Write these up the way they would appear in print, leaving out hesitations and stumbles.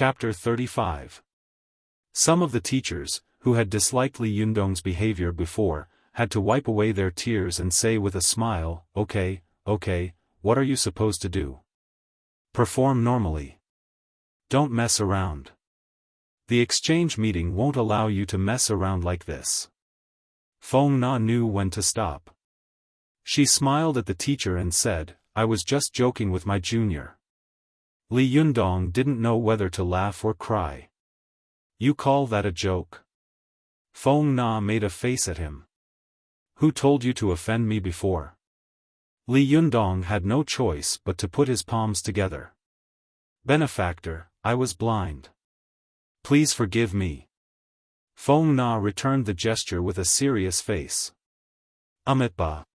Chapter 35. Some of the teachers, who had disliked Li Yundong's behavior before, had to wipe away their tears and say with a smile, "Okay, what are you supposed to do? Perform normally. Don't mess around. The exchange meeting won't allow you to mess around like this." Feng Na knew when to stop. She smiled at the teacher and said, "I was just joking with my junior." Li Yundong didn't know whether to laugh or cry. "You call that a joke?" Feng Na made a face at him. "Who told you to offend me before?" Li Yundong had no choice but to put his palms together. "Benefactor, I was blind. Please forgive me." Feng Na returned the gesture with a serious face. Amitabha.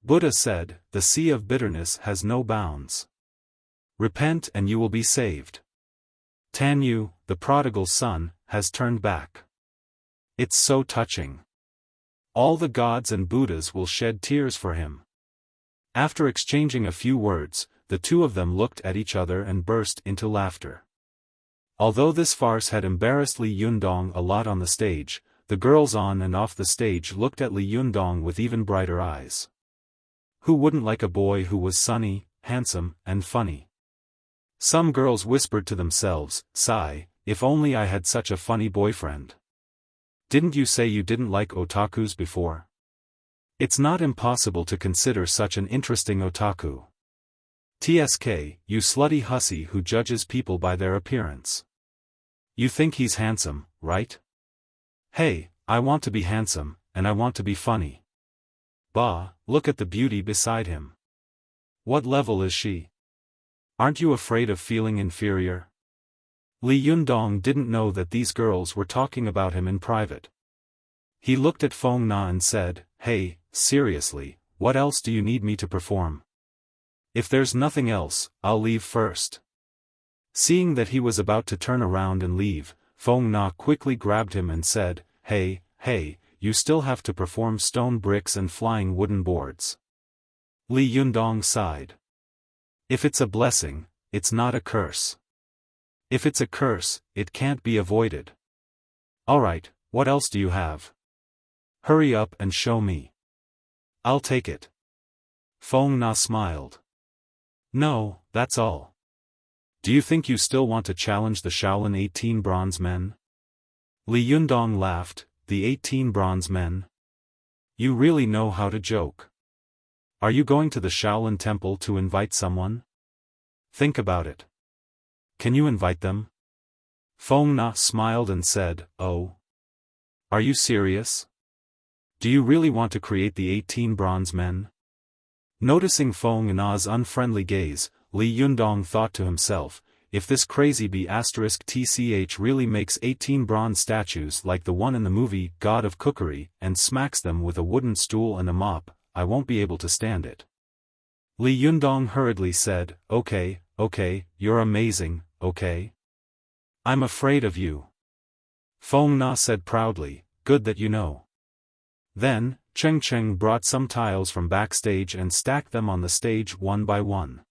Buddha said, "The sea of bitterness has no bounds. Repent and you will be saved." Tanyu, the prodigal son, has turned back. It's so touching. All the gods and Buddhas will shed tears for him. After exchanging a few words, the two of them looked at each other and burst into laughter. Although this farce had embarrassed Li Yundong a lot on the stage, the girls on and off the stage looked at Li Yundong with even brighter eyes. Who wouldn't like a boy who was sunny, handsome, and funny? Some girls whispered to themselves, "Sigh, if only I had such a funny boyfriend." Didn't you say you didn't like otakus before? It's not impossible to consider such an interesting otaku. TSK, you slutty hussy who judges people by their appearance. You think he's handsome, right? Hey, I want to be handsome, and I want to be funny. Bah, look at the beauty beside him. What level is she? Aren't you afraid of feeling inferior? Li Yundong didn't know that these girls were talking about him in private. He looked at Feng Na and said, "Hey, seriously, what else do you need me to perform? If there's nothing else, I'll leave first." Seeing that he was about to turn around and leave, Feng Na quickly grabbed him and said, Hey, you still have to perform stone bricks and flying wooden boards." Li Yundong sighed. If it's a blessing, it's not a curse. If it's a curse, it can't be avoided. Alright, what else do you have? Hurry up and show me. I'll take it. Feng Na smiled. No, that's all. Do you think you still want to challenge the Shaolin 18 bronze men? Li Yundong laughed, "The 18 bronze men? You really know how to joke. Are you going to the Shaolin temple to invite someone? Think about it. Can you invite them?" Feng Na smiled and said, "Oh. Are you serious? Do you really want to create the 18 bronze men?" Noticing Feng Na's unfriendly gaze, Li Yundong thought to himself, if this crazy B*TCH really makes 18 bronze statues like the one in the movie God of Cookery and smacks them with a wooden stool and a mop, I won't be able to stand it. Li Yundong hurriedly said, Okay, you're amazing, okay? I'm afraid of you. Feng Na said proudly, "Good that you know." Then, Cheng brought some tiles from backstage and stacked them on the stage one by one.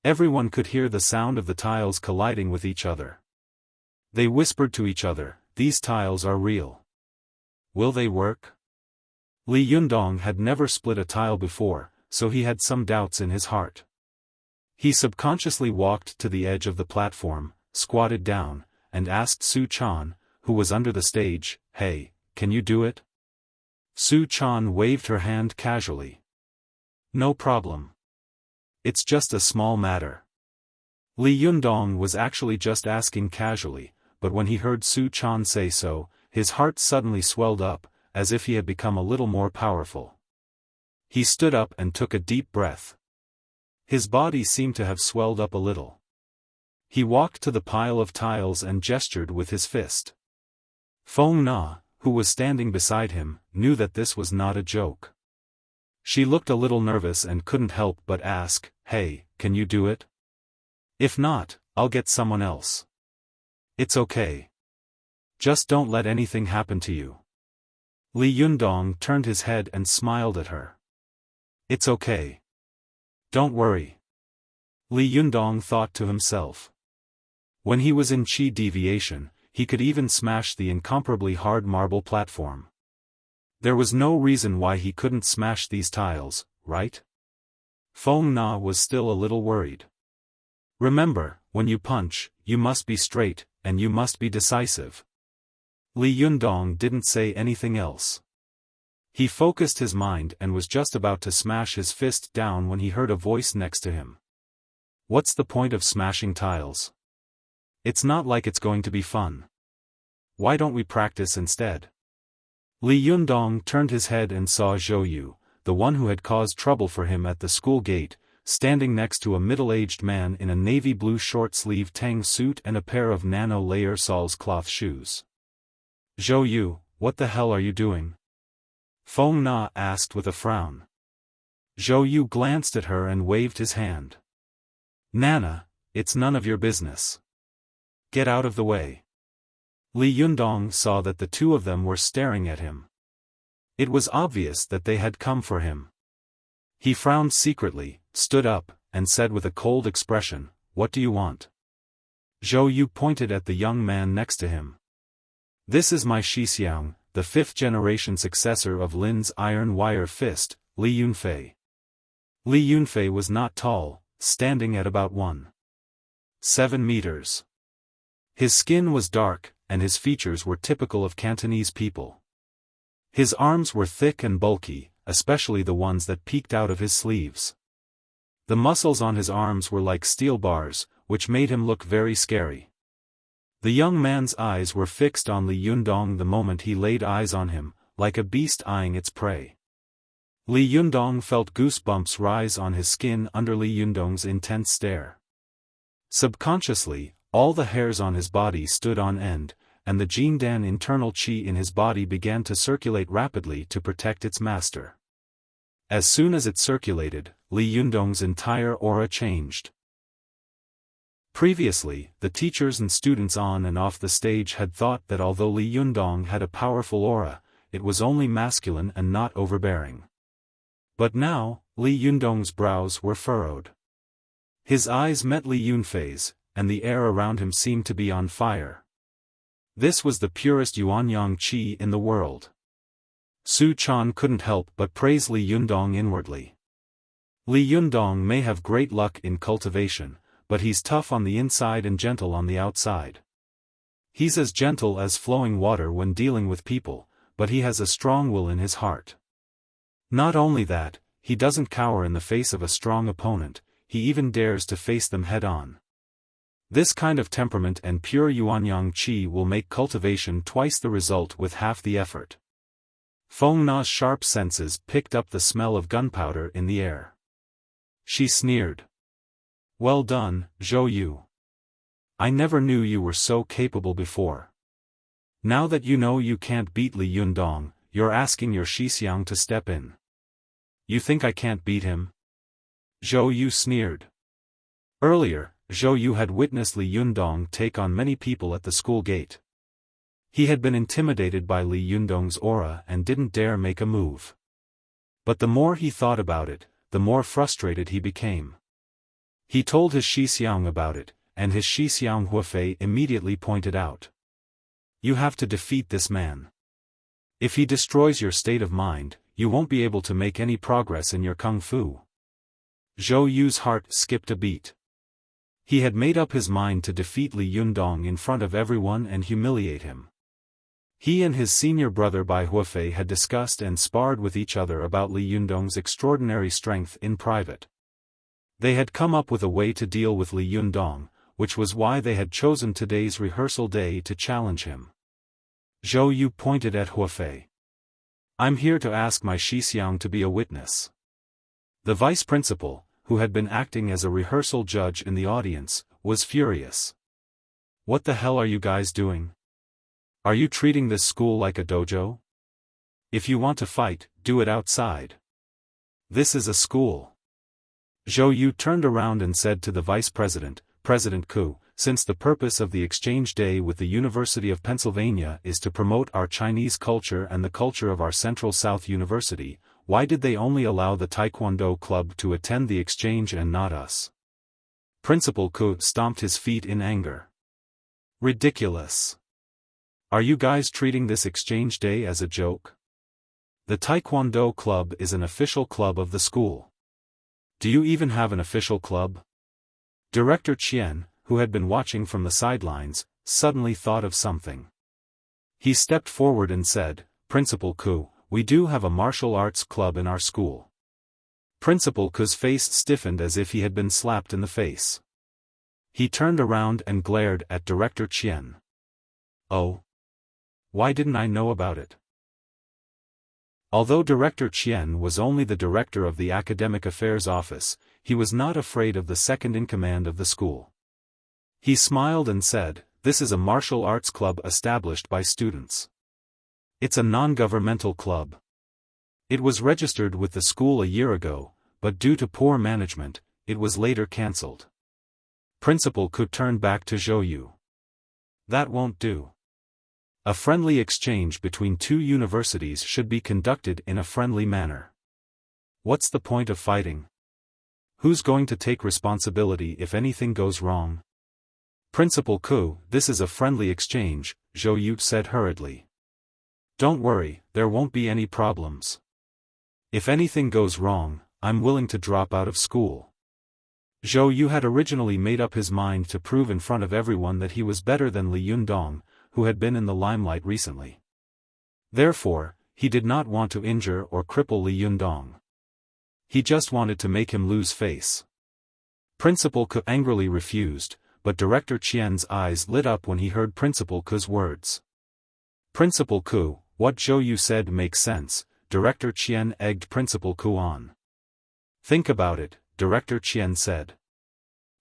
Everyone could hear the sound of the tiles colliding with each other. They whispered to each other, "These tiles are real. Will they work?" Li Yundong had never split a tile before, so he had some doubts in his heart. He subconsciously walked to the edge of the platform, squatted down, and asked Su Chan, who was under the stage, "Hey, can you do it?" Su Chan waved her hand casually. "No problem. It's just a small matter." Li Yundong was actually just asking casually, but when he heard Su Chan say so, his heart suddenly swelled up, as if he had become a little more powerful. He stood up and took a deep breath. His body seemed to have swelled up a little. He walked to the pile of tiles and gestured with his fist. Feng Na, who was standing beside him, knew that this was not a joke. She looked a little nervous and couldn't help but ask, "Hey, can you do it? If not, I'll get someone else. It's okay. Just don't let anything happen to you." Li Yundong turned his head and smiled at her. "It's okay. Don't worry." Li Yundong thought to himself. When he was in Qi deviation, he could even smash the incomparably hard marble platform. There was no reason why he couldn't smash these tiles, right? Feng Na was still a little worried. Remember, when you punch, you must be straight, and you must be decisive. Li Yundong didn't say anything else. He focused his mind and was just about to smash his fist down when he heard a voice next to him. What's the point of smashing tiles? It's not like it's going to be fun. Why don't we practice instead? Li Yundong turned his head and saw Zhou Yu, the one who had caused trouble for him at the school gate, standing next to a middle-aged man in a navy blue short-sleeved tang suit and a pair of nano-layer soles cloth shoes. Zhou Yu, what the hell are you doing? Feng Na asked with a frown. Zhou Yu glanced at her and waved his hand. Nana, it's none of your business. Get out of the way. Li Yundong saw that the two of them were staring at him. It was obvious that they had come for him. He frowned secretly, stood up, and said with a cold expression, "What do you want?" Zhou Yu pointed at the young man next to him. "This is my Xixiang, the fifth-generation successor of Lin's iron wire fist, Li Yunfei." Li Yunfei was not tall, standing at about 1.7 meters. His skin was dark, and his features were typical of Cantonese people. His arms were thick and bulky, especially the ones that peeked out of his sleeves. The muscles on his arms were like steel bars, which made him look very scary. The young man's eyes were fixed on Li Yundong the moment he laid eyes on him, like a beast eyeing its prey. Li Yundong felt goosebumps rise on his skin under Li Yundong's intense stare. Subconsciously, all the hairs on his body stood on end, and the Jindan internal qi in his body began to circulate rapidly to protect its master. As soon as it circulated, Li Yundong's entire aura changed. Previously, the teachers and students on and off the stage had thought that although Li Yundong had a powerful aura, it was only masculine and not overbearing. But now, Li Yundong's brows were furrowed. His eyes met Li Yunfei's, and the air around him seemed to be on fire. This was the purest Yuanyang qi in the world. Su Chan couldn't help but praise Li Yundong inwardly. Li Yundong may have great luck in cultivation, but he's tough on the inside and gentle on the outside. He's as gentle as flowing water when dealing with people, but he has a strong will in his heart. Not only that, he doesn't cower in the face of a strong opponent, he even dares to face them head-on. This kind of temperament and pure Yuanyang qi will make cultivation twice the result with half the effort. Feng Na's sharp senses picked up the smell of gunpowder in the air. She sneered. "Well done, Zhou Yu. I never knew you were so capable before. Now that you know you can't beat Li Yundong, you're asking your Xixiang to step in. You think I can't beat him?" Zhou Yu sneered. Earlier, Zhou Yu had witnessed Li Yundong take on many people at the school gate. He had been intimidated by Li Yundong's aura and didn't dare make a move. But the more he thought about it, the more frustrated he became. He told his Xixiang about it, and his Xixiang Huafei immediately pointed out. "You have to defeat this man. If he destroys your state of mind, you won't be able to make any progress in your kung fu." Zhou Yu's heart skipped a beat. He had made up his mind to defeat Li Yundong in front of everyone and humiliate him. He and his senior brother Bai Huafei had discussed and sparred with each other about Li Yundong's extraordinary strength in private. They had come up with a way to deal with Li Yundong, which was why they had chosen today's rehearsal day to challenge him. Zhou Yu pointed at Huafei. "I'm here to ask my Xixiang to be a witness." The vice principal, who had been acting as a rehearsal judge in the audience, was furious. "What the hell are you guys doing? Are you treating this school like a dojo? If you want to fight, do it outside. This is a school." Zhou Yu turned around and said to the vice president, "President Ku, since the purpose of the exchange day with the University of Pennsylvania is to promote our Chinese culture and the culture of our Central South University, why did they only allow the Taekwondo club to attend the exchange and not us?" Principal Ku stomped his feet in anger. Ridiculous. Are you guys treating this exchange day as a joke? The Taekwondo club is an official club of the school. Do you even have an official club? Director Qian, who had been watching from the sidelines, suddenly thought of something. He stepped forward and said, Principal Ku, we do have a martial arts club in our school. Principal Ku's face stiffened as if he had been slapped in the face. He turned around and glared at Director Qian. Oh. Why didn't I know about it? Although Director Qian was only the director of the Academic Affairs Office, he was not afraid of the second-in-command of the school. He smiled and said, This is a martial arts club established by students. It's a non-governmental club. It was registered with the school a year ago, but due to poor management, it was later cancelled. Principal could turn back to Zhou Yu. That won't do. A friendly exchange between two universities should be conducted in a friendly manner. What's the point of fighting? Who's going to take responsibility if anything goes wrong? Principal Ku, this is a friendly exchange, Zhou Yu said hurriedly. Don't worry, there won't be any problems. If anything goes wrong, I'm willing to drop out of school. Zhou Yu had originally made up his mind to prove in front of everyone that he was better than Li Yundong, who had been in the limelight recently. Therefore, he did not want to injure or cripple Li Yundong. He just wanted to make him lose face. Principal Ku angrily refused, but Director Qian's eyes lit up when he heard Principal Ku's words. Principal Ku, what Zhou Yu said makes sense, Director Qian egged Principal Ku on. Think about it, Director Qian said.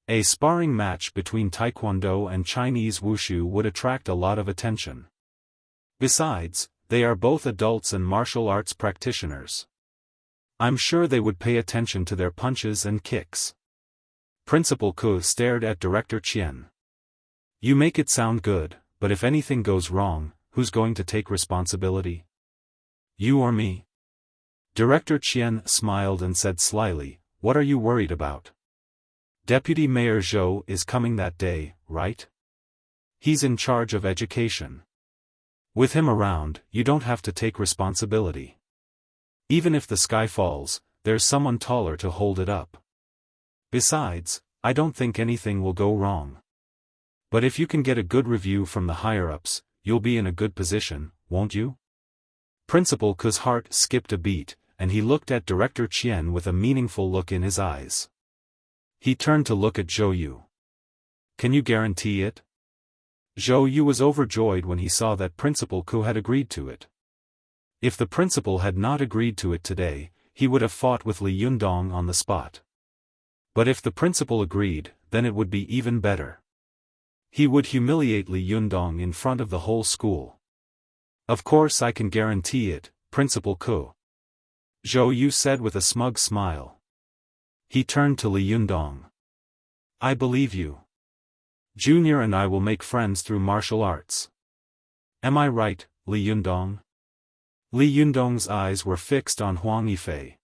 A sparring match between Taekwondo and Chinese Wushu would attract a lot of attention. Besides, they are both adults and martial arts practitioners. I'm sure they would pay attention to their punches and kicks. Principal Ku stared at Director Qian. You make it sound good, but if anything goes wrong, who's going to take responsibility? You or me? Director Qian smiled and said slyly, What are you worried about? Deputy Mayor Zhou is coming that day, right? He's in charge of education. With him around, you don't have to take responsibility. Even if the sky falls, there's someone taller to hold it up. Besides, I don't think anything will go wrong. But if you can get a good review from the higher-ups, you'll be in a good position, won't you? Principal Ku's heart skipped a beat, and he looked at Director Qian with a meaningful look in his eyes. He turned to look at Zhou Yu. Can you guarantee it? Zhou Yu was overjoyed when he saw that Principal Ku had agreed to it. If the principal had not agreed to it today, he would have fought with Li Yundong on the spot. But if the principal agreed, then it would be even better. He would humiliate Li Yundong in front of the whole school. Of course I can guarantee it, Principal Ku. Zhou Yu said with a smug smile. He turned to Li Yundong. I believe you. Junior and I will make friends through martial arts. Am I right, Li Yundong? Li Yundong's eyes were fixed on Huang Yifei.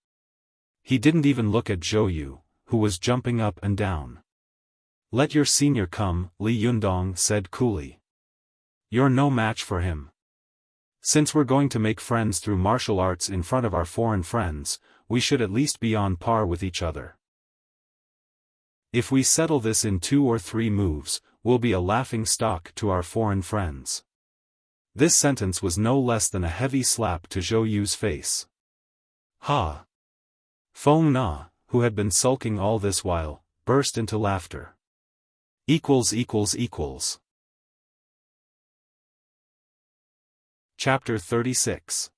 He didn't even look at Zhou Yu, who was jumping up and down. Let your senior come, Li Yundong said coolly. You're no match for him. Since we're going to make friends through martial arts in front of our foreign friends, we should at least be on par with each other. If we settle this in 2 or 3 moves, we'll be a laughing stock to our foreign friends. This sentence was no less than a heavy slap to Zhou Yu's face. Ha! Feng Na, who had been sulking all this while, burst into laughter. Chapter 36.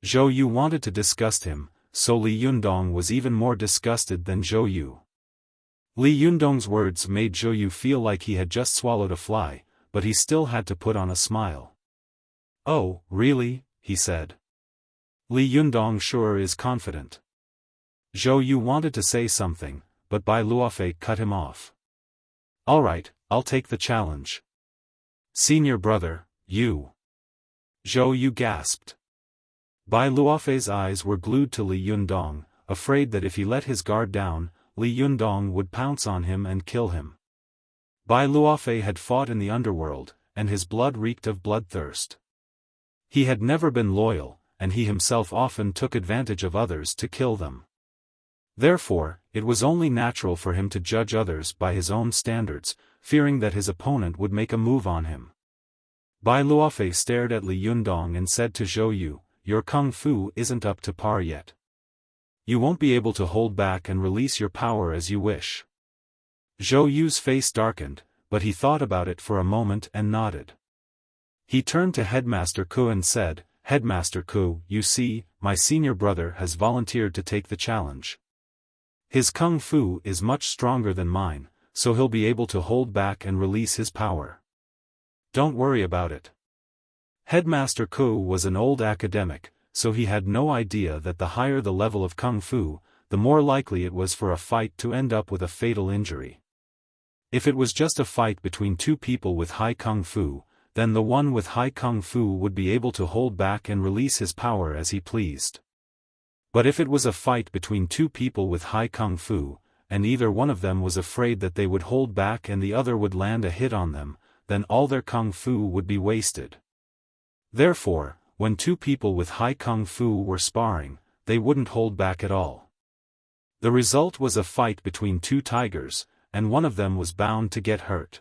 Zhou Yu wanted to disgust him, so Li Yundong was even more disgusted than Zhou Yu. Li Yundong's words made Zhou Yu feel like he had just swallowed a fly, but he still had to put on a smile. Oh, really? He said. Li Yundong sure is confident. Zhou Yu wanted to say something, but Bai Luofei cut him off. All right, I'll take the challenge. Senior brother, you. Zhou Yu gasped. Bai Luofei's eyes were glued to Li Yundong, afraid that if he let his guard down, Li Yundong would pounce on him and kill him. Bai Luofei had fought in the underworld, and his blood reeked of bloodthirst. He had never been loyal, and he himself often took advantage of others to kill them. Therefore, it was only natural for him to judge others by his own standards, fearing that his opponent would make a move on him. Bai Luofei stared at Li Yundong and said to Zhou Yu, "Your kung fu isn't up to par yet. You won't be able to hold back and release your power as you wish." Zhou Yu's face darkened, but he thought about it for a moment and nodded. He turned to Headmaster Ku and said, "Headmaster Ku, you see, my senior brother has volunteered to take the challenge. His kung fu is much stronger than mine, so he'll be able to hold back and release his power. Don't worry about it." Headmaster Ku was an old academic, so he had no idea that the higher the level of kung fu, the more likely it was for a fight to end up with a fatal injury. If it was just a fight between two people with high kung fu, then the one with high kung fu would be able to hold back and release his power as he pleased. But if it was a fight between two people with high kung fu, and either one of them was afraid that they would hold back and the other would land a hit on them, then all their kung fu would be wasted. Therefore, when two people with high kung fu were sparring, they wouldn't hold back at all. The result was a fight between two tigers, and one of them was bound to get hurt.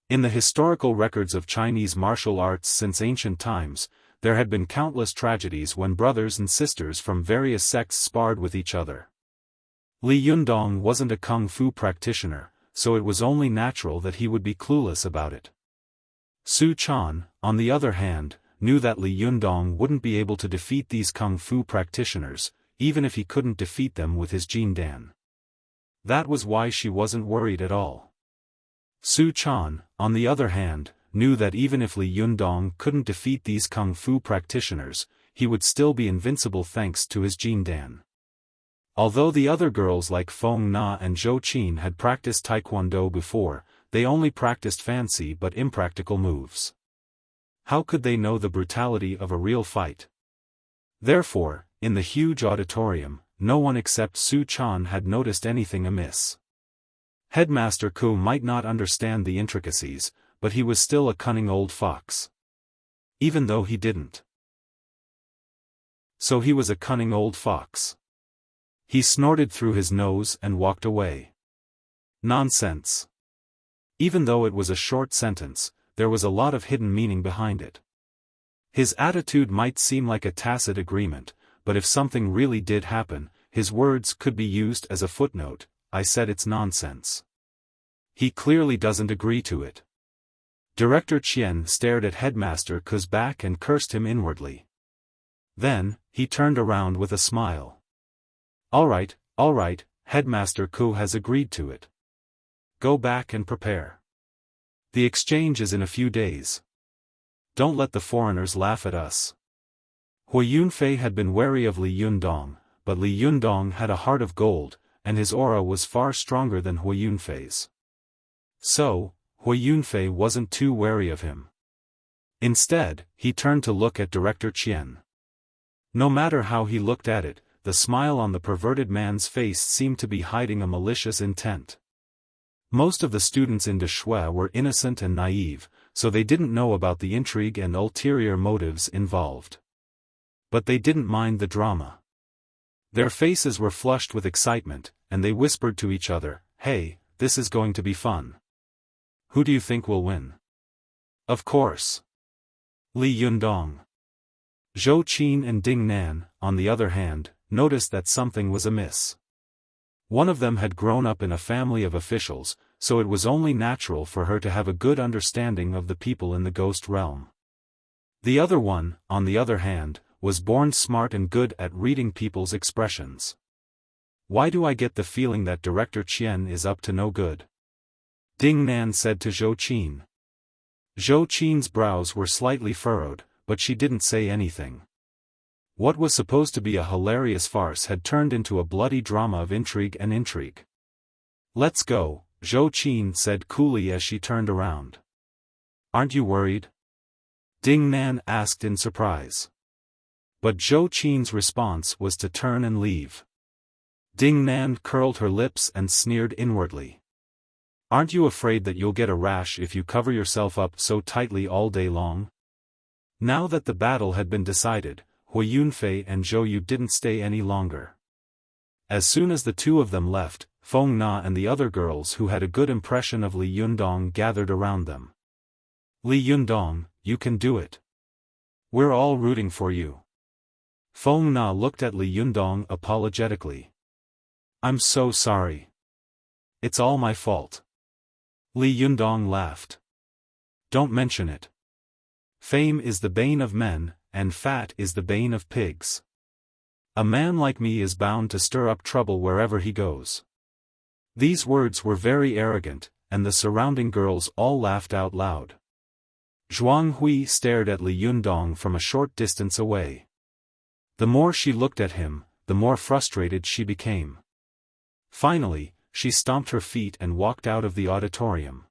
In the historical records of Chinese martial arts since ancient times, there had been countless tragedies when brothers and sisters from various sects sparred with each other. Li Yundong wasn't a kung fu practitioner, so it was only natural that he would be clueless about it. Su Chan, on the other hand, knew that Li Yundong wouldn't be able to defeat these kung fu practitioners, even if he couldn't defeat them with his Jindan. That was why she wasn't worried at all. Su Chan, on the other hand, knew that even if Li Yundong couldn't defeat these kung fu practitioners, he would still be invincible thanks to his Jindan. Although the other girls like Feng Na and Zhou Qin had practiced taekwondo before, they only practiced fancy but impractical moves. How could they know the brutality of a real fight? Therefore, in the huge auditorium, no one except Su Chan had noticed anything amiss. Headmaster Ku might not understand the intricacies, but he was still a cunning old fox. Even though he didn't. So he was a cunning old fox. He snorted through his nose and walked away. Nonsense. Even though it was a short sentence, there was a lot of hidden meaning behind it. His attitude might seem like a tacit agreement, but if something really did happen, his words could be used as a footnote. I said it's nonsense. He clearly doesn't agree to it. Director Qian stared at Headmaster Ku's back and cursed him inwardly. Then, he turned around with a smile. All right, Headmaster Ku has agreed to it. Go back and prepare. The exchange is in a few days. Don't let the foreigners laugh at us. Hui Yunfei had been wary of Li Yundong, but Li Yundong had a heart of gold, and his aura was far stronger than Hui Yunfei's. So, Hui Yunfei wasn't too wary of him. Instead, he turned to look at Director Qian. No matter how he looked at it, the smile on the perverted man's face seemed to be hiding a malicious intent. Most of the students in Deshui were innocent and naive, so they didn't know about the intrigue and ulterior motives involved. But they didn't mind the drama. Their faces were flushed with excitement, and they whispered to each other, "Hey, this is going to be fun. Who do you think will win?" Of course, Li Yundong. Zhou Qin and Ding Nan, on the other hand, noticed that something was amiss. One of them had grown up in a family of officials, so it was only natural for her to have a good understanding of the people in the ghost realm. The other one, on the other hand, was born smart and good at reading people's expressions. Why do I get the feeling that Director Qian is up to no good? Ding Nan said to Zhou Qin. Zhou Qin's brows were slightly furrowed, but she didn't say anything. What was supposed to be a hilarious farce had turned into a bloody drama of intrigue and intrigue. Let's go, Zhou Qin said coolly as she turned around. Aren't you worried? Ding Nan asked in surprise. But Zhou Qin's response was to turn and leave. Ding Nan curled her lips and sneered inwardly. Aren't you afraid that you'll get a rash if you cover yourself up so tightly all day long? Now that the battle had been decided, Hui Yunfei and Zhou Yu didn't stay any longer. As soon as the two of them left, Feng Na and the other girls who had a good impression of Li Yundong gathered around them. Li Yundong, you can do it. We're all rooting for you. Feng Na looked at Li Yundong apologetically. I'm so sorry. It's all my fault. Li Yundong laughed. Don't mention it. Fame is the bane of men, and fat is the bane of pigs. A man like me is bound to stir up trouble wherever he goes. These words were very arrogant, and the surrounding girls all laughed out loud. Zhuang Hui stared at Li Yundong from a short distance away. The more she looked at him, the more frustrated she became. Finally, she stomped her feet and walked out of the auditorium.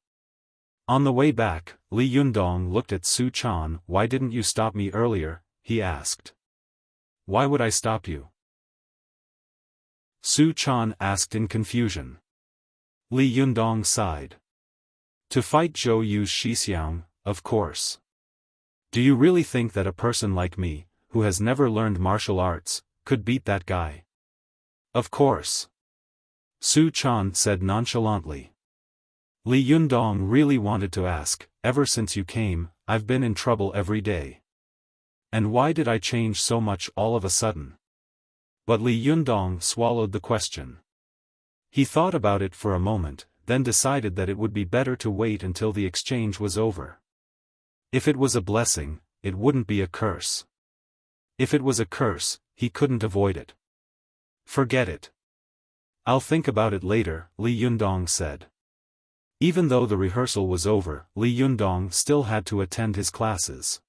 On the way back, Li Yundong looked at Su Chan. Why didn't you stop me earlier? He asked. Why would I stop you? Su Chan asked in confusion. Li Yundong sighed. To fight Zhou Yu's Shixiang, of course. Do you really think that a person like me, who has never learned martial arts, could beat that guy? Of course. Su Chan said nonchalantly. Li Yundong really wanted to ask, ever since you came, I've been in trouble every day. And why did I change so much all of a sudden? But Li Yundong swallowed the question. He thought about it for a moment, then decided that it would be better to wait until the exchange was over. If it was a blessing, it wouldn't be a curse. If it was a curse, he couldn't avoid it. Forget it. I'll think about it later, Li Yundong said. Even though the rehearsal was over, Li Yundong still had to attend his classes.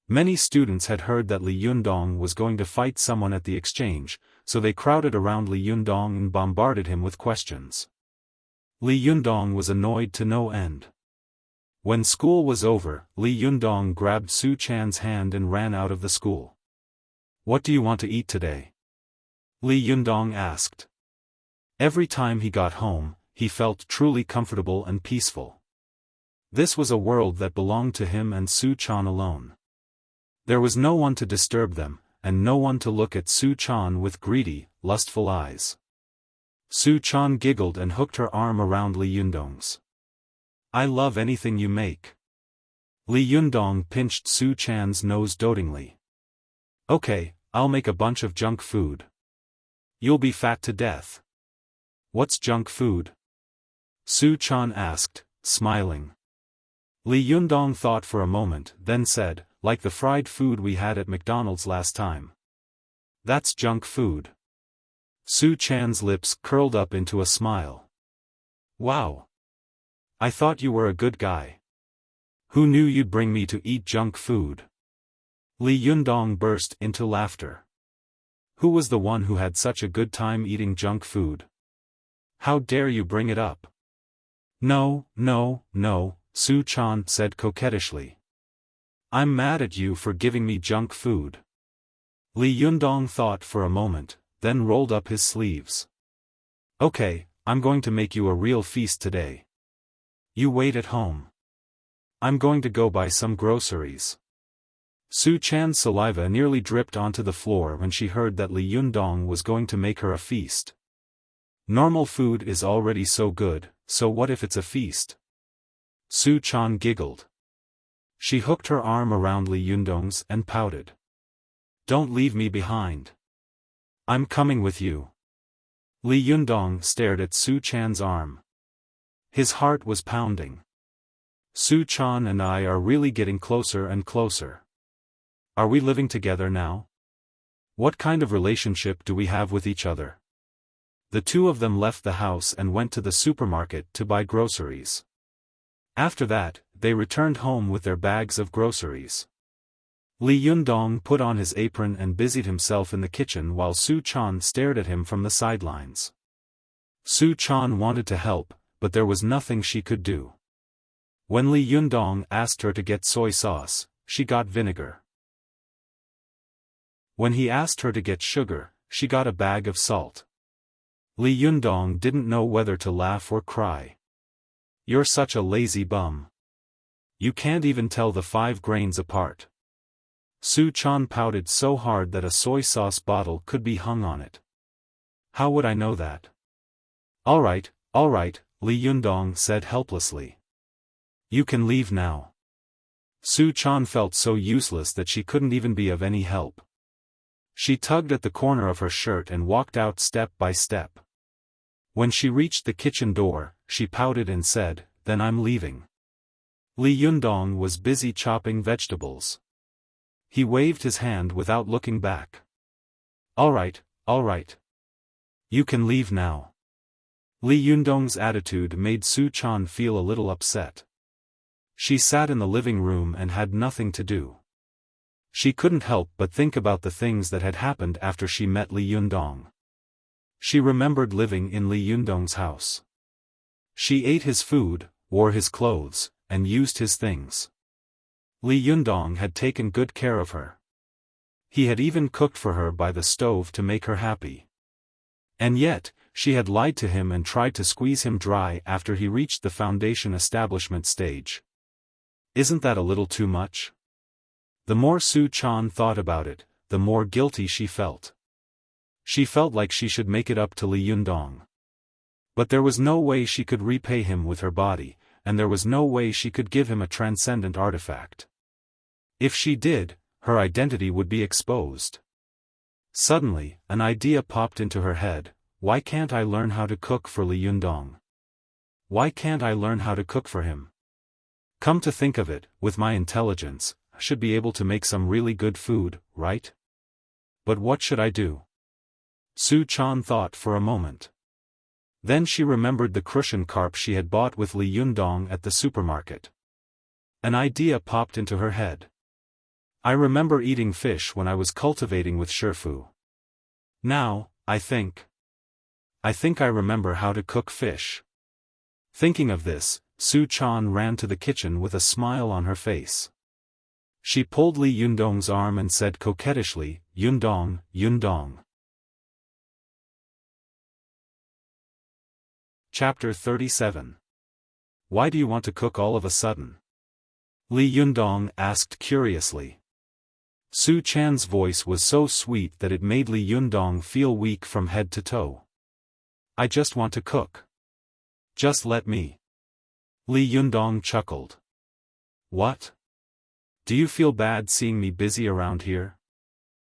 Many students had heard that Li Yundong was going to fight someone at the exchange, so they crowded around Li Yundong and bombarded him with questions. Li Yundong was annoyed to no end. When school was over, Li Yundong grabbed Su Chan's hand and ran out of the school. What do you want to eat today? Li Yundong asked. Every time he got home, he felt truly comfortable and peaceful. This was a world that belonged to him and Su Chan alone. There was no one to disturb them, and no one to look at Su Chan with greedy, lustful eyes. Su Chan giggled and hooked her arm around Li Yundong's. I love anything you make. Li Yundong pinched Su Chan's nose dotingly. Okay, I'll make a bunch of junk food. You'll be fat to death. What's junk food? Su Chan asked, smiling. Li Yundong thought for a moment, then said, like the fried food we had at McDonald's last time. That's junk food. Su Chan's lips curled up into a smile. Wow. I thought you were a good guy. Who knew you'd bring me to eat junk food? Li Yundong burst into laughter. Who was the one who had such a good time eating junk food? How dare you bring it up? No, Su Chan said coquettishly. I'm mad at you for giving me junk food. Li Yundong thought for a moment, then rolled up his sleeves. Okay, I'm going to make you a real feast today. You wait at home. I'm going to go buy some groceries. Su Chan's saliva nearly dripped onto the floor when she heard that Li Yundong was going to make her a feast. Normal food is already so good, so what if it's a feast? Su Chan giggled. She hooked her arm around Li Yundong's and pouted. Don't leave me behind. I'm coming with you. Li Yundong stared at Su Chan's arm. His heart was pounding. Su Chan and I are really getting closer and closer. Are we living together now? What kind of relationship do we have with each other? The two of them left the house and went to the supermarket to buy groceries. After that, they returned home with their bags of groceries. Li Yundong put on his apron and busied himself in the kitchen while Su Chan stared at him from the sidelines. Su Chan wanted to help, but there was nothing she could do. When Li Yundong asked her to get soy sauce, she got vinegar. When he asked her to get sugar, she got a bag of salt. Li Yundong didn't know whether to laugh or cry. You're such a lazy bum. You can't even tell the 5 grains apart. Su Chan pouted so hard that a soy sauce bottle could be hung on it. How would I know that? All right, Li Yundong said helplessly. You can leave now. Su Chan felt so useless that she couldn't even be of any help. She tugged at the corner of her shirt and walked out step by step. When she reached the kitchen door, she pouted and said, "Then I'm leaving." Li Yundong was busy chopping vegetables. He waved his hand without looking back. All right. You can leave now." Li Yundong's attitude made Su Chan feel a little upset. She sat in the living room and had nothing to do. She couldn't help but think about the things that had happened after she met Li Yundong. She remembered living in Li Yundong's house. She ate his food, wore his clothes, and used his things. Li Yundong had taken good care of her. He had even cooked for her by the stove to make her happy. And yet, she had lied to him and tried to squeeze him dry after he reached the foundation establishment stage. Isn't that a little too much? The more Su Chan thought about it, the more guilty she felt. She felt like she should make it up to Li Yundong. But there was no way she could repay him with her body, and there was no way she could give him a transcendent artifact. If she did, her identity would be exposed. Suddenly, an idea popped into her head. Why can't I learn how to cook for Li Yundong? Why can't I learn how to cook for him? Come to think of it, with my intelligence, I should be able to make some really good food, right? But what should I do? Su Chan thought for a moment. Then she remembered the crucian carp she had bought with Li Yundong at the supermarket. An idea popped into her head. I remember eating fish when I was cultivating with Shifu. Now, I think I remember how to cook fish. Thinking of this, Su Chan ran to the kitchen with a smile on her face. She pulled Li Yundong's arm and said coquettishly, "Yundong, Yundong." Chapter 37. Why do you want to cook all of a sudden? Li Yundong asked curiously. Su Chan's voice was so sweet that it made Li Yundong feel weak from head to toe. I just want to cook. Just let me. Li Yundong chuckled. What? Do you feel bad seeing me busy around here?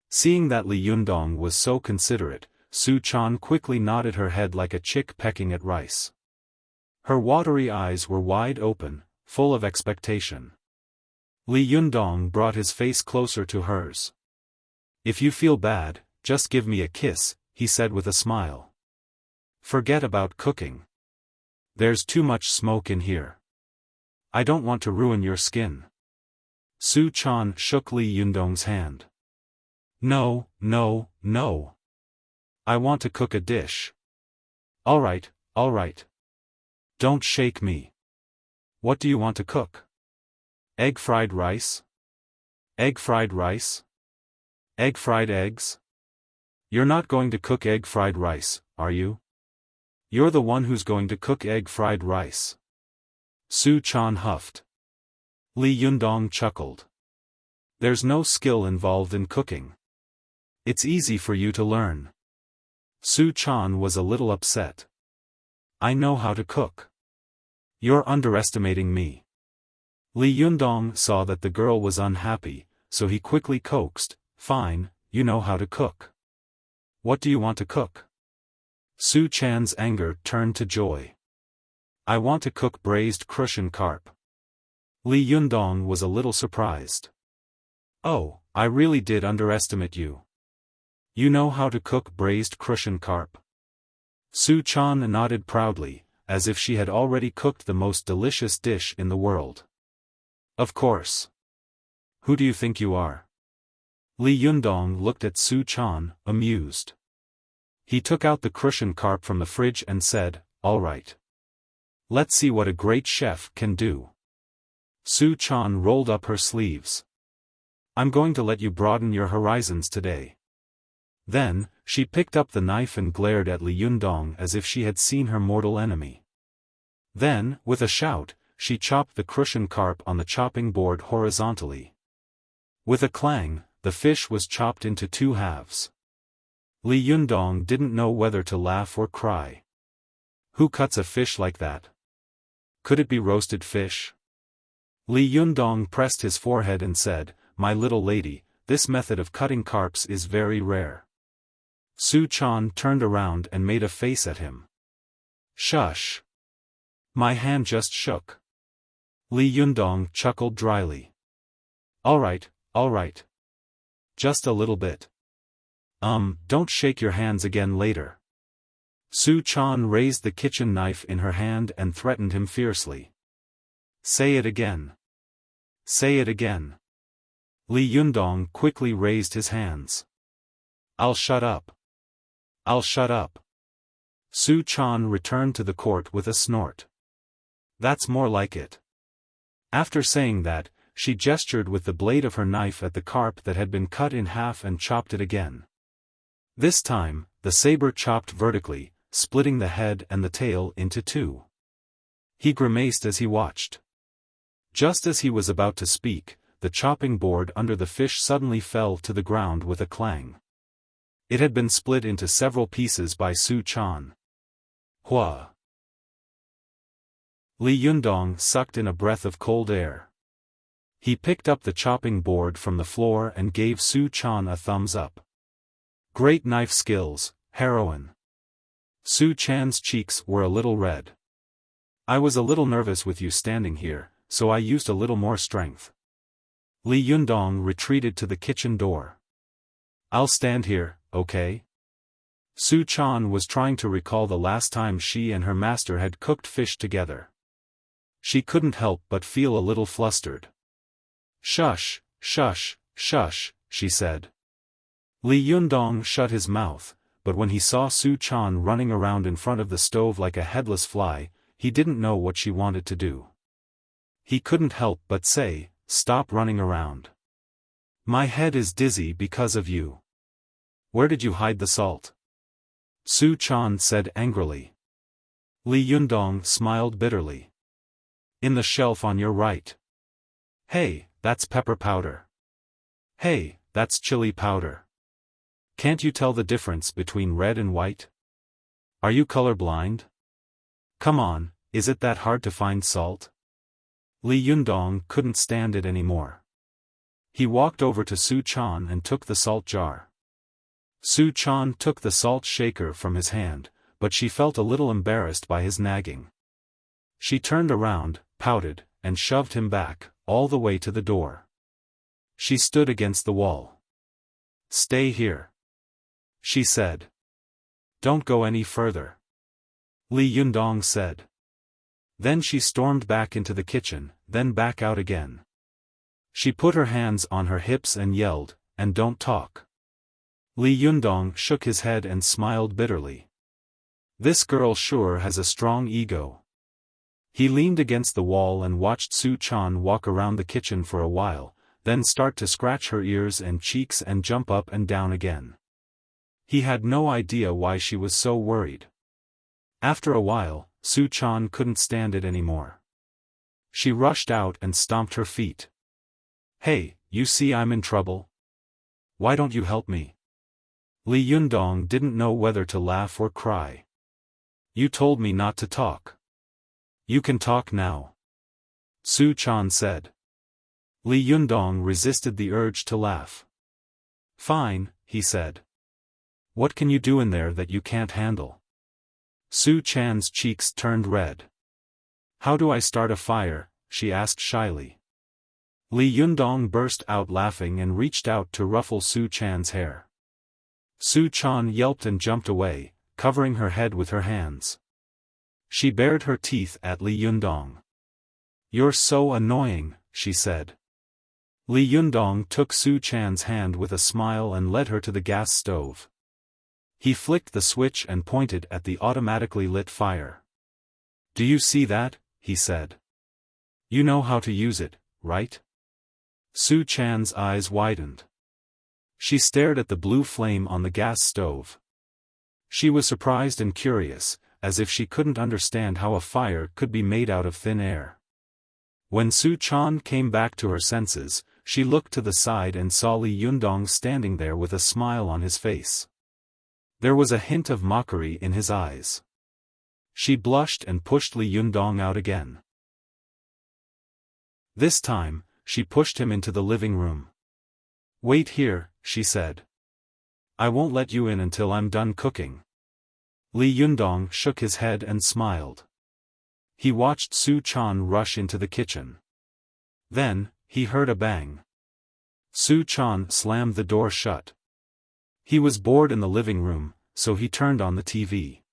Seeing that Li Yundong was so considerate, Su Chan quickly nodded her head like a chick pecking at rice. Her watery eyes were wide open, full of expectation. Li Yundong brought his face closer to hers. If you feel bad, just give me a kiss, he said with a smile. Forget about cooking. There's too much smoke in here. I don't want to ruin your skin. Su Chan shook Li Yundong's hand. No. I want to cook a dish. All right. Don't shake me. What do you want to cook? Egg fried rice? Egg fried rice? Egg fried eggs? You're not going to cook egg fried rice, are you? You're the one who's going to cook egg fried rice. Su Chan huffed. Li Yundong chuckled. There's no skill involved in cooking. It's easy for you to learn. Su Chan was a little upset. I know how to cook. You're underestimating me. Li Yundong saw that the girl was unhappy, so he quickly coaxed, Fine, you know how to cook. What do you want to cook? Su Chan's anger turned to joy. I want to cook braised crucian carp. Li Yundong was a little surprised. Oh, I really did underestimate you. You know how to cook braised crucian carp? Su Chan nodded proudly, as if she had already cooked the most delicious dish in the world. Of course. Who do you think you are? Li Yundong looked at Su Chan, amused. He took out the crucian carp from the fridge and said, All right. Let's see what a great chef can do. Su Chan rolled up her sleeves. I'm going to let you broaden your horizons today. Then, she picked up the knife and glared at Li Yundong as if she had seen her mortal enemy. Then, with a shout, she chopped the crucian carp on the chopping board horizontally. With a clang, the fish was chopped into 2 halves. Li Yundong didn't know whether to laugh or cry. Who cuts a fish like that? Could it be roasted fish? Li Yundong pressed his forehead and said, "My little lady, this method of cutting carps is very rare." Su Chan turned around and made a face at him. "Shush. My hand just shook." Li Yundong chuckled dryly. All right. Just a little bit. Don't shake your hands again later." Su Chan raised the kitchen knife in her hand and threatened him fiercely. "Say it again. Say it again." Li Yundong quickly raised his hands. "I'll shut up. I'll shut up." Su Chan returned to the court with a snort. "That's more like it." After saying that, she gestured with the blade of her knife at the carp that had been cut in half and chopped it again. This time, the saber chopped vertically, splitting the head and the tail into 2. He grimaced as he watched. Just as he was about to speak, the chopping board under the fish suddenly fell to the ground with a clang. It had been split into several pieces by Su Chan. Hua! Li Yundong sucked in a breath of cold air. He picked up the chopping board from the floor and gave Su Chan a thumbs up. "Great knife skills, heroine." Su Chan's cheeks were a little red. "I was a little nervous with you standing here, so I used a little more strength." Li Yundong retreated to the kitchen door. "I'll stand here, okay?" Su Chan was trying to recall the last time she and her master had cooked fish together. She couldn't help but feel a little flustered. "Shush, shush, shush," she said. Li Yundong shut his mouth, but when he saw Su Chan running around in front of the stove like a headless fly, he didn't know what she wanted to do. He couldn't help but say, "Stop running around. My head is dizzy because of you." "Where did you hide the salt?" Su Chan said angrily. Li Yundong smiled bitterly. "In the shelf on your right." "Hey, that's pepper powder." "Hey, that's chili powder. Can't you tell the difference between red and white? Are you colorblind? Come on, is it that hard to find salt?" Li Yundong couldn't stand it anymore. He walked over to Su Chan and took the salt jar. Su Chan took the salt shaker from his hand, but she felt a little embarrassed by his nagging. She turned around, pouted, and shoved him back, all the way to the door. She stood against the wall. "Stay here," she said. "Don't go any further," Li Yundong said. Then she stormed back into the kitchen, then back out again. She put her hands on her hips and yelled, "And don't talk." Li Yundong shook his head and smiled bitterly. This girl sure has a strong ego. He leaned against the wall and watched Su Chan walk around the kitchen for a while, then start to scratch her ears and cheeks and jump up and down again. He had no idea why she was so worried. After a while, Su Chan couldn't stand it anymore. She rushed out and stomped her feet. "Hey, you see I'm in trouble? Why don't you help me?" Li Yundong didn't know whether to laugh or cry. "You told me not to talk. You can talk now," Su Chan said. Li Yundong resisted the urge to laugh. "Fine," he said. "What can you do in there that you can't handle?" Su Chan's cheeks turned red. "How do I start a fire?" she asked shyly. Li Yundong burst out laughing and reached out to ruffle Su Chan's hair. Su Chan yelped and jumped away, covering her head with her hands. She bared her teeth at Li Yundong. "You're so annoying," she said. Li Yundong took Su Chan's hand with a smile and led her to the gas stove. He flicked the switch and pointed at the automatically lit fire. "Do you see that?" he said. "You know how to use it, right?" Su Chan's eyes widened. She stared at the blue flame on the gas stove. She was surprised and curious, as if she couldn't understand how a fire could be made out of thin air. When Su Chan came back to her senses, she looked to the side and saw Li Yundong standing there with a smile on his face. There was a hint of mockery in his eyes. She blushed and pushed Li Yundong out again. This time, she pushed him into the living room. "Wait here," she said. "I won't let you in until I'm done cooking." Li Yundong shook his head and smiled. He watched Su Chan rush into the kitchen. Then, he heard a bang. Su Chan slammed the door shut. He was bored in the living room, so he turned on the TV.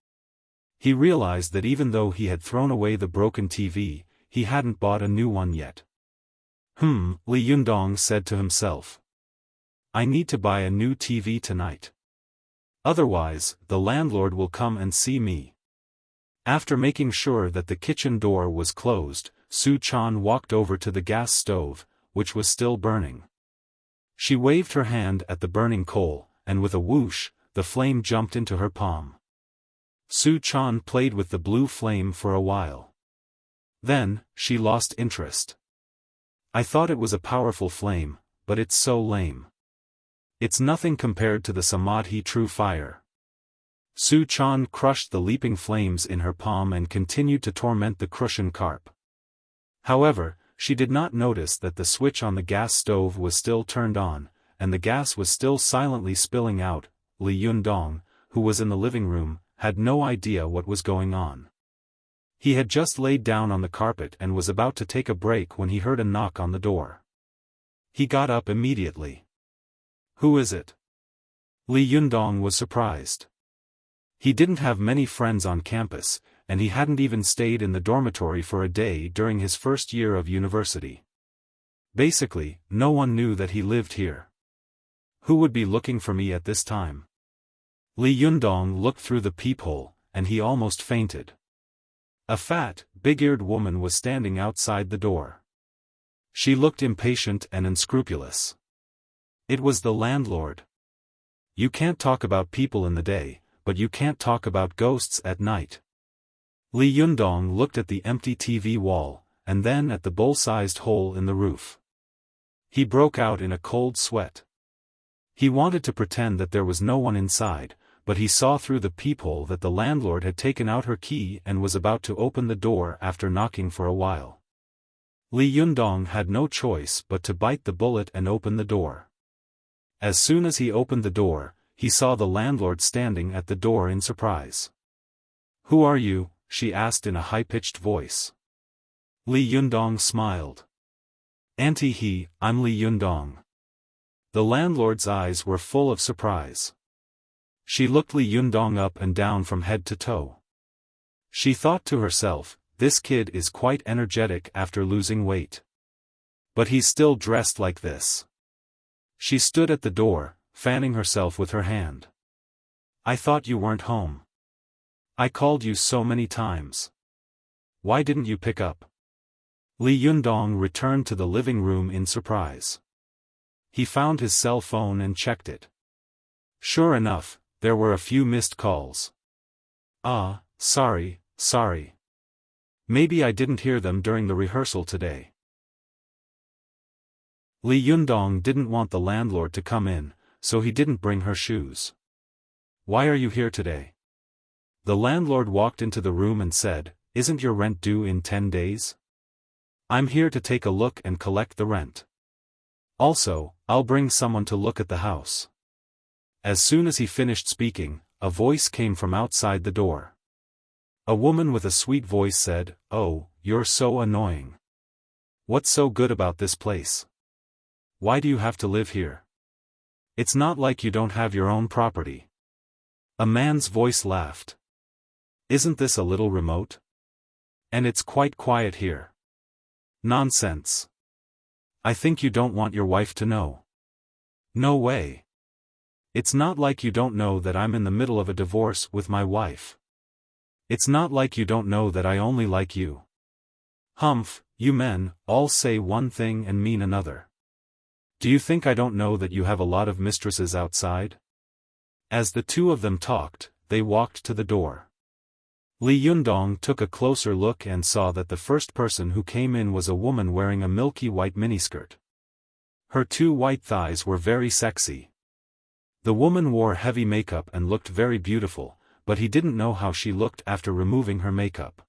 He realized that even though he had thrown away the broken TV, he hadn't bought a new one yet. Li Yundong said to himself. "I need to buy a new TV tonight. Otherwise, the landlord will come and see me." After making sure that the kitchen door was closed, Su Chan walked over to the gas stove, which was still burning. She waved her hand at the burning coal, and with a whoosh, the flame jumped into her palm. Su Chan played with the blue flame for a while. Then, she lost interest. "I thought it was a powerful flame, but it's so lame. It's nothing compared to the Samadhi true fire." Su Chan crushed the leaping flames in her palm and continued to torment the Crucian carp. However, she did not notice that the switch on the gas stove was still turned on, and the gas was still silently spilling out. Li Yundong, who was in the living room, had no idea what was going on. He had just laid down on the carpet and was about to take a break when he heard a knock on the door. He got up immediately. "Who is it?" Li Yundong was surprised. He didn't have many friends on campus, and he hadn't even stayed in the dormitory for a day during his first year of university. Basically, no one knew that he lived here. "Who would be looking for me at this time?" Li Yundong looked through the peephole, and he almost fainted. A fat, big-eared woman was standing outside the door. She looked impatient and unscrupulous. It was the landlord. "You can't talk about people in the day, but you can't talk about ghosts at night." Li Yundong looked at the empty TV wall, and then at the bowl-sized hole in the roof. He broke out in a cold sweat. He wanted to pretend that there was no one inside, but he saw through the peephole that the landlord had taken out her key and was about to open the door after knocking for a while. Li Yundong had no choice but to bite the bullet and open the door. As soon as he opened the door, he saw the landlord standing at the door in surprise. "Who are you?" she asked in a high-pitched voice. Li Yundong smiled. "Auntie, I'm Li Yundong." The landlord's eyes were full of surprise. She looked Li Yundong up and down from head to toe. She thought to herself, "This kid is quite energetic after losing weight. But he's still dressed like this." She stood at the door, fanning herself with her hand. "I thought you weren't home. I called you so many times. Why didn't you pick up?" Li Yundong returned to the living room in surprise. He found his cell phone and checked it. Sure enough, there were a few missed calls. Sorry. Maybe I didn't hear them during the rehearsal today." Li Yundong didn't want the landlord to come in, so he didn't bring her shoes. "Why are you here today?" The landlord walked into the room and said, "Isn't your rent due in 10 days? I'm here to take a look and collect the rent. Also, I'll bring someone to look at the house." As soon as he finished speaking, a voice came from outside the door. A woman with a sweet voice said, "Oh, you're so annoying. What's so good about this place? Why do you have to live here? It's not like you don't have your own property." A man's voice laughed. "Isn't this a little remote? And it's quite quiet here." "Nonsense. I think you don't want your wife to know." "No way. It's not like you don't know that I'm in the middle of a divorce with my wife. It's not like you don't know that I only like you. Humph, you men all say one thing and mean another. Do you think I don't know that you have a lot of mistresses outside?" As the two of them talked, they walked to the door. Li Yundong took a closer look and saw that the first person who came in was a woman wearing a milky white miniskirt. Her two white thighs were very sexy. The woman wore heavy makeup and looked very beautiful, but he didn't know how she looked after removing her makeup.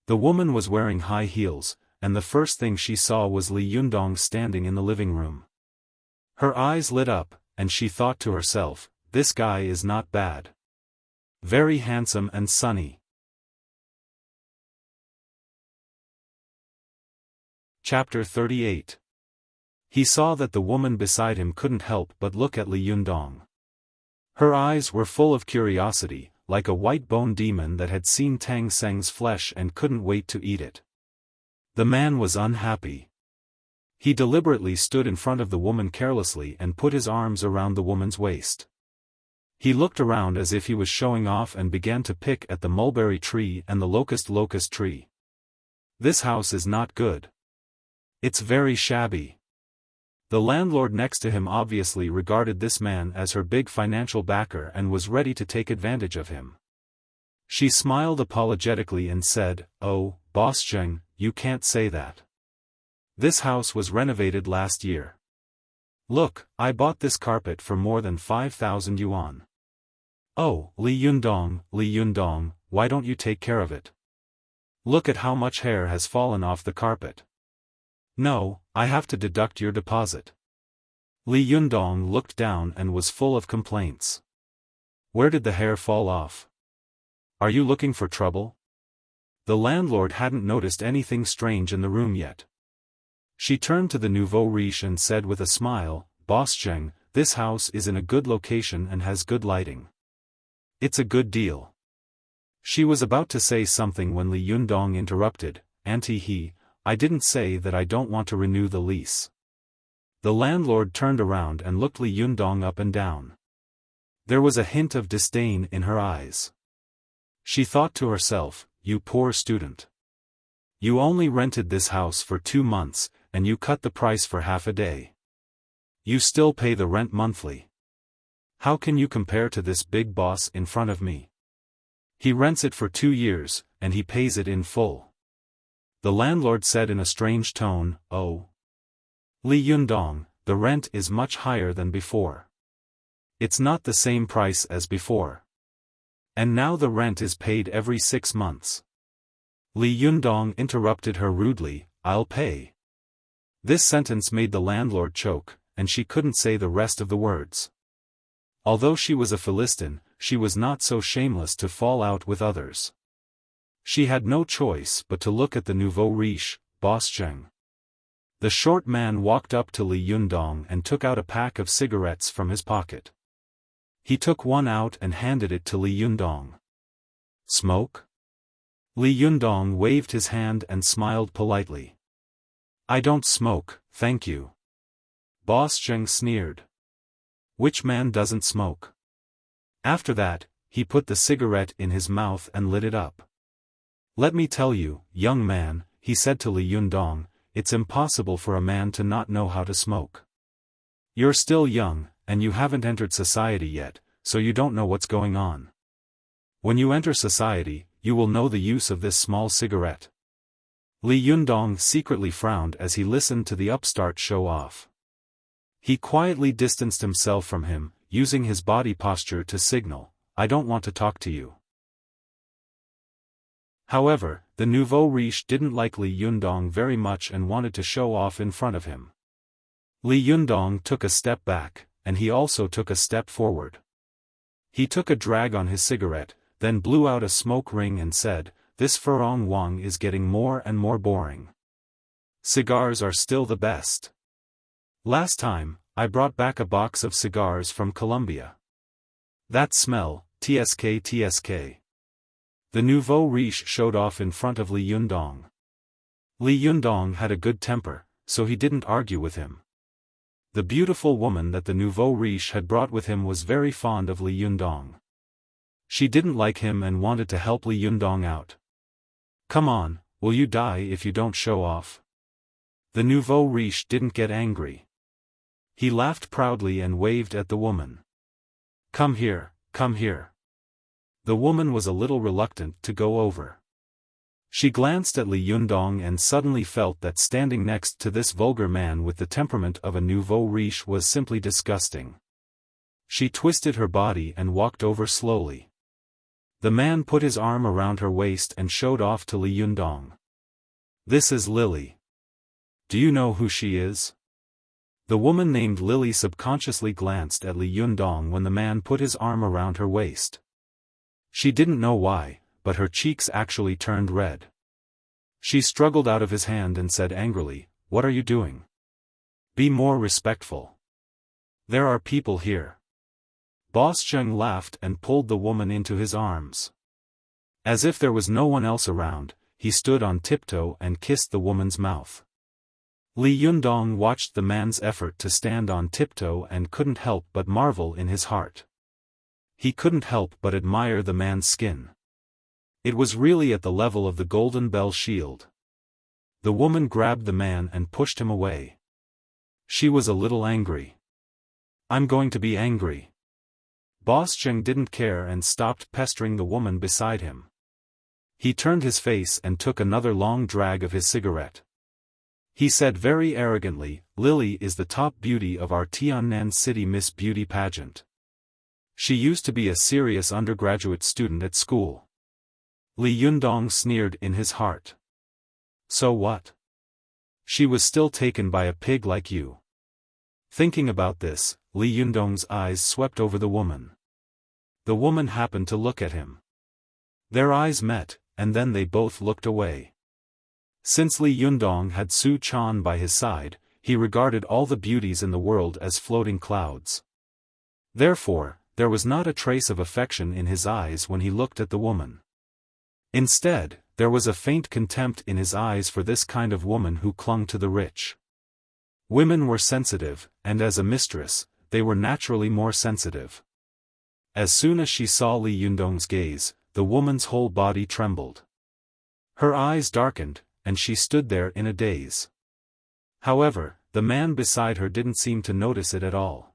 The woman was wearing high heels, and the first thing she saw was Li Yundong standing in the living room. Her eyes lit up, and she thought to herself, this guy is not bad. Very handsome and sunny. Chapter 38. He saw that the woman beside him couldn't help but look at Li Yundong. Her eyes were full of curiosity, like a white-bone demon that had seen Tang Seng's flesh and couldn't wait to eat it. The man was unhappy. He deliberately stood in front of the woman carelessly and put his arms around the woman's waist. He looked around as if he was showing off and began to pick at the mulberry tree and the locust tree. This house is not good. It's very shabby. The landlord next to him obviously regarded this man as her big financial backer and was ready to take advantage of him. She smiled apologetically and said, "Oh, Boss Zheng, you can't say that. This house was renovated last year. Look, I bought this carpet for more than 5,000 yuan. Oh, Li Yundong, why don't you take care of it? Look at how much hair has fallen off the carpet. No, I have to deduct your deposit." Li Yundong looked down and was full of complaints. Where did the hair fall off? Are you looking for trouble? The landlord hadn't noticed anything strange in the room yet. She turned to the nouveau riche and said with a smile, "Boss Zheng, this house is in a good location and has good lighting. It's a good deal." She was about to say something when Li Yundong interrupted, "Auntie, I didn't say that I don't want to renew the lease." The landlord turned around and looked Li Yundong up and down. There was a hint of disdain in her eyes. She thought to herself, you poor student. You only rented this house for 2 months, and you cut the price for half a day. You still pay the rent monthly. How can you compare to this big boss in front of me? He rents it for 2 years, and he pays it in full. The landlord said in a strange tone, "Oh. Li Yundong, the rent is much higher than before. It's not the same price as before. And now the rent is paid every 6 months. Li Yundong interrupted her rudely, "I'll pay." This sentence made the landlord choke, and she couldn't say the rest of the words. Although she was a Philistine, she was not so shameless to fall out with others. She had no choice but to look at the nouveau riche, Boss Zheng. The short man walked up to Li Yundong and took out a pack of cigarettes from his pocket. He took one out and handed it to Li Yundong. "Smoke?" Li Yundong waved his hand and smiled politely. "I don't smoke, thank you." Boss Zheng sneered. "Which man doesn't smoke?" After that, he put the cigarette in his mouth and lit it up. "Let me tell you, young man," he said to Li Yundong, "it's impossible for a man to not know how to smoke. You're still young, and you haven't entered society yet, so you don't know what's going on. When you enter society, you will know the use of this small cigarette." Li Yundong secretly frowned as he listened to the upstart show off. He quietly distanced himself from him, using his body posture to signal, "I don't want to talk to you." However, the nouveau riche didn't like Li Yundong very much and wanted to show off in front of him. Li Yundong took a step back, and he also took a step forward. He took a drag on his cigarette, then blew out a smoke ring and said, "This Furong Wang is getting more and more boring. Cigars are still the best. Last time, I brought back a box of cigars from Colombia. That smell, tsk. The nouveau riche showed off in front of Li Yundong. Li Yundong had a good temper, so he didn't argue with him. The beautiful woman that the nouveau riche had brought with him was very fond of Li Yundong. She didn't like him and wanted to help Li Yundong out. "Come on, will you die if you don't show off?" The nouveau riche didn't get angry. He laughed proudly and waved at the woman. Come here, come here." The woman was a little reluctant to go over. She glanced at Li Yundong and suddenly felt that standing next to this vulgar man with the temperament of a nouveau riche was simply disgusting. She twisted her body and walked over slowly. The man put his arm around her waist and showed off to Li Yundong. "This is Lily. Do you know who she is?" The woman named Lily subconsciously glanced at Li Yundong when the man put his arm around her waist. She didn't know why, but her cheeks actually turned red. She struggled out of his hand and said angrily, "What are you doing? Be more respectful. There are people here." Boss Zheng laughed and pulled the woman into his arms. As if there was no one else around, he stood on tiptoe and kissed the woman's mouth. Li Yundong watched the man's effort to stand on tiptoe and couldn't help but marvel in his heart. He couldn't help but admire the man's skin. It was really at the level of the golden bell shield. The woman grabbed the man and pushed him away. She was a little angry. "I'm going to be angry." Boss Zheng didn't care and stopped pestering the woman beside him. He turned his face and took another long drag of his cigarette. He said very arrogantly, "Lily is the top beauty of our Tiannan City Miss Beauty pageant. She used to be a serious undergraduate student at school." Li Yundong sneered in his heart. "So what? She was still taken by a pig like you." Thinking about this, Li Yundong's eyes swept over the woman. The woman happened to look at him. Their eyes met, and then they both looked away. Since Li Yundong had Su Chan by his side, he regarded all the beauties in the world as floating clouds. Therefore, there was not a trace of affection in his eyes when he looked at the woman. Instead, there was a faint contempt in his eyes for this kind of woman who clung to the rich. Women were sensitive, and as a mistress, they were naturally more sensitive. As soon as she saw Li Yundong's gaze, the woman's whole body trembled. Her eyes darkened, and she stood there in a daze. However, the man beside her didn't seem to notice it at all.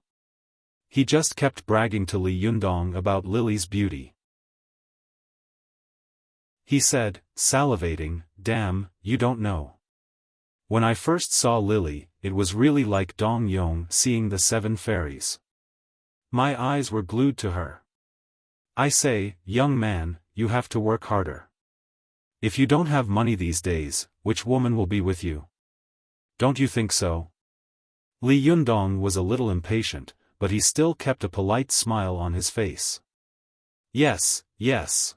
He just kept bragging to Li Yundong about Lily's beauty. He said, salivating, "Damn, you don't know. When I first saw Lily, it was really like Dong Yong seeing the 7 fairies. My eyes were glued to her. I say, young man, you have to work harder. If you don't have money these days, which woman will be with you? Don't you think so?" Li Yundong was a little impatient, but he still kept a polite smile on his face. "Yes, yes."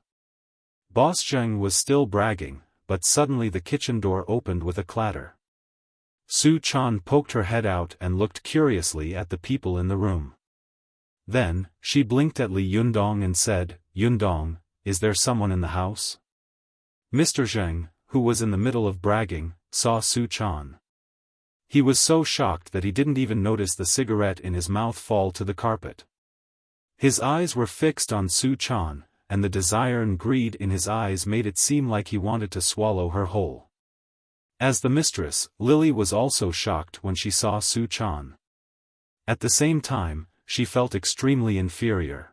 Boss Zheng was still bragging, but suddenly the kitchen door opened with a clatter. Su Chan poked her head out and looked curiously at the people in the room. Then, she blinked at Li Yundong and said, "Yundong, is there someone in the house?" Mr. Zheng, who was in the middle of bragging, saw Su Chan. He was so shocked that he didn't even notice the cigarette in his mouth fall to the carpet. His eyes were fixed on Su Chan, and the desire and greed in his eyes made it seem like he wanted to swallow her whole. As the mistress, Lily was also shocked when she saw Su Chan. At the same time, she felt extremely inferior.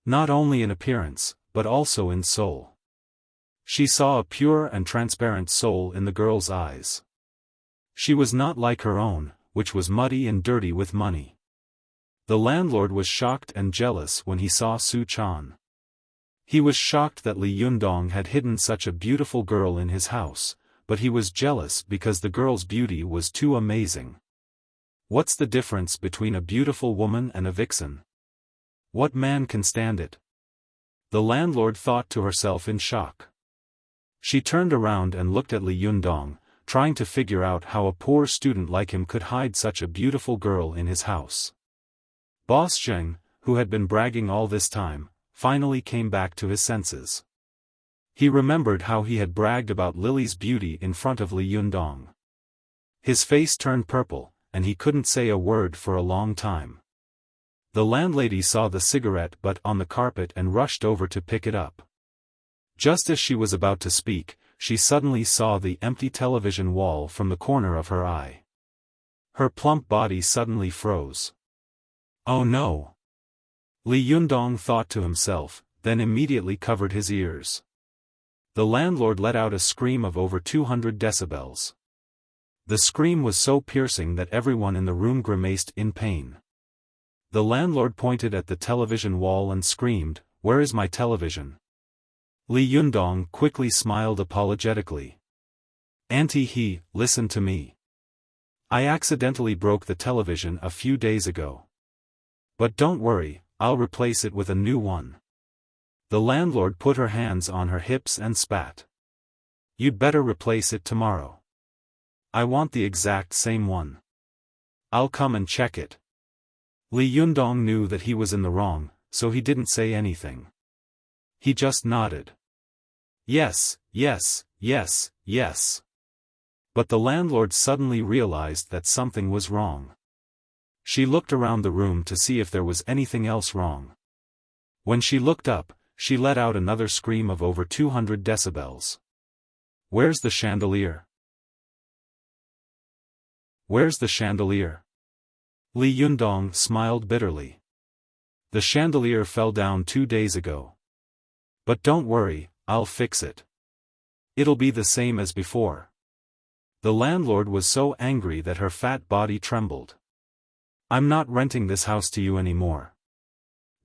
Not only in appearance, but also in soul. She saw a pure and transparent soul in the girl's eyes. She was not like her own, which was muddy and dirty with money. The landlord was shocked and jealous when he saw Su Chan. He was shocked that Li Yundong had hidden such a beautiful girl in his house, but he was jealous because the girl's beauty was too amazing. What's the difference between a beautiful woman and a vixen? What man can stand it? The landlord thought to herself in shock. She turned around and looked at Li Yundong, trying to figure out how a poor student like him could hide such a beautiful girl in his house. Boss Zheng, who had been bragging all this time, finally came back to his senses. He remembered how he had bragged about Lily's beauty in front of Li Yundong. His face turned purple, and he couldn't say a word for a long time. The landlady saw the cigarette butt on the carpet and rushed over to pick it up. Just as she was about to speak, she suddenly saw the empty television wall from the corner of her eye. Her plump body suddenly froze. "Oh no!" Li Yundong thought to himself, then immediately covered his ears. The landlord let out a scream of over 200 decibels. The scream was so piercing that everyone in the room grimaced in pain. The landlord pointed at the television wall and screamed, "Where is my television?" Li Yundong quickly smiled apologetically. "Auntie, listen to me. I accidentally broke the television a few days ago. But don't worry, I'll replace it with a new one." The landlord put her hands on her hips and spat. "You'd better replace it tomorrow. I want the exact same one. I'll come and check it." Li Yundong knew that he was in the wrong, so he didn't say anything. He just nodded. Yes, yes, yes, yes. But the landlord suddenly realized that something was wrong. She looked around the room to see if there was anything else wrong. When she looked up, she let out another scream of over 200 decibels. "Where's the chandelier? Where's the chandelier?" Li Yundong smiled bitterly. "The chandelier fell down 2 days ago. But don't worry, I'll fix it. It'll be the same as before." The landlord was so angry that her fat body trembled. "I'm not renting this house to you anymore."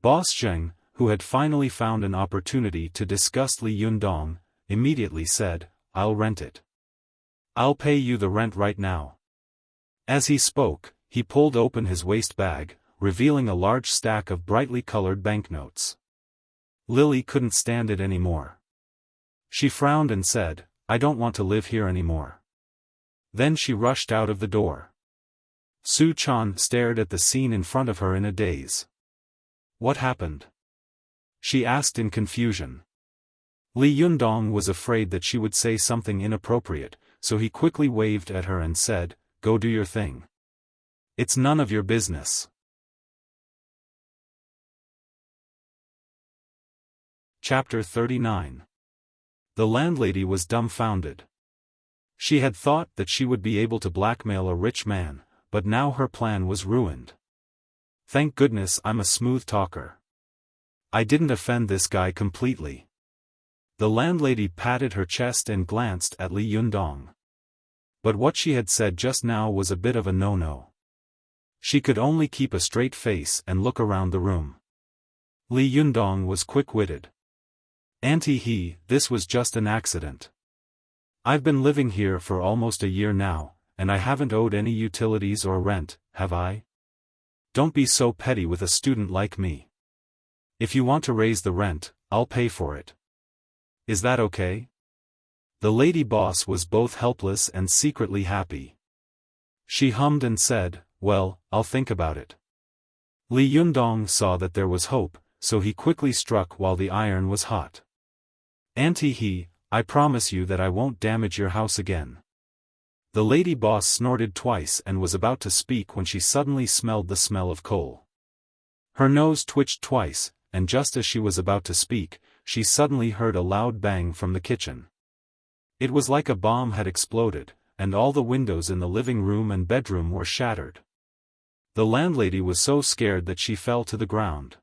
Boss Zheng, who had finally found an opportunity to disgust Li Yundong, immediately said, "I'll rent it. I'll pay you the rent right now." As he spoke, he pulled open his waist bag, revealing a large stack of brightly colored banknotes. Lily couldn't stand it anymore. She frowned and said, "I don't want to live here anymore." Then she rushed out of the door. Su Chan stared at the scene in front of her in a daze. "What happened?" she asked in confusion. Li Yundong was afraid that she would say something inappropriate, so he quickly waved at her and said, "Go do your thing. It's none of your business." Chapter 39. The landlady was dumbfounded. She had thought that she would be able to blackmail a rich man, but now her plan was ruined. "Thank goodness I'm a smooth talker. I didn't offend this guy completely." The landlady patted her chest and glanced at Li Yundong. But what she had said just now was a bit of a no-no. She could only keep a straight face and look around the room. Li Yundong was quick-witted. "Auntie, this was just an accident. I've been living here for almost a year now, and I haven't owed any utilities or rent, have I? Don't be so petty with a student like me. If you want to raise the rent, I'll pay for it. Is that okay?" The lady boss was both helpless and secretly happy. She hummed and said, "Well, I'll think about it." Li Yundong saw that there was hope, so he quickly struck while the iron was hot. "Auntie, I promise you that I won't damage your house again." The lady boss snorted twice and was about to speak when she suddenly smelled the smell of coal. Her nose twitched twice, and just as she was about to speak, she suddenly heard a loud bang from the kitchen. It was like a bomb had exploded, and all the windows in the living room and bedroom were shattered. The landlady was so scared that she fell to the ground.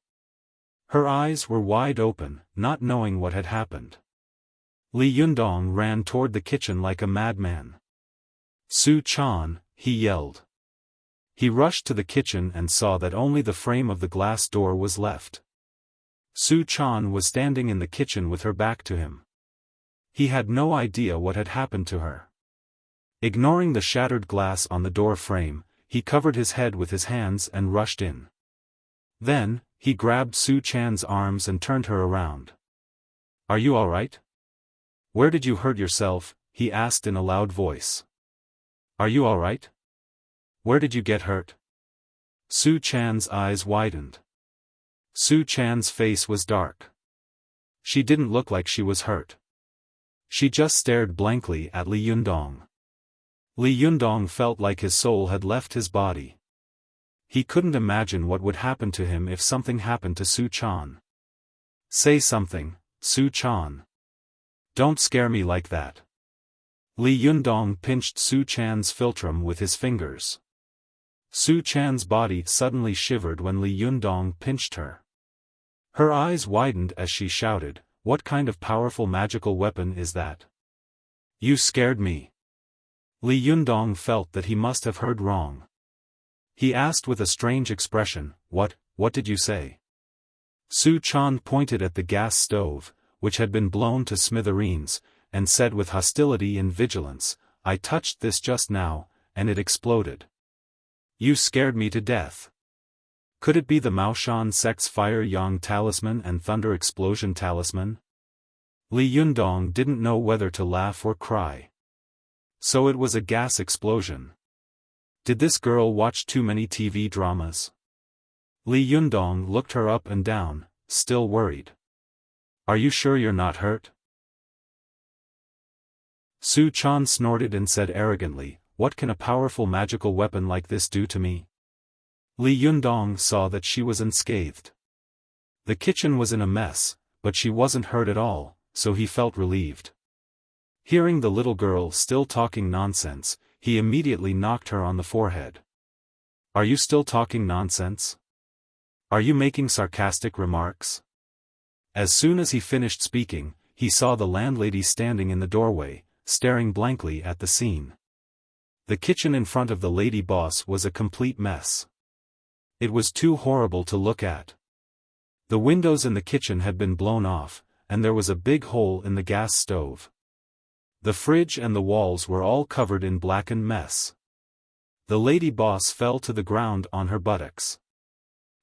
Her eyes were wide open, not knowing what had happened. Li Yundong ran toward the kitchen like a madman. "Su Chan," he yelled. He rushed to the kitchen and saw that only the frame of the glass door was left. Su Chan was standing in the kitchen with her back to him. He had no idea what had happened to her. Ignoring the shattered glass on the door frame, he covered his head with his hands and rushed in. Then, he grabbed Su Chan's arms and turned her around. "Are you all right? Where did you hurt yourself?" he asked in a loud voice. "Are you all right? Where did you get hurt?" Su Chan's eyes widened. Su Chan's face was dark. She didn't look like she was hurt. She just stared blankly at Li Yundong. Li Yundong felt like his soul had left his body. He couldn't imagine what would happen to him if something happened to Su Chan. "Say something, Su Chan. Don't scare me like that." Li Yundong pinched Su Chan's philtrum with his fingers. Su Chan's body suddenly shivered when Li Yundong pinched her. Her eyes widened as she shouted, "What kind of powerful magical weapon is that? You scared me." Li Yundong felt that he must have heard wrong. He asked with a strange expression, What did you say?" Su Chan pointed at the gas stove, which had been blown to smithereens, and said with hostility and vigilance, "I touched this just now, and it exploded. You scared me to death." Could it be the Maoshan sect's Fire Yang talisman and Thunder Explosion talisman? Li Yundong didn't know whether to laugh or cry. So it was a gas explosion. Did this girl watch too many TV dramas? Li Yundong looked her up and down, still worried. "Are you sure you're not hurt?" Su Chan snorted and said arrogantly, "What can a powerful magical weapon like this do to me?" Li Yundong saw that she was unscathed. The kitchen was in a mess, but she wasn't hurt at all, so he felt relieved. Hearing the little girl still talking nonsense, he immediately knocked her on the forehead. "Are you still talking nonsense? Are you making sarcastic remarks?" As soon as he finished speaking, he saw the landlady standing in the doorway, staring blankly at the scene. The kitchen in front of the lady boss was a complete mess. It was too horrible to look at. The windows in the kitchen had been blown off, and there was a big hole in the gas stove. The fridge and the walls were all covered in blackened mess. The lady boss fell to the ground on her buttocks.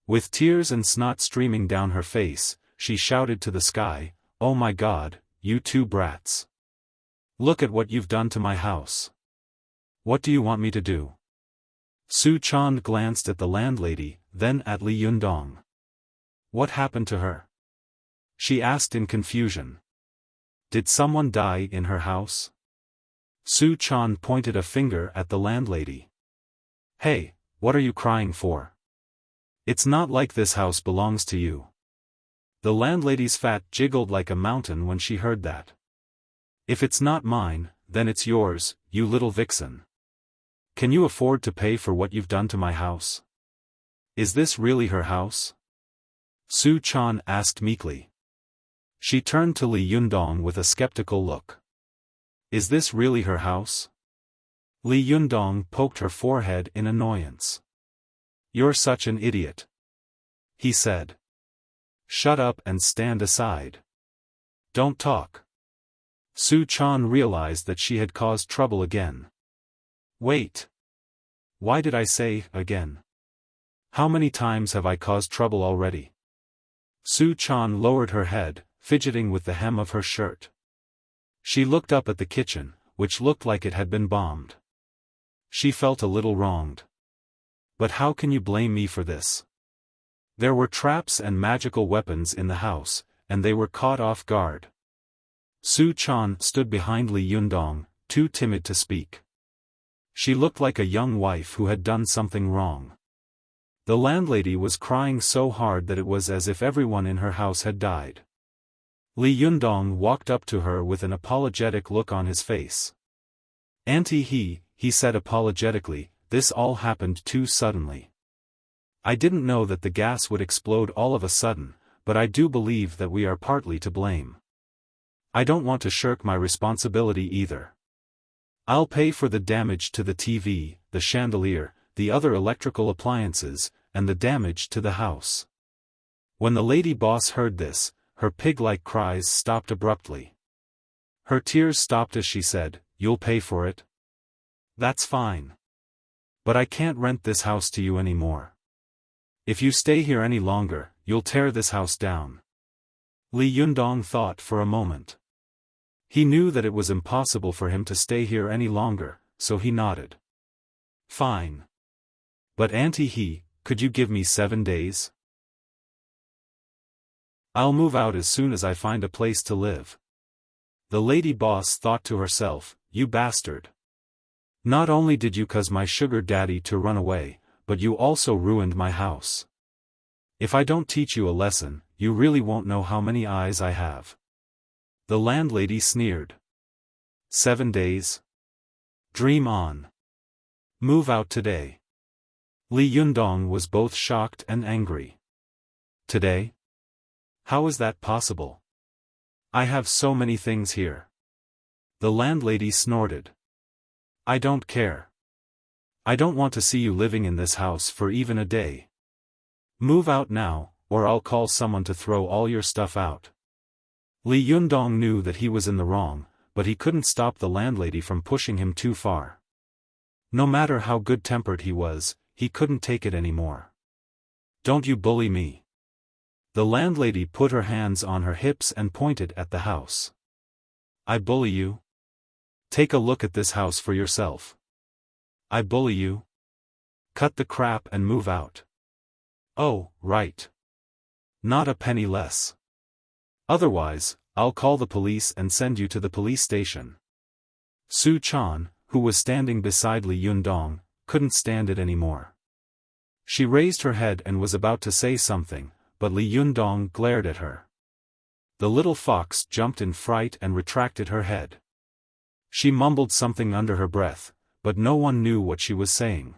With tears and snot streaming down her face, she shouted to the sky, "Oh my God, you two brats! Look at what you've done to my house. What do you want me to do?" Su Chan glanced at the landlady, then at Li Yundong. "What happened to her?" she asked in confusion. "Did someone die in her house?" Su Chan pointed a finger at the landlady. "Hey, what are you crying for? It's not like this house belongs to you." The landlady's fat jiggled like a mountain when she heard that. "If it's not mine, then it's yours, you little vixen. Can you afford to pay for what you've done to my house? Is this really her house?" Su Chan asked meekly. She turned to Li Yundong with a skeptical look. "Is this really her house?" Li Yundong poked her forehead in annoyance. "You're such an idiot," he said. "Shut up and stand aside. Don't talk." Su Chan realized that she had caused trouble again. "Wait. Why did I say, again? How many times have I caused trouble already?" Su Chan lowered her head, fidgeting with the hem of her shirt. She looked up at the kitchen, which looked like it had been bombed. She felt a little wronged. "But how can you blame me for this? There were traps and magical weapons in the house, and they were caught off guard." Su Chan stood behind Li Yundong, too timid to speak. She looked like a young wife who had done something wrong. The landlady was crying so hard that it was as if everyone in her house had died. Li Yundong walked up to her with an apologetic look on his face. "Auntie he said apologetically, "this all happened too suddenly. I didn't know that the gas would explode all of a sudden, but I do believe that we are partly to blame. I don't want to shirk my responsibility either. I'll pay for the damage to the TV, the chandelier, the other electrical appliances, and the damage to the house." When the lady boss heard this, her pig-like cries stopped abruptly. Her tears stopped as she said, "You'll pay for it? That's fine. But I can't rent this house to you anymore. If you stay here any longer, you'll tear this house down." Li Yundong thought for a moment. He knew that it was impossible for him to stay here any longer, so he nodded. "Fine. But Auntie could you give me 7 days? I'll move out as soon as I find a place to live." The lady boss thought to herself, "You bastard. Not only did you cause my sugar daddy to run away, but you also ruined my house. If I don't teach you a lesson, you really won't know how many eyes I have." The landlady sneered. 7 days? Dream on. Move out today." Li Yundong was both shocked and angry. Today? How is that possible? I have so many things here. The landlady snorted. I don't care. I don't want to see you living in this house for even a day. Move out now, or I'll call someone to throw all your stuff out. Li Yundong knew that he was in the wrong, but he couldn't stop the landlady from pushing him too far. No matter how good-tempered he was, he couldn't take it anymore. Don't you bully me. The landlady put her hands on her hips and pointed at the house. I bully you? Take a look at this house for yourself. I bully you? Cut the crap and move out. Oh, right. Not a penny less. Otherwise, I'll call the police and send you to the police station. Su Chan, who was standing beside Li Yundong, couldn't stand it anymore. She raised her head and was about to say something, but Li Yundong glared at her. The little fox jumped in fright and retracted her head. She mumbled something under her breath, but no one knew what she was saying.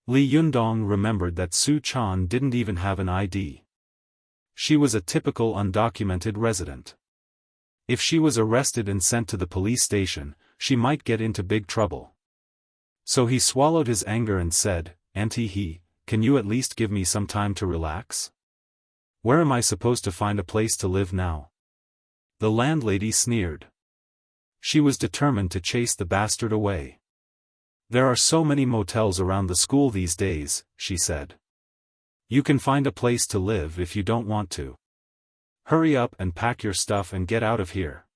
Li Yundong remembered that Su Chan didn't even have an ID. She was a typical undocumented resident. If she was arrested and sent to the police station, she might get into big trouble. So he swallowed his anger and said, Auntie, can you at least give me some time to relax? Where am I supposed to find a place to live now? The landlady sneered. She was determined to chase the bastard away. There are so many motels around the school these days, she said. You can find a place to live if you don't want to. Hurry up and pack your stuff and get out of here.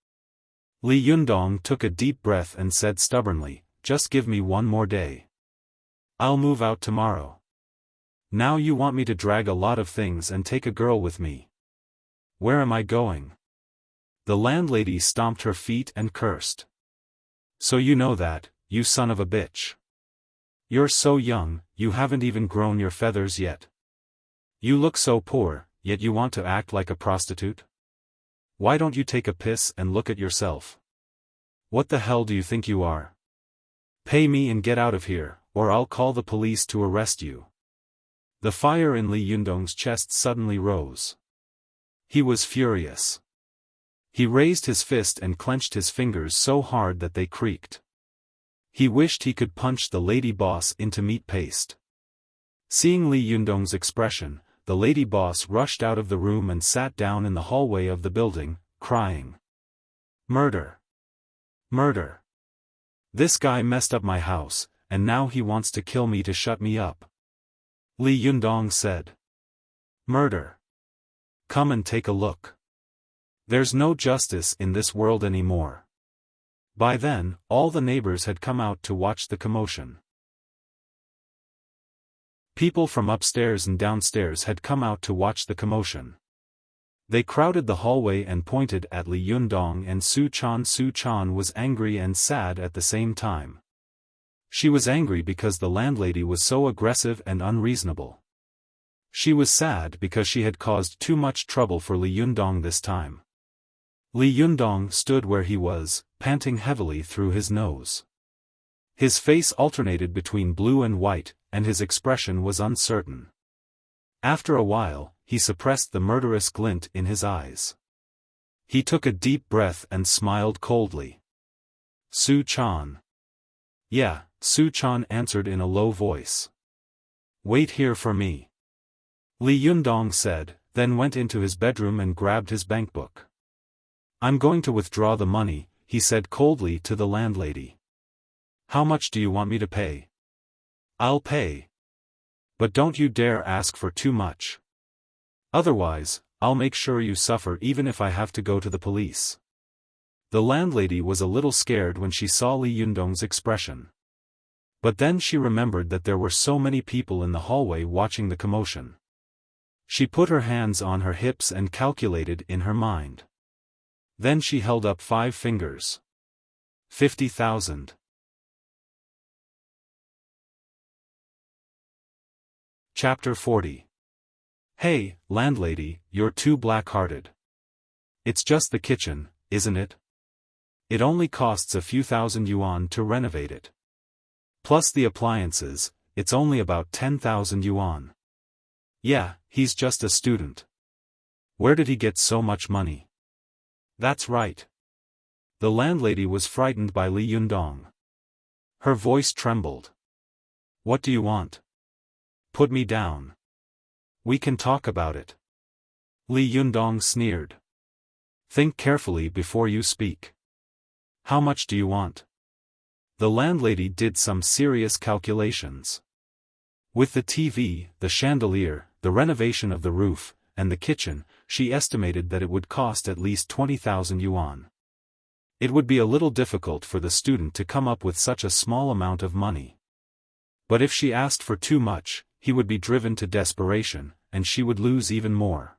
Li Yundong took a deep breath and said stubbornly, just give me one more day. I'll move out tomorrow. Now you want me to drag a lot of things and take a girl with me. Where am I going? The landlady stomped her feet and cursed. So you know that, you son of a bitch. You're so young, you haven't even grown your feathers yet. You look so poor, yet you want to act like a prostitute? Why don't you take a piss and look at yourself? What the hell do you think you are? Pay me and get out of here, or I'll call the police to arrest you. The fire in Li Yundong's chest suddenly rose. He was furious. He raised his fist and clenched his fingers so hard that they creaked. He wished he could punch the lady boss into meat paste. Seeing Li Yundong's expression, the lady boss rushed out of the room and sat down in the hallway of the building, crying. Murder! Murder! This guy messed up my house, and now he wants to kill me to shut me up. Li Yundong said. Murder! Come and take a look. There's no justice in this world anymore. By then, all the neighbors had come out to watch the commotion. People from upstairs and downstairs had come out to watch the commotion. They crowded the hallway and pointed at Li Yundong and Su Chan. Su Chan was angry and sad at the same time. She was angry because the landlady was so aggressive and unreasonable. She was sad because she had caused too much trouble for Li Yundong this time. Li Yundong stood where he was, panting heavily through his nose. His face alternated between blue and white, and his expression was uncertain. After a while, he suppressed the murderous glint in his eyes. He took a deep breath and smiled coldly. Su Chan. Yeah, Su Chan answered in a low voice. Wait here for me. Li Yundong said, then went into his bedroom and grabbed his bankbook. I'm going to withdraw the money, he said coldly to the landlady. How much do you want me to pay? I'll pay. But don't you dare ask for too much. Otherwise, I'll make sure you suffer even if I have to go to the police. The landlady was a little scared when she saw Li Yundong's expression. But then she remembered that there were so many people in the hallway watching the commotion. She put her hands on her hips and calculated in her mind. Then she held up 5 fingers. 50,000. Chapter 40. Hey, landlady, you're too black-hearted. It's just the kitchen, isn't it? It only costs a few thousand yuan to renovate it. Plus the appliances, it's only about 10,000 yuan. Yeah, he's just a student. Where did he get so much money? That's right. The landlady was frightened by Li Yundong. Her voice trembled. What do you want? Put me down. We can talk about it. Li Yundong sneered. Think carefully before you speak. How much do you want? The landlady did some serious calculations. With the TV, the chandelier, the renovation of the roof, and the kitchen, she estimated that it would cost at least 20,000 yuan. It would be a little difficult for the student to come up with such a small amount of money. But if she asked for too much, he would be driven to desperation, and she would lose even more.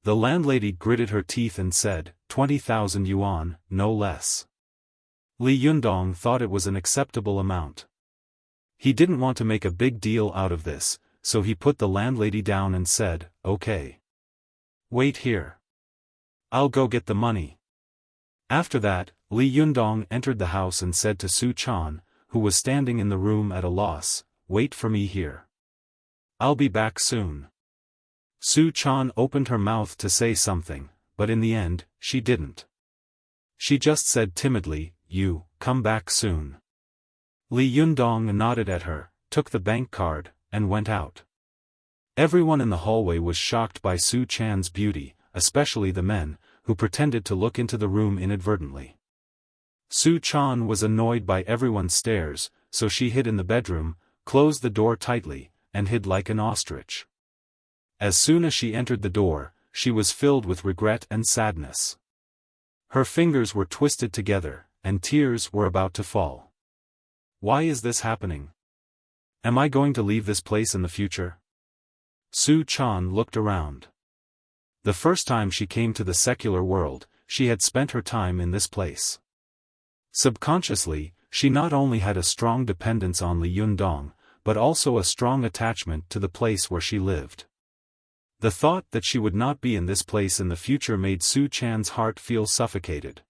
The landlady gritted her teeth and said, 20,000 yuan, no less. Li Yundong thought it was an acceptable amount. He didn't want to make a big deal out of this, so he put the landlady down and said, okay. Wait here. I'll go get the money. After that, Li Yundong entered the house and said to Su Chan, who was standing in the room at a loss, wait for me here. I'll be back soon. Su Chan opened her mouth to say something, but in the end, she didn't. She just said timidly, you, come back soon. Li Yundong nodded at her, took the bank card, and went out. Everyone in the hallway was shocked by Su Chan's beauty, especially the men, who pretended to look into the room inadvertently. Su Chan was annoyed by everyone's stares, so she hid in the bedroom, closed the door tightly, and hid like an ostrich. As soon as she entered the door, she was filled with regret and sadness. Her fingers were twisted together, and tears were about to fall. Why is this happening? Am I going to leave this place in the future? Su Chan looked around. The first time she came to the secular world, she had spent her time in this place. Subconsciously, she not only had a strong dependence on Li Yundong, but also a strong attachment to the place where she lived. The thought that she would not be in this place in the future made Su Chan's heart feel suffocated.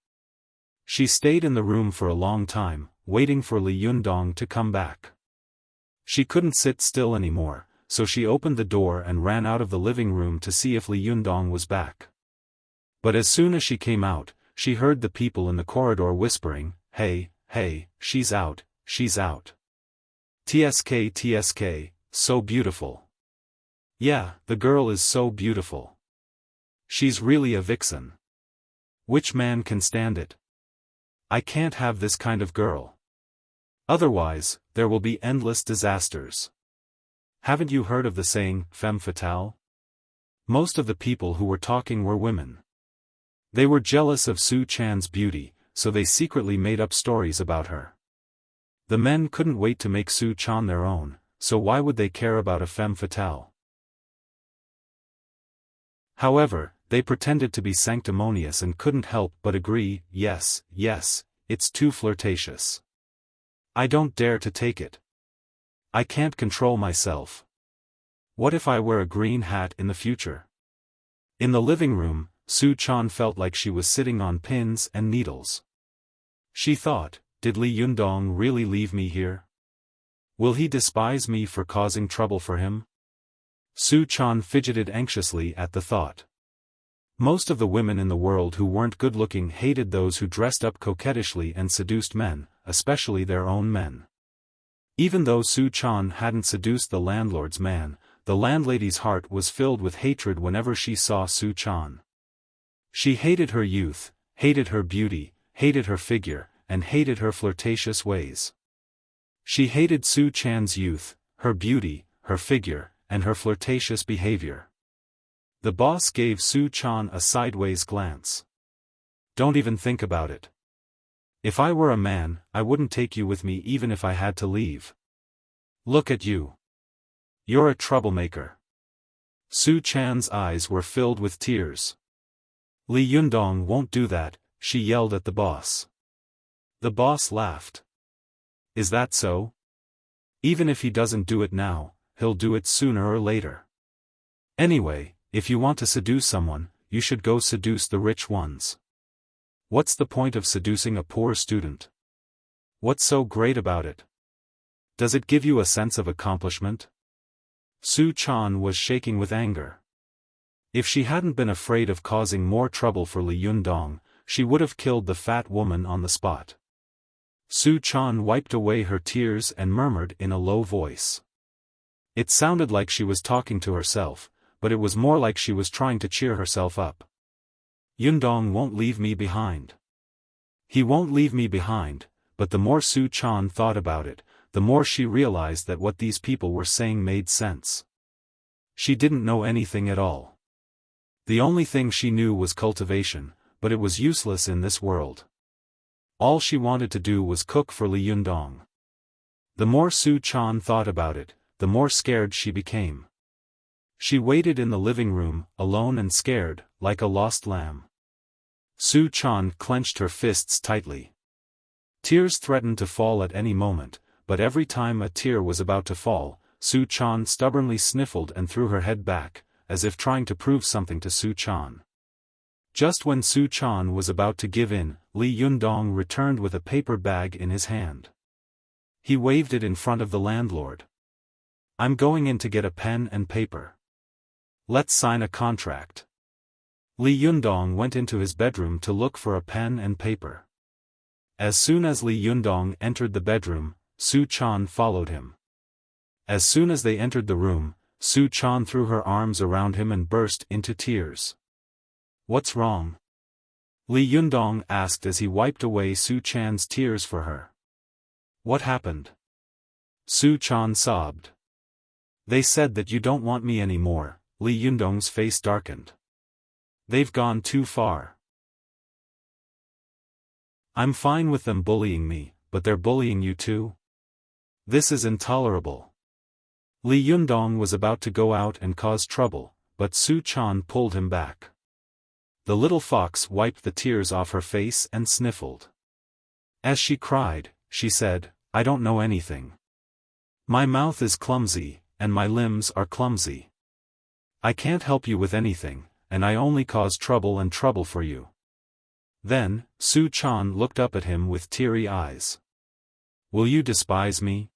She stayed in the room for a long time, waiting for Li Yundong to come back. She couldn't sit still anymore, so she opened the door and ran out of the living room to see if Li Yundong was back. But as soon as she came out, she heard the people in the corridor whispering, hey, hey, she's out, she's out. TSK TSK, so beautiful. Yeah, the girl is so beautiful. She's really a vixen. Which man can stand it? I can't have this kind of girl. Otherwise, there will be endless disasters. Haven't you heard of the saying, femme fatale? Most of the people who were talking were women. They were jealous of Su Chan's beauty, so they secretly made up stories about her. The men couldn't wait to make Su Chan their own, so why would they care about a femme fatale? However, they pretended to be sanctimonious and couldn't help but agree, yes, yes, it's too flirtatious. I don't dare to take it. I can't control myself. What if I wear a green hat in the future? In the living room, Su Chan felt like she was sitting on pins and needles. She thought, did Li Yundong really leave me here? Will he despise me for causing trouble for him? Su Chan fidgeted anxiously at the thought. Most of the women in the world who weren't good-looking hated those who dressed up coquettishly and seduced men, especially their own men. Even though Su Chan hadn't seduced the landlord's man, the landlady's heart was filled with hatred whenever she saw Su Chan. She hated her youth, hated her beauty, hated her figure, and hated her flirtatious ways. She hated Su Chan's youth, her beauty, her figure, and her flirtatious behavior. The boss gave Su Chan a sideways glance. Don't even think about it. If I were a man, I wouldn't take you with me even if I had to leave. Look at you. You're a troublemaker. Su Chan's eyes were filled with tears. Li Yundong won't do that, she yelled at the boss. The boss laughed. Is that so? Even if he doesn't do it now, he'll do it sooner or later. Anyway, if you want to seduce someone, you should go seduce the rich ones. What's the point of seducing a poor student? What's so great about it? Does it give you a sense of accomplishment? Su Chan was shaking with anger. If she hadn't been afraid of causing more trouble for Li Yundong, she would have killed the fat woman on the spot. Su Chan wiped away her tears and murmured in a low voice. It sounded like she was talking to herself, but it was more like she was trying to cheer herself up. Yundong won't leave me behind. He won't leave me behind, but the more Su Chan thought about it, the more she realized that what these people were saying made sense. She didn't know anything at all. The only thing she knew was cultivation, but it was useless in this world. All she wanted to do was cook for Li Yundong. The more Su Chan thought about it, the more scared she became. She waited in the living room, alone and scared, like a lost lamb. Su Chan clenched her fists tightly. Tears threatened to fall at any moment, but every time a tear was about to fall, Su Chan stubbornly sniffled and threw her head back, as if trying to prove something to Su Chan. Just when Su Chan was about to give in, Li Yundong returned with a paper bag in his hand. He waved it in front of the landlord. "I'm going in to get a pen and paper. Let's sign a contract." Li Yundong went into his bedroom to look for a pen and paper. As soon as Li Yundong entered the bedroom, Su Chan followed him. As soon as they entered the room, Su Chan threw her arms around him and burst into tears. "What's wrong?" Li Yundong asked as he wiped away Su Chan's tears for her. "What happened?" Su Chan sobbed. "They said that you don't want me anymore." Li Yundong's face darkened. "They've gone too far. I'm fine with them bullying me, but they're bullying you too? This is intolerable." Li Yundong was about to go out and cause trouble, but Su Chan pulled him back. The little fox wiped the tears off her face and sniffled. As she cried, she said, "I don't know anything. My mouth is clumsy, and my limbs are clumsy. I can't help you with anything, and I only cause trouble and trouble for you." Then, Su Chan looked up at him with teary eyes. "Will you despise me?"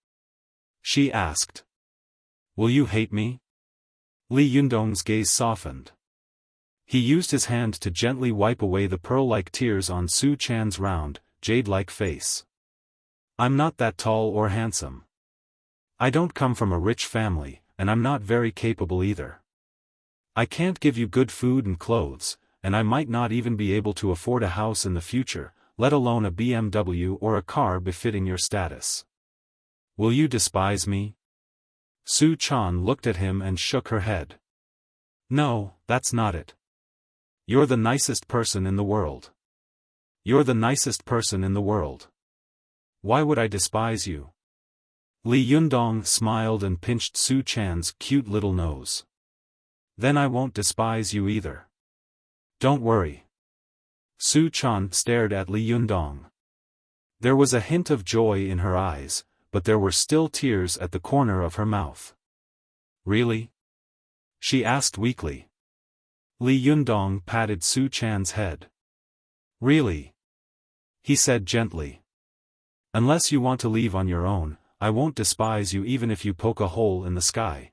she asked. "Will you hate me?" Li Yundong's gaze softened. He used his hand to gently wipe away the pearl-like tears on Su Chan's round, jade-like face. "I'm not that tall or handsome. I don't come from a rich family, and I'm not very capable either. I can't give you good food and clothes, and I might not even be able to afford a house in the future, let alone a BMW or a car befitting your status. Will you despise me?" Su Chan looked at him and shook her head. "No, that's not it. You're the nicest person in the world. You're the nicest person in the world. Why would I despise you?" Li Yundong smiled and pinched Su Chan's cute little nose. "Then I won't despise you either. Don't worry." Su Chan stared at Li Yundong. There was a hint of joy in her eyes, but there were still tears at the corner of her mouth. "Really?" she asked weakly. Li Yundong patted Su Chan's head. "Really?" he said gently. "Unless you want to leave on your own, I won't despise you even if you poke a hole in the sky."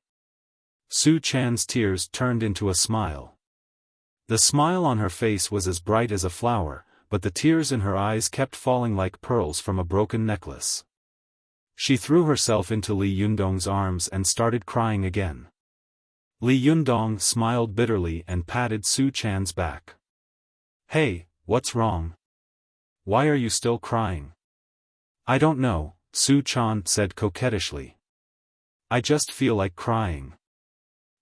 Su Chan's tears turned into a smile. The smile on her face was as bright as a flower, but the tears in her eyes kept falling like pearls from a broken necklace. She threw herself into Li Yundong's arms and started crying again. Li Yundong smiled bitterly and patted Su Chan's back. "Hey, what's wrong? Why are you still crying?" "I don't know," Su Chan said coquettishly. "I just feel like crying."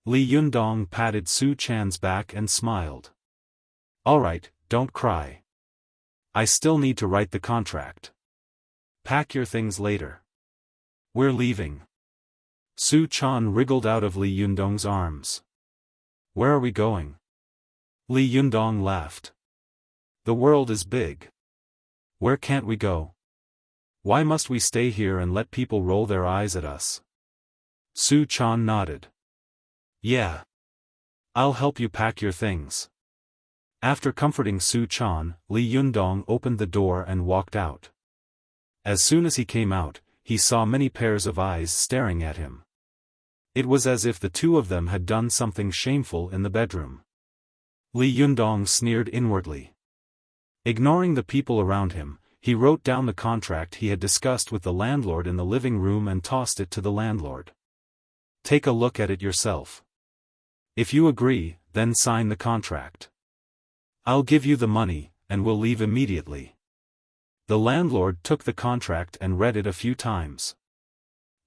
Li Yundong patted Su Chan's back and smiled. "All right, don't cry. I still need to write the contract. Pack your things later. We're leaving." Su Chan wriggled out of Li Yundong's arms. "Where are we going?" Li Yundong laughed. "The world is big. Where can't we go? Why must we stay here and let people roll their eyes at us?" Su Chan nodded. "Yeah. I'll help you pack your things." After comforting Su Chan, Li Yundong opened the door and walked out. As soon as he came out, he saw many pairs of eyes staring at him. It was as if the two of them had done something shameful in the bedroom. Li Yundong sneered inwardly. Ignoring the people around him, he wrote down the contract he had discussed with the landlord in the living room and tossed it to the landlord. Take a look at it yourself. If you agree, then sign the contract. I'll give you the money, and we'll leave immediately. The landlord took the contract and read it a few times.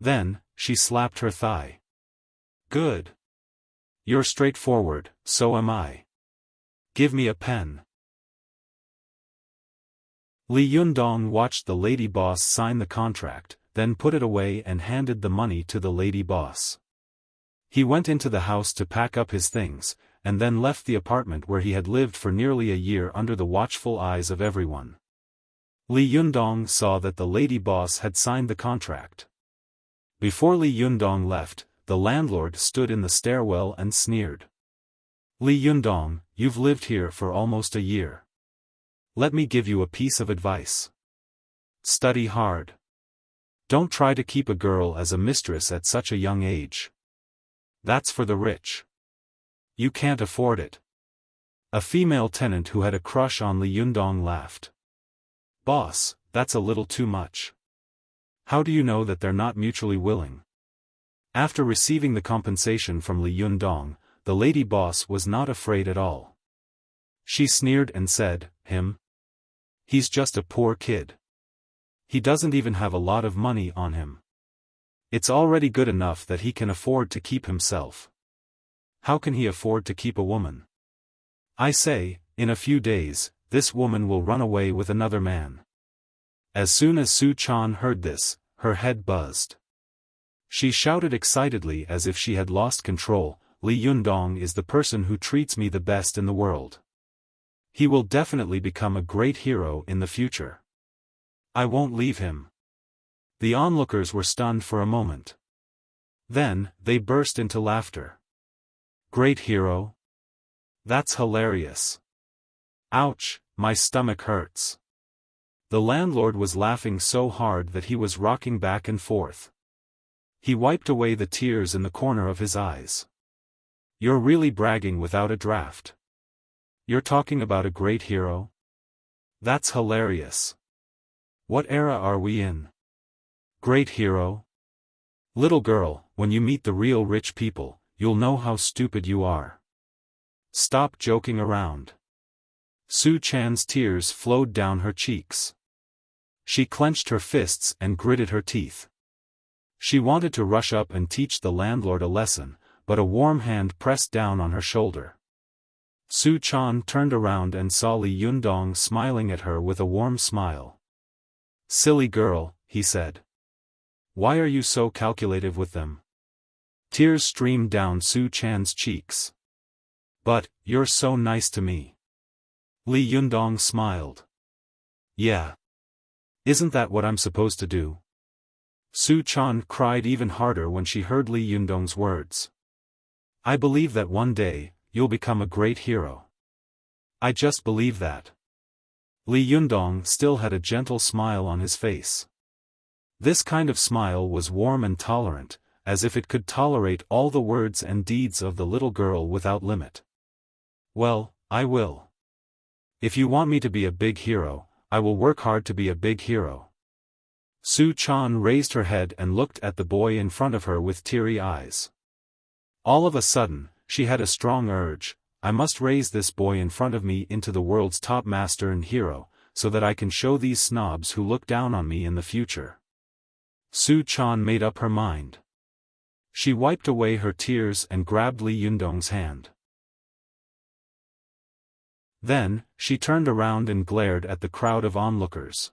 Then, she slapped her thigh. Good. You're straightforward, so am I. Give me a pen. Li Yundong watched the lady boss sign the contract, then put it away and handed the money to the lady boss. He went into the house to pack up his things, and then left the apartment where he had lived for nearly a year under the watchful eyes of everyone. Li Yundong saw that the lady boss had signed the contract. Before Li Yundong left, the landlord stood in the stairwell and sneered. Li Yundong, you've lived here for almost a year. Let me give you a piece of advice. Study hard. Don't try to keep a girl as a mistress at such a young age. That's for the rich. You can't afford it. A female tenant who had a crush on Li Yundong laughed. Boss, that's a little too much. How do you know that they're not mutually willing? After receiving the compensation from Li Yundong, the lady boss was not afraid at all. She sneered and said, Him? He's just a poor kid. He doesn't even have a lot of money on him. It's already good enough that he can afford to keep himself. How can he afford to keep a woman? I say, in a few days, this woman will run away with another man. As soon as Su Chan heard this, her head buzzed. She shouted excitedly as if she had lost control, Li Yundong is the person who treats me the best in the world. He will definitely become a great hero in the future. I won't leave him. The onlookers were stunned for a moment. Then, they burst into laughter. Great hero? That's hilarious. Ouch, my stomach hurts. The landlord was laughing so hard that he was rocking back and forth. He wiped away the tears in the corner of his eyes. You're really bragging without a draft. You're talking about a great hero? That's hilarious. What era are we in? Great hero? Little girl, when you meet the real rich people, you'll know how stupid you are. Stop joking around. Su Chan's tears flowed down her cheeks. She clenched her fists and gritted her teeth. She wanted to rush up and teach the landlord a lesson, but a warm hand pressed down on her shoulder. Su Chan turned around and saw Li Yundong smiling at her with a warm smile. Silly girl, he said. Why are you so calculative with them? Tears streamed down Su Chan's cheeks. But, you're so nice to me. Li Yundong smiled. Yeah. Isn't that what I'm supposed to do? Su Chan cried even harder when she heard Li Yundong's words. I believe that one day, you'll become a great hero. I just believe that. Li Yundong still had a gentle smile on his face. This kind of smile was warm and tolerant, as if it could tolerate all the words and deeds of the little girl without limit. Well, I will. If you want me to be a big hero, I will work hard to be a big hero. Su Chan raised her head and looked at the boy in front of her with teary eyes. All of a sudden, she had a strong urge, I must raise this boy in front of me into the world's top master and hero, so that I can show these snobs who look down on me in the future. Su Chan made up her mind. She wiped away her tears and grabbed Li Yundong's hand. Then, she turned around and glared at the crowd of onlookers.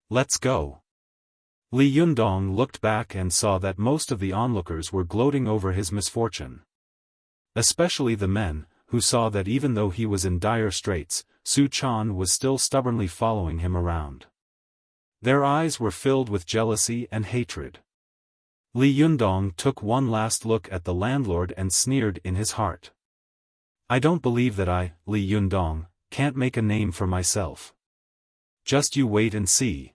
Let's go. Li Yundong looked back and saw that most of the onlookers were gloating over his misfortune. Especially the men, who saw that even though he was in dire straits, Su Chan was still stubbornly following him around. Their eyes were filled with jealousy and hatred. Li Yundong took one last look at the landlord and sneered in his heart. I don't believe that I, Li Yundong, can't make a name for myself. Just you wait and see.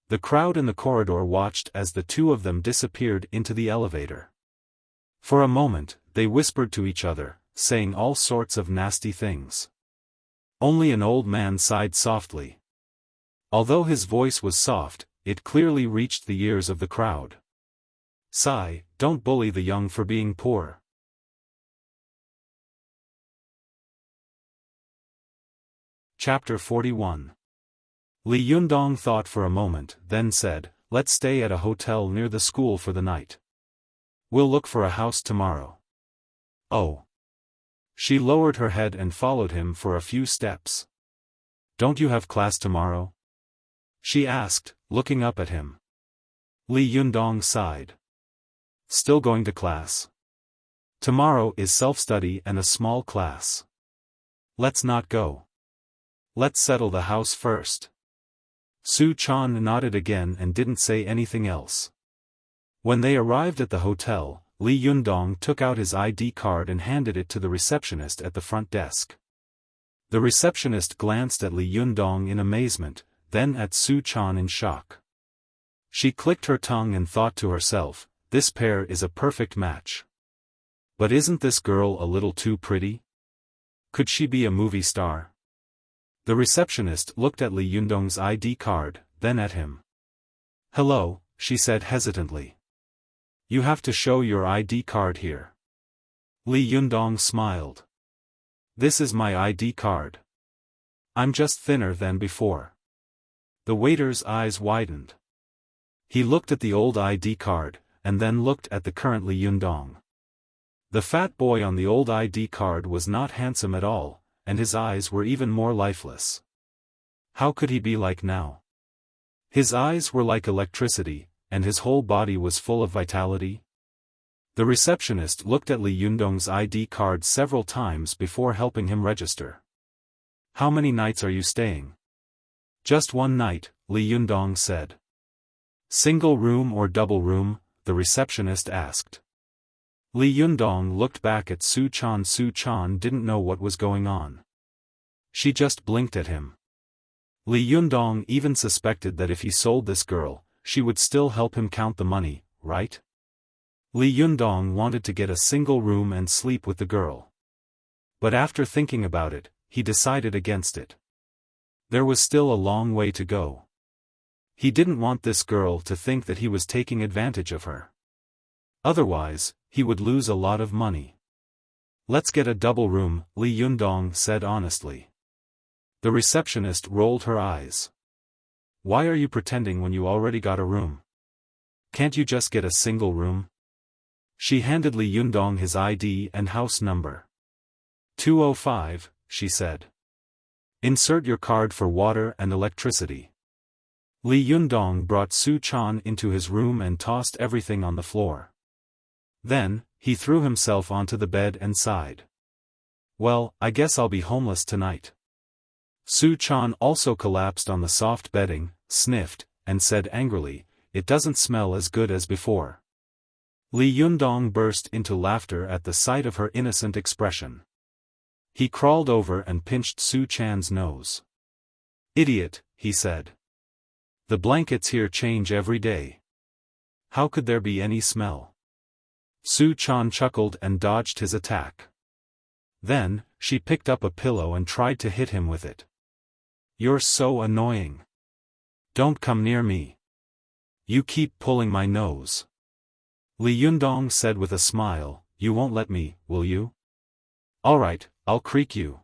The crowd in the corridor watched as the two of them disappeared into the elevator. For a moment, they whispered to each other, saying all sorts of nasty things. Only an old man sighed softly. Although his voice was soft, it clearly reached the ears of the crowd. Sigh, don't bully the young for being poor. Chapter 41. Li Yundong thought for a moment, then said, let's stay at a hotel near the school for the night. We'll look for a house tomorrow. Oh. She lowered her head and followed him for a few steps. Don't you have class tomorrow? She asked, looking up at him. Li Yundong sighed. Still going to class? Tomorrow is self-study and a small class. Let's not go. Let's settle the house first. Su Chan nodded again and didn't say anything else. When they arrived at the hotel, Li Yundong took out his ID card and handed it to the receptionist at the front desk. The receptionist glanced at Li Yundong in amazement, then at Su Chan in shock. She clicked her tongue and thought to herself, this pair is a perfect match. But isn't this girl a little too pretty? Could she be a movie star? The receptionist looked at Li Yundong's ID card, then at him. Hello, she said hesitantly. You have to show your ID card here. Li Yundong smiled. This is my ID card. I'm just thinner than before. The waiter's eyes widened. He looked at the old ID card, and then looked at the current Li Yundong. The fat boy on the old ID card was not handsome at all, and his eyes were even more lifeless. How could he be like now? His eyes were like electricity, and his whole body was full of vitality. The receptionist looked at Li Yundong's ID card several times before helping him register. How many nights are you staying? Just one night, Li Yundong said. Single room or double room? The receptionist asked. Li Yundong looked back at Su Chan. Su Chan didn't know what was going on. She just blinked at him. Li Yundong even suspected that if he sold this girl, she would still help him count the money, right? Li Yundong wanted to get a single room and sleep with the girl. But after thinking about it, he decided against it. There was still a long way to go. He didn't want this girl to think that he was taking advantage of her. Otherwise, he would lose a lot of money. Let's get a double room, Li Yundong said honestly. The receptionist rolled her eyes. Why are you pretending when you already got a room? Can't you just get a single room? She handed Li Yundong his ID and house number. 205, she said. Insert your card for water and electricity. Li Yundong brought Su Chan into his room and tossed everything on the floor. Then, he threw himself onto the bed and sighed. Well, I guess I'll be homeless tonight. Su Chan also collapsed on the soft bedding, sniffed, and said angrily, it doesn't smell as good as before. Li Yundong burst into laughter at the sight of her innocent expression. He crawled over and pinched Su Chan's nose. Idiot, he said. The blankets here change every day. How could there be any smell? Su Chan chuckled and dodged his attack. Then, she picked up a pillow and tried to hit him with it. You're so annoying. Don't come near me. You keep pulling my nose. Li Yundong said with a smile, you won't let me, will you? All right, I'll creak you.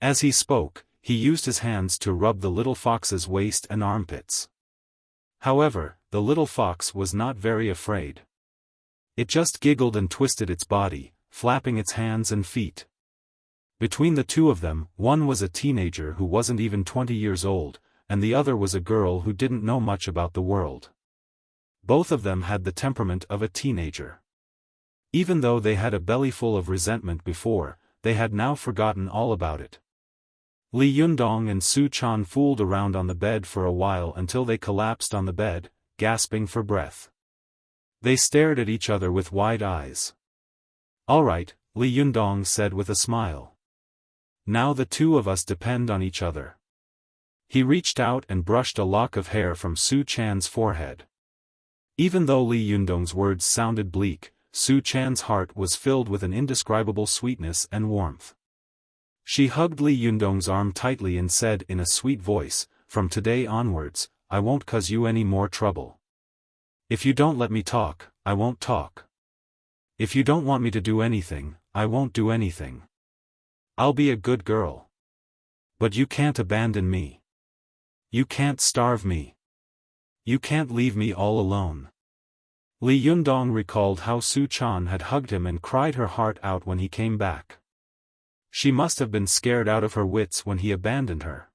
As he spoke, he used his hands to rub the little fox's waist and armpits. However, the little fox was not very afraid. It just giggled and twisted its body, flapping its hands and feet. Between the two of them, one was a teenager who wasn't even 20 years old, and the other was a girl who didn't know much about the world. Both of them had the temperament of a teenager. Even though they had a bellyful of resentment before, they had now forgotten all about it. Li Yundong and Su Chan fooled around on the bed for a while until they collapsed on the bed, gasping for breath. They stared at each other with wide eyes. All right, Li Yundong said with a smile. Now the two of us depend on each other. He reached out and brushed a lock of hair from Su Chan's forehead. Even though Li Yundong's words sounded bleak, Su Chan's heart was filled with an indescribable sweetness and warmth. She hugged Li Yundong's arm tightly and said in a sweet voice, "From today onwards, I won't cause you any more trouble. If you don't let me talk, I won't talk. If you don't want me to do anything, I won't do anything. I'll be a good girl. But you can't abandon me. You can't starve me. You can't leave me all alone." Li Yundong recalled how Su Chan had hugged him and cried her heart out when he came back. She must have been scared out of her wits when he abandoned her.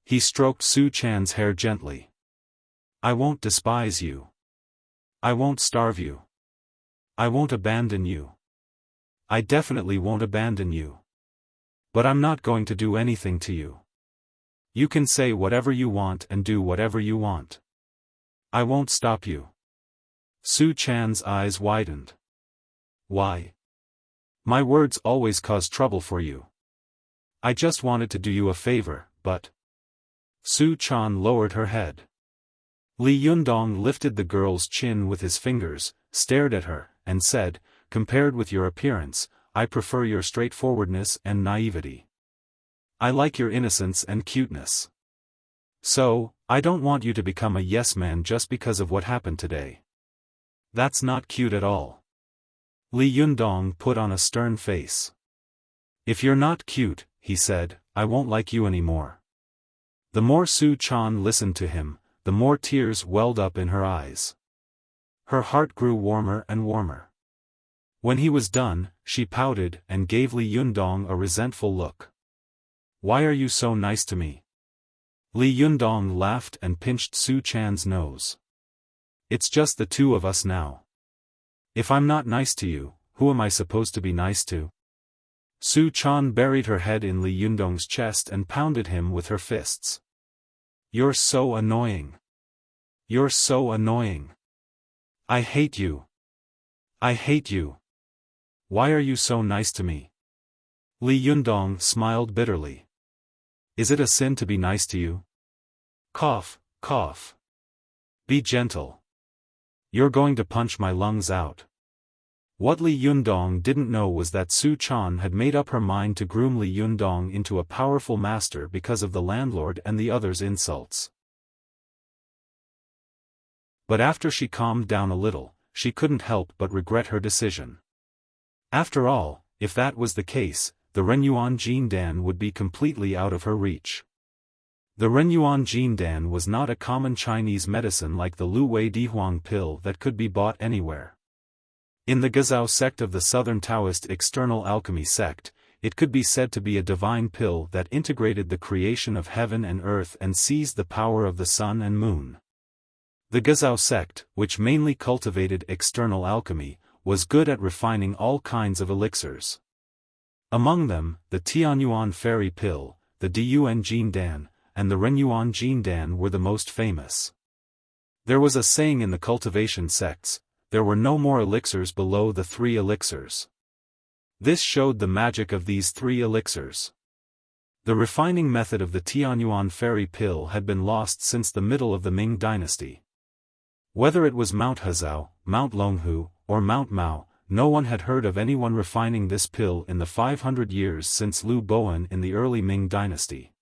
He stroked Su Chan's hair gently. "I won't despise you. I won't starve you. I won't abandon you. I definitely won't abandon you. But I'm not going to do anything to you. You can say whatever you want and do whatever you want. I won't stop you." Su Chan's eyes widened. "Why? My words always cause trouble for you. I just wanted to do you a favor, but—" Su Chan lowered her head. Li Yundong lifted the girl's chin with his fingers, stared at her, and said, "Compared with your appearance, I prefer your straightforwardness and naivety. I like your innocence and cuteness. So, I don't want you to become a yes man just because of what happened today. That's not cute at all." Li Yundong put on a stern face. "If you're not cute," he said, "I won't like you anymore." The more Su Chan listened to him, the more tears welled up in her eyes. Her heart grew warmer and warmer. When he was done, she pouted and gave Li Yundong a resentful look. "Why are you so nice to me?" Li Yundong laughed and pinched Su Chan's nose. "It's just the two of us now. If I'm not nice to you, who am I supposed to be nice to?" Su Chan buried her head in Li Yundong's chest and pounded him with her fists. "You're so annoying. You're so annoying. I hate you. I hate you. Why are you so nice to me?" Li Yundong smiled bitterly. "Is it a sin to be nice to you? Cough, cough. Be gentle. You're going to punch my lungs out." What Li Yundong didn't know was that Su Chan had made up her mind to groom Li Yundong into a powerful master because of the landlord and the others' insults. But after she calmed down a little, she couldn't help but regret her decision. After all, if that was the case, the Renyuan Jindan would be completely out of her reach. The Renyuan Jindan was not a common Chinese medicine like the Lu Wei Dihuang pill that could be bought anywhere. In the Gezhou sect of the Southern Taoist external alchemy sect, it could be said to be a divine pill that integrated the creation of heaven and earth and seized the power of the sun and moon. The Gezhou sect, which mainly cultivated external alchemy, was good at refining all kinds of elixirs. Among them, the Tianyuan fairy pill, the Diyuan Jindan, and the Renyuan Jindan were the most famous. There was a saying in the cultivation sects, there were no more elixirs below the 3 elixirs. This showed the magic of these 3 elixirs. The refining method of the Tianyuan fairy pill had been lost since the middle of the Ming dynasty. Whether it was Mount Hezhou, Mount Longhu, or Mount Mao, no one had heard of anyone refining this pill in the 500 years since Liu Boan in the early Ming dynasty.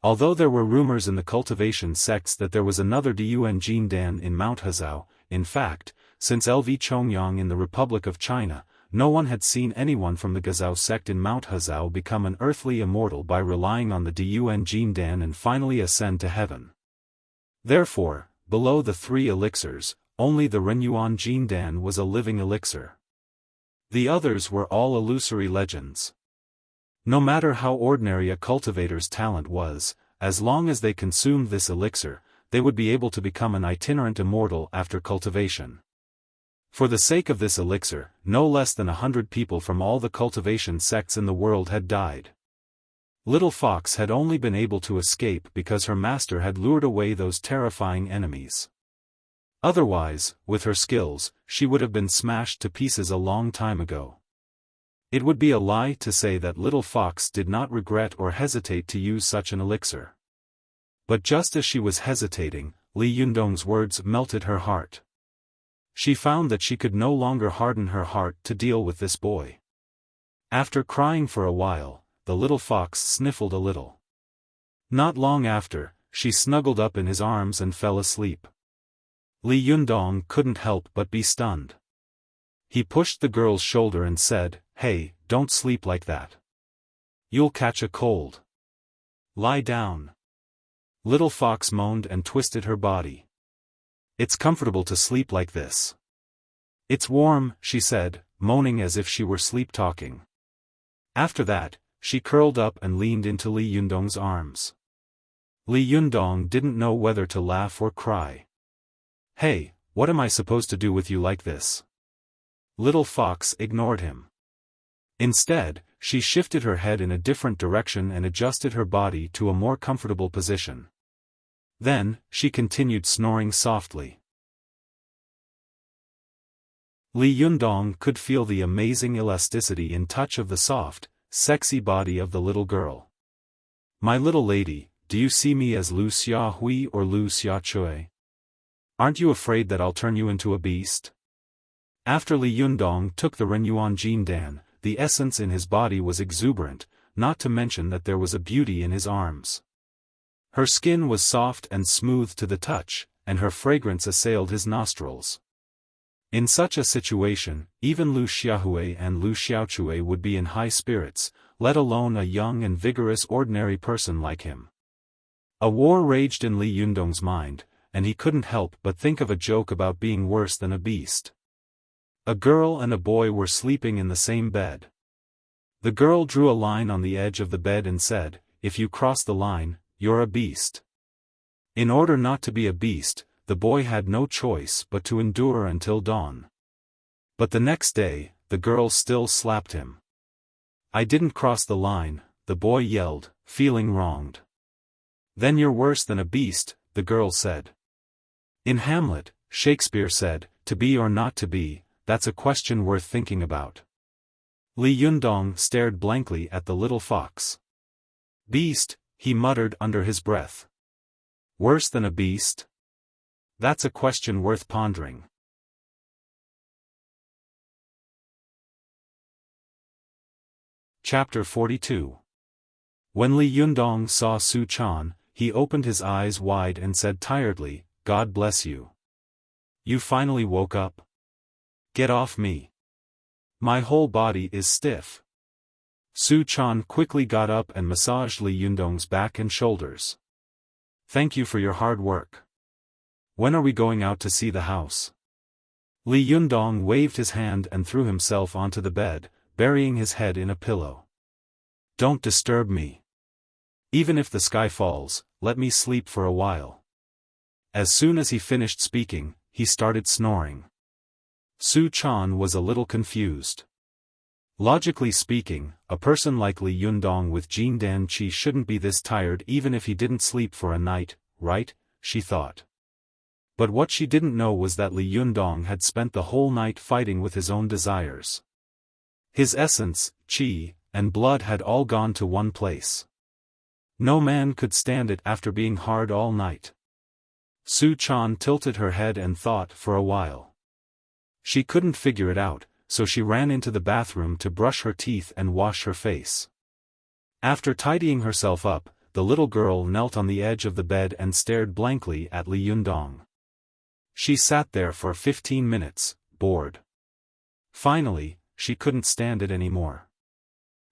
Although there were rumors in the cultivation sects that there was another Diyuan Jindan in Mount Hezhou, in fact, since LV Chongyang in the Republic of China, no one had seen anyone from the Gezhou sect in Mount Hezhou become an earthly immortal by relying on the Diyuan Jindan and finally ascend to heaven. Therefore, below the 3 elixirs, only the Renyuan Jindan was a living elixir. The others were all illusory legends. No matter how ordinary a cultivator's talent was, as long as they consumed this elixir, they would be able to become an itinerant immortal after cultivation. For the sake of this elixir, no less than 100 people from all the cultivation sects in the world had died. Little Fox had only been able to escape because her master had lured away those terrifying enemies. Otherwise, with her skills, she would have been smashed to pieces a long time ago. It would be a lie to say that Little Fox did not regret or hesitate to use such an elixir. But just as she was hesitating, Li Yundong's words melted her heart. She found that she could no longer harden her heart to deal with this boy. After crying for a while, the little fox sniffled a little. Not long after, she snuggled up in his arms and fell asleep. Li Yundong couldn't help but be stunned. He pushed the girl's shoulder and said, "Hey, don't sleep like that. You'll catch a cold. Lie down." Little fox moaned and twisted her body. "It's comfortable to sleep like this. It's warm," she said, moaning as if she were sleep-talking. After that, she curled up and leaned into Li Yundong's arms. Li Yundong didn't know whether to laugh or cry. "Hey, what am I supposed to do with you like this?" Little fox ignored him. Instead, she shifted her head in a different direction and adjusted her body to a more comfortable position. Then, she continued snoring softly. Li Yundong could feel the amazing elasticity and touch of the soft, sexy body of the little girl. "My little lady, do you see me as Lu Xiahui or Lu Xiachui? Aren't you afraid that I'll turn you into a beast?" After Li Yundong took the Renyuan Jindan, the essence in his body was exuberant, not to mention that there was a beauty in his arms. Her skin was soft and smooth to the touch, and her fragrance assailed his nostrils. In such a situation, even Lu Xiaohui and Lu Xiaochui would be in high spirits, let alone a young and vigorous ordinary person like him. A war raged in Li Yundong's mind, and he couldn't help but think of a joke about being worse than a beast. A girl and a boy were sleeping in the same bed. The girl drew a line on the edge of the bed and said, "If you cross the line, you're a beast." In order not to be a beast, the boy had no choice but to endure until dawn. But the next day, the girl still slapped him. "I didn't cross the line," the boy yelled, feeling wronged. "Then you're worse than a beast," the girl said. In Hamlet, Shakespeare said, "To be or not to be, that's a question worth thinking about." Li Yundong stared blankly at the little fox. "Beast," he muttered under his breath. "Worse than a beast? That's a question worth pondering." Chapter 42. When Li Yundong saw Su Chan, he opened his eyes wide and said tiredly, "God bless you. You finally woke up? Get off me. My whole body is stiff." Su Chan quickly got up and massaged Li Yundong's back and shoulders. "Thank you for your hard work. When are we going out to see the house?" Li Yundong waved his hand and threw himself onto the bed, burying his head in a pillow. "Don't disturb me. Even if the sky falls, let me sleep for a while." As soon as he finished speaking, he started snoring. Su Chan was a little confused. Logically speaking, a person like Li Yundong with Jindan Qi shouldn't be this tired even if he didn't sleep for a night, right? She thought. But what she didn't know was that Li Yundong had spent the whole night fighting with his own desires. His essence, qi, and blood had all gone to one place. No man could stand it after being hard all night. Su Chan tilted her head and thought for a while. She couldn't figure it out, so she ran into the bathroom to brush her teeth and wash her face. After tidying herself up, the little girl knelt on the edge of the bed and stared blankly at Li Yundong. She sat there for 15 minutes, bored. Finally, she couldn't stand it anymore.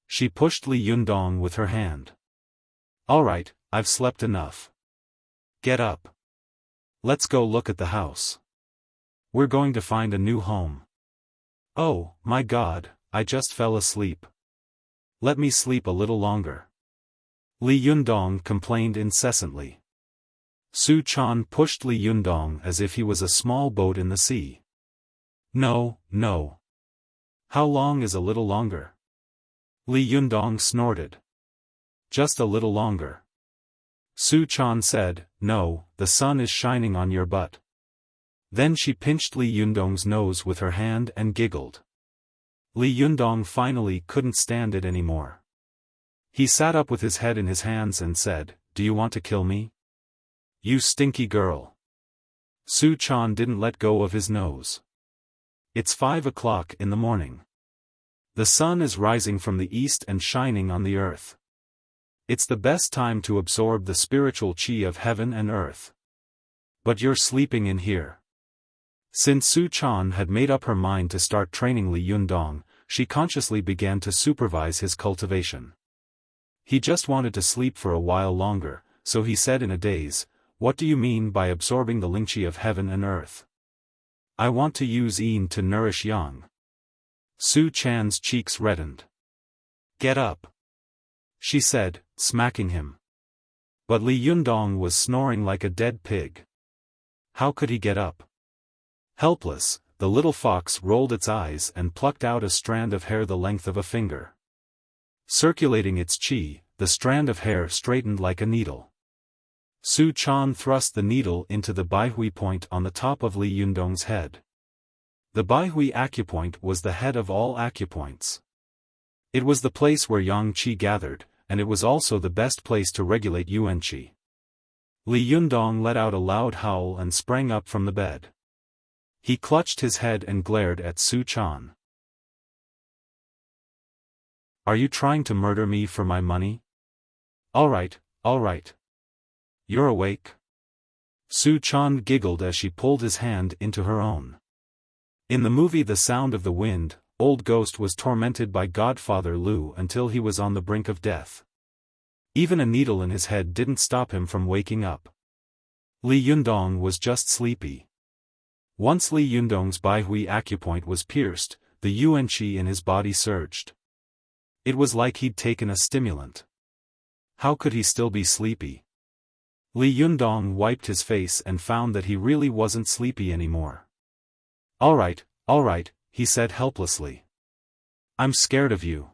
She pushed Li Yundong with her hand. "All right, I've slept enough. Get up. Let's go look at the house. We're going to find a new home." "Oh, my God, I just fell asleep. Let me sleep a little longer." Li Yundong complained incessantly. Su Chan pushed Li Yundong as if he was a small boat in the sea. "No, no. How long is a little longer?" Li Yundong snorted. "Just a little longer." Su Chan said, "No, the sun is shining on your butt." Then she pinched Li Yundong's nose with her hand and giggled. Li Yundong finally couldn't stand it anymore. He sat up with his head in his hands and said, "Do you want to kill me? You stinky girl." Su Chan didn't let go of his nose. It's 5 o'clock in the morning. The sun is rising from the east and shining on the earth. It's the best time to absorb the spiritual qi of heaven and earth. But you're sleeping in here. Since Su Chan had made up her mind to start training Li Yundong, she consciously began to supervise his cultivation. He just wanted to sleep for a while longer, so he said in a daze, "What do you mean by absorbing the lingqi of heaven and earth? I want to use yin to nourish yang." Su Chan's cheeks reddened. "Get up," she said, smacking him. But Li Yundong was snoring like a dead pig. How could he get up? Helpless, the little fox rolled its eyes and plucked out a strand of hair the length of a finger. Circulating its qi, the strand of hair straightened like a needle. Su Chan thrust the needle into the Baihui point on the top of Li Yundong's head. The Baihui acupoint was the head of all acupoints. It was the place where yang qi gathered, and it was also the best place to regulate yuan qi. Li Yundong let out a loud howl and sprang up from the bed. He clutched his head and glared at Su Chan. "Are you trying to murder me for my money? All right. You're awake?" Su Chan giggled as she pulled his hand into her own. In the movie The Sound of the Wind, Old Ghost was tormented by Godfather Lu until he was on the brink of death. Even a needle in his head didn't stop him from waking up. Li Yundong was just sleepy. Once Li Yundong's Baihui acupoint was pierced, the yuan qi in his body surged. It was like he'd taken a stimulant. How could he still be sleepy? Li Yundong wiped his face and found that he really wasn't sleepy anymore. All right, he said helplessly. "I'm scared of you.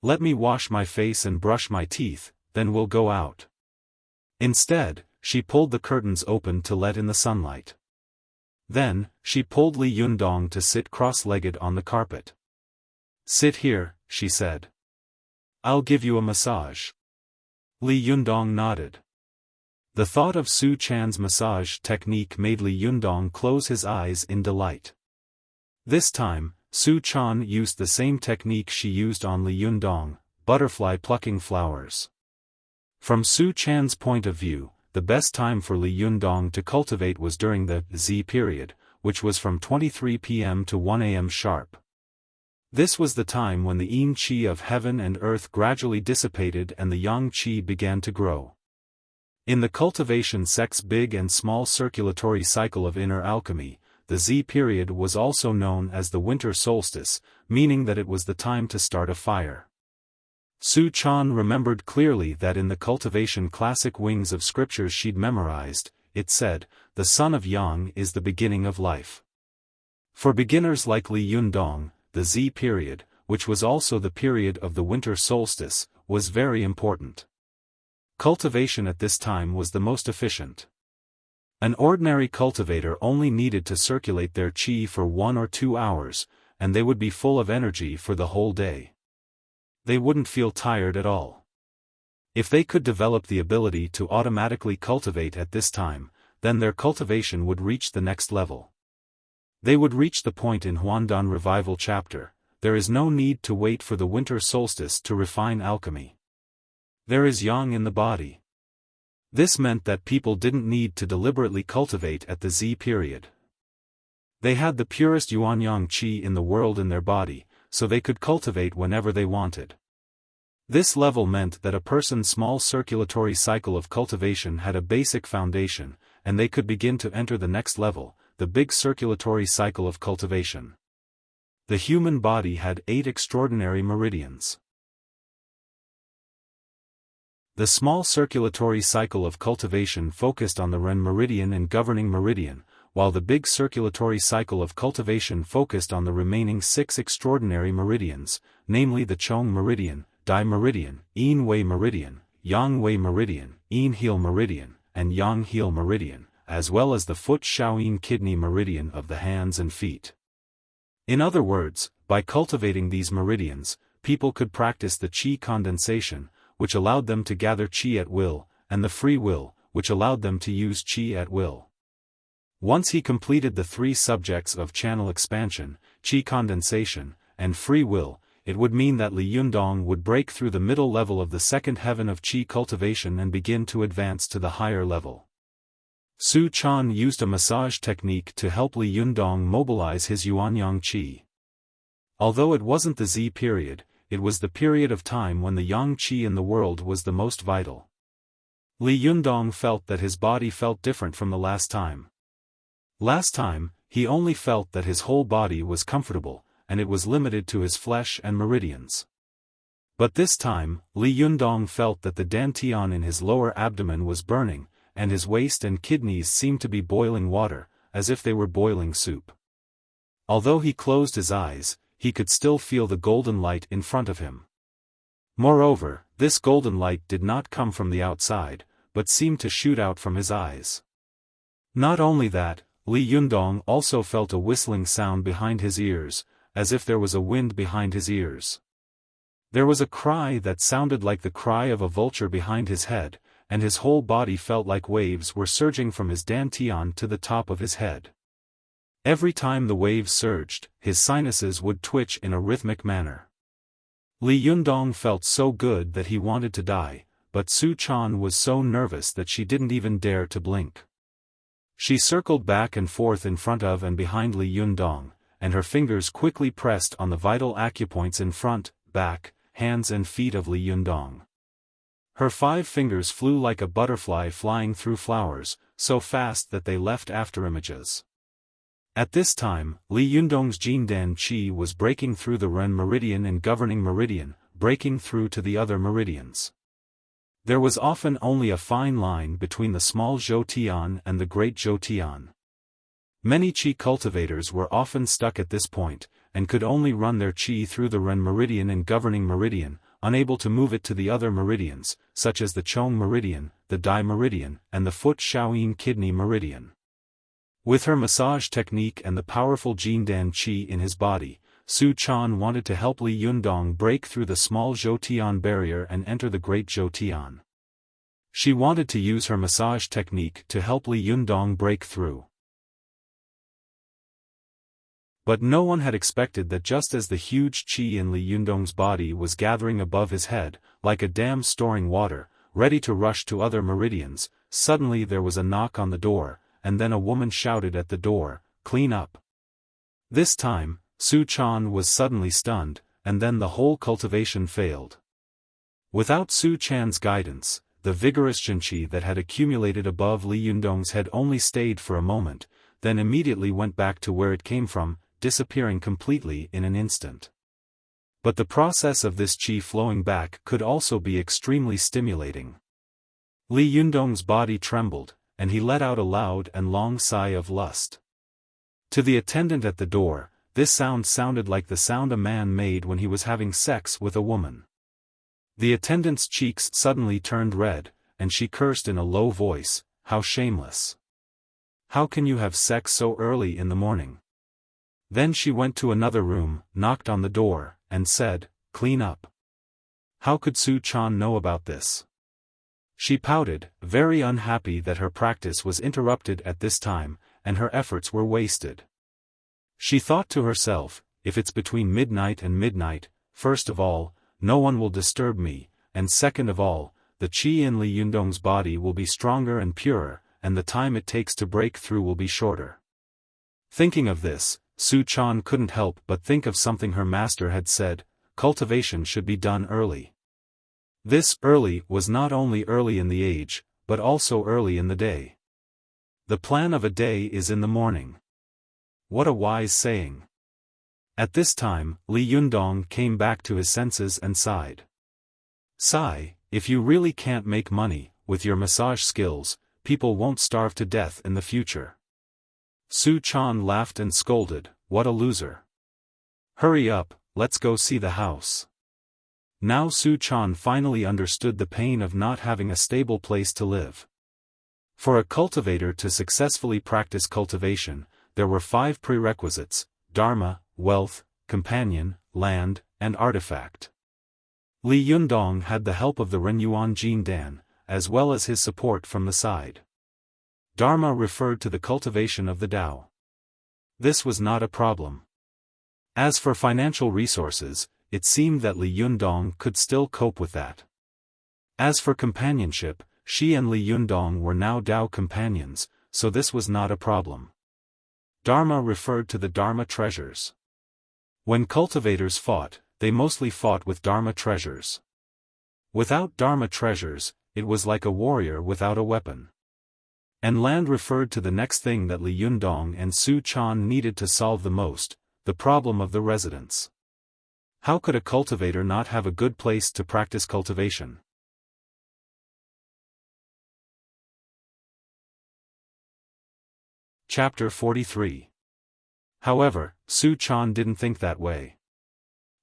Let me wash my face and brush my teeth, then we'll go out." Instead, she pulled the curtains open to let in the sunlight. Then, she pulled Li Yundong to sit cross-legged on the carpet. "Sit here," she said. "I'll give you a massage." Li Yundong nodded. The thought of Su Chan's massage technique made Li Yundong close his eyes in delight. This time, Su Chan used the same technique she used on Li Yundong, butterfly plucking flowers. From Su Chan's point of view, the best time for Li Yundong to cultivate was during the Z period, which was from 23 p.m. to 1 a.m. sharp. This was the time when the yin qi of heaven and earth gradually dissipated and the yang qi began to grow. In the cultivation sect's big and small circulatory cycle of inner alchemy, the Z period was also known as the winter solstice, meaning that it was the time to start a fire. Su Chan remembered clearly that in the cultivation classic wings of scriptures she'd memorized, it said, "The son of yang is the beginning of life." For beginners like Li Yundong, the Z period, which was also the period of the winter solstice, was very important. Cultivation at this time was the most efficient. An ordinary cultivator only needed to circulate their qi for 1 or 2 hours, and they would be full of energy for the whole day. They wouldn't feel tired at all. If they could develop the ability to automatically cultivate at this time, then their cultivation would reach the next level. They would reach the point in Huandan Revival chapter, "There is no need to wait for the winter solstice to refine alchemy. There is yang in the body." This meant that people didn't need to deliberately cultivate at the Z period. They had the purest yuan-yang qi in the world in their body, so they could cultivate whenever they wanted. This level meant that a person's small circulatory cycle of cultivation had a basic foundation, and they could begin to enter the next level, the big circulatory cycle of cultivation. The human body had 8 extraordinary meridians. The small circulatory cycle of cultivation focused on the Ren meridian and governing meridian, while the big circulatory cycle of cultivation focused on the remaining 6 extraordinary meridians, namely the Chong meridian, Dai meridian, Yin Wei meridian, Yang Wei meridian, Yin Heel meridian, and Yang Heel meridian, as well as the foot Shaoyin kidney meridian of the hands and feet. In other words, by cultivating these meridians, people could practice the qi condensation, which allowed them to gather qi at will, and the free will, which allowed them to use qi at will. Once he completed the 3 subjects of channel expansion, qi condensation, and free will, it would mean that Li Yundong would break through the middle level of the second heaven of qi cultivation and begin to advance to the higher level. Su Chan used a massage technique to help Li Yundong mobilize his Yuanyang qi. Although it wasn't the Z period, it was the period of time when the yang qi in the world was the most vital. Li Yundong felt that his body felt different from the last time. Last time, he only felt that his whole body was comfortable, and it was limited to his flesh and meridians. But this time, Li Yundong felt that the dantian in his lower abdomen was burning, and his waist and kidneys seemed to be boiling water, as if they were boiling soup. Although he closed his eyes, he could still feel the golden light in front of him. Moreover, this golden light did not come from the outside, but seemed to shoot out from his eyes. Not only that, Li Yundong also felt a whistling sound behind his ears, as if there was a wind behind his ears. There was a cry that sounded like the cry of a vulture behind his head, and his whole body felt like waves were surging from his dantian to the top of his head. Every time the waves surged, his sinuses would twitch in a rhythmic manner. Li Yundong felt so good that he wanted to die, but Su Chan was so nervous that she didn't even dare to blink. She circled back and forth in front of and behind Li Yundong, and her fingers quickly pressed on the vital acupoints in front, back, hands and feet of Li Yundong. Her 5 fingers flew like a butterfly flying through flowers, so fast that they left afterimages. At this time, Li Yundong's Jindan Qi was breaking through the Ren meridian and governing meridian, breaking through to the other meridians. There was often only a fine line between the small Zhou-Tian and the great Zhou-Tian. Many qi cultivators were often stuck at this point, and could only run their qi through the Ren meridian and governing meridian, unable to move it to the other meridians, such as the Chong meridian, the Dai meridian, and the foot Shaoyin kidney meridian. With her massage technique and the powerful Jindan qi in his body, Su Chan wanted to help Li Yundong break through the small Zhou-Tian barrier and enter the great Zhou-Tian. She wanted to use her massage technique to help Li Yundong break through. But no one had expected that just as the huge qi in Li Yundong's body was gathering above his head, like a dam storing water, ready to rush to other meridians, suddenly there was a knock on the door, and then a woman shouted at the door, "Clean up." This time, Su Chan was suddenly stunned, and then the whole cultivation failed. Without Su Chan's guidance, the vigorous Jinqi that had accumulated above Li Yundong's head only stayed for a moment, then immediately went back to where it came from, disappearing completely in an instant. But the process of this qi flowing back could also be extremely stimulating. Li Yundong's body trembled, and he let out a loud and long sigh of lust. To the attendant at the door, this sound sounded like the sound a man made when he was having sex with a woman. The attendant's cheeks suddenly turned red, and she cursed in a low voice, "How shameless! How can you have sex so early in the morning?" Then she went to another room, knocked on the door, and said, "Clean up." How could Su Chan know about this? She pouted, very unhappy that her practice was interrupted at this time, and her efforts were wasted. She thought to herself, if it's between midnight and midnight, first of all, no one will disturb me, and second of all, the qi in Li Yundong's body will be stronger and purer, and the time it takes to break through will be shorter. Thinking of this, Su Chan couldn't help but think of something her master had said: cultivation should be done early. This early was not only early in the age, but also early in the day. The plan of a day is in the morning. What a wise saying. At this time, Li Yundong came back to his senses and sighed. Sigh, if you really can't make money, with your massage skills, people won't starve to death in the future. Su Chan laughed and scolded, "What a loser. Hurry up, let's go see the house." Now Su Chan finally understood the pain of not having a stable place to live. For a cultivator to successfully practice cultivation, there were 5 prerequisites: dharma, wealth, companion, land, and artifact. Li Yundong had the help of the Renyuan Jindan, as well as his support from the side. Dharma referred to the cultivation of the Tao. This was not a problem. As for financial resources, it seemed that Li Yundong could still cope with that. As for companionship, she and Li Yundong were now Tao companions, so this was not a problem. Dharma referred to the Dharma treasures. When cultivators fought, they mostly fought with Dharma treasures. Without Dharma treasures, it was like a warrior without a weapon. And land referred to the next thing that Li Yundong and Su Chan needed to solve the most, the problem of the residents. How could a cultivator not have a good place to practice cultivation? Chapter 43. However, Su Chan didn't think that way.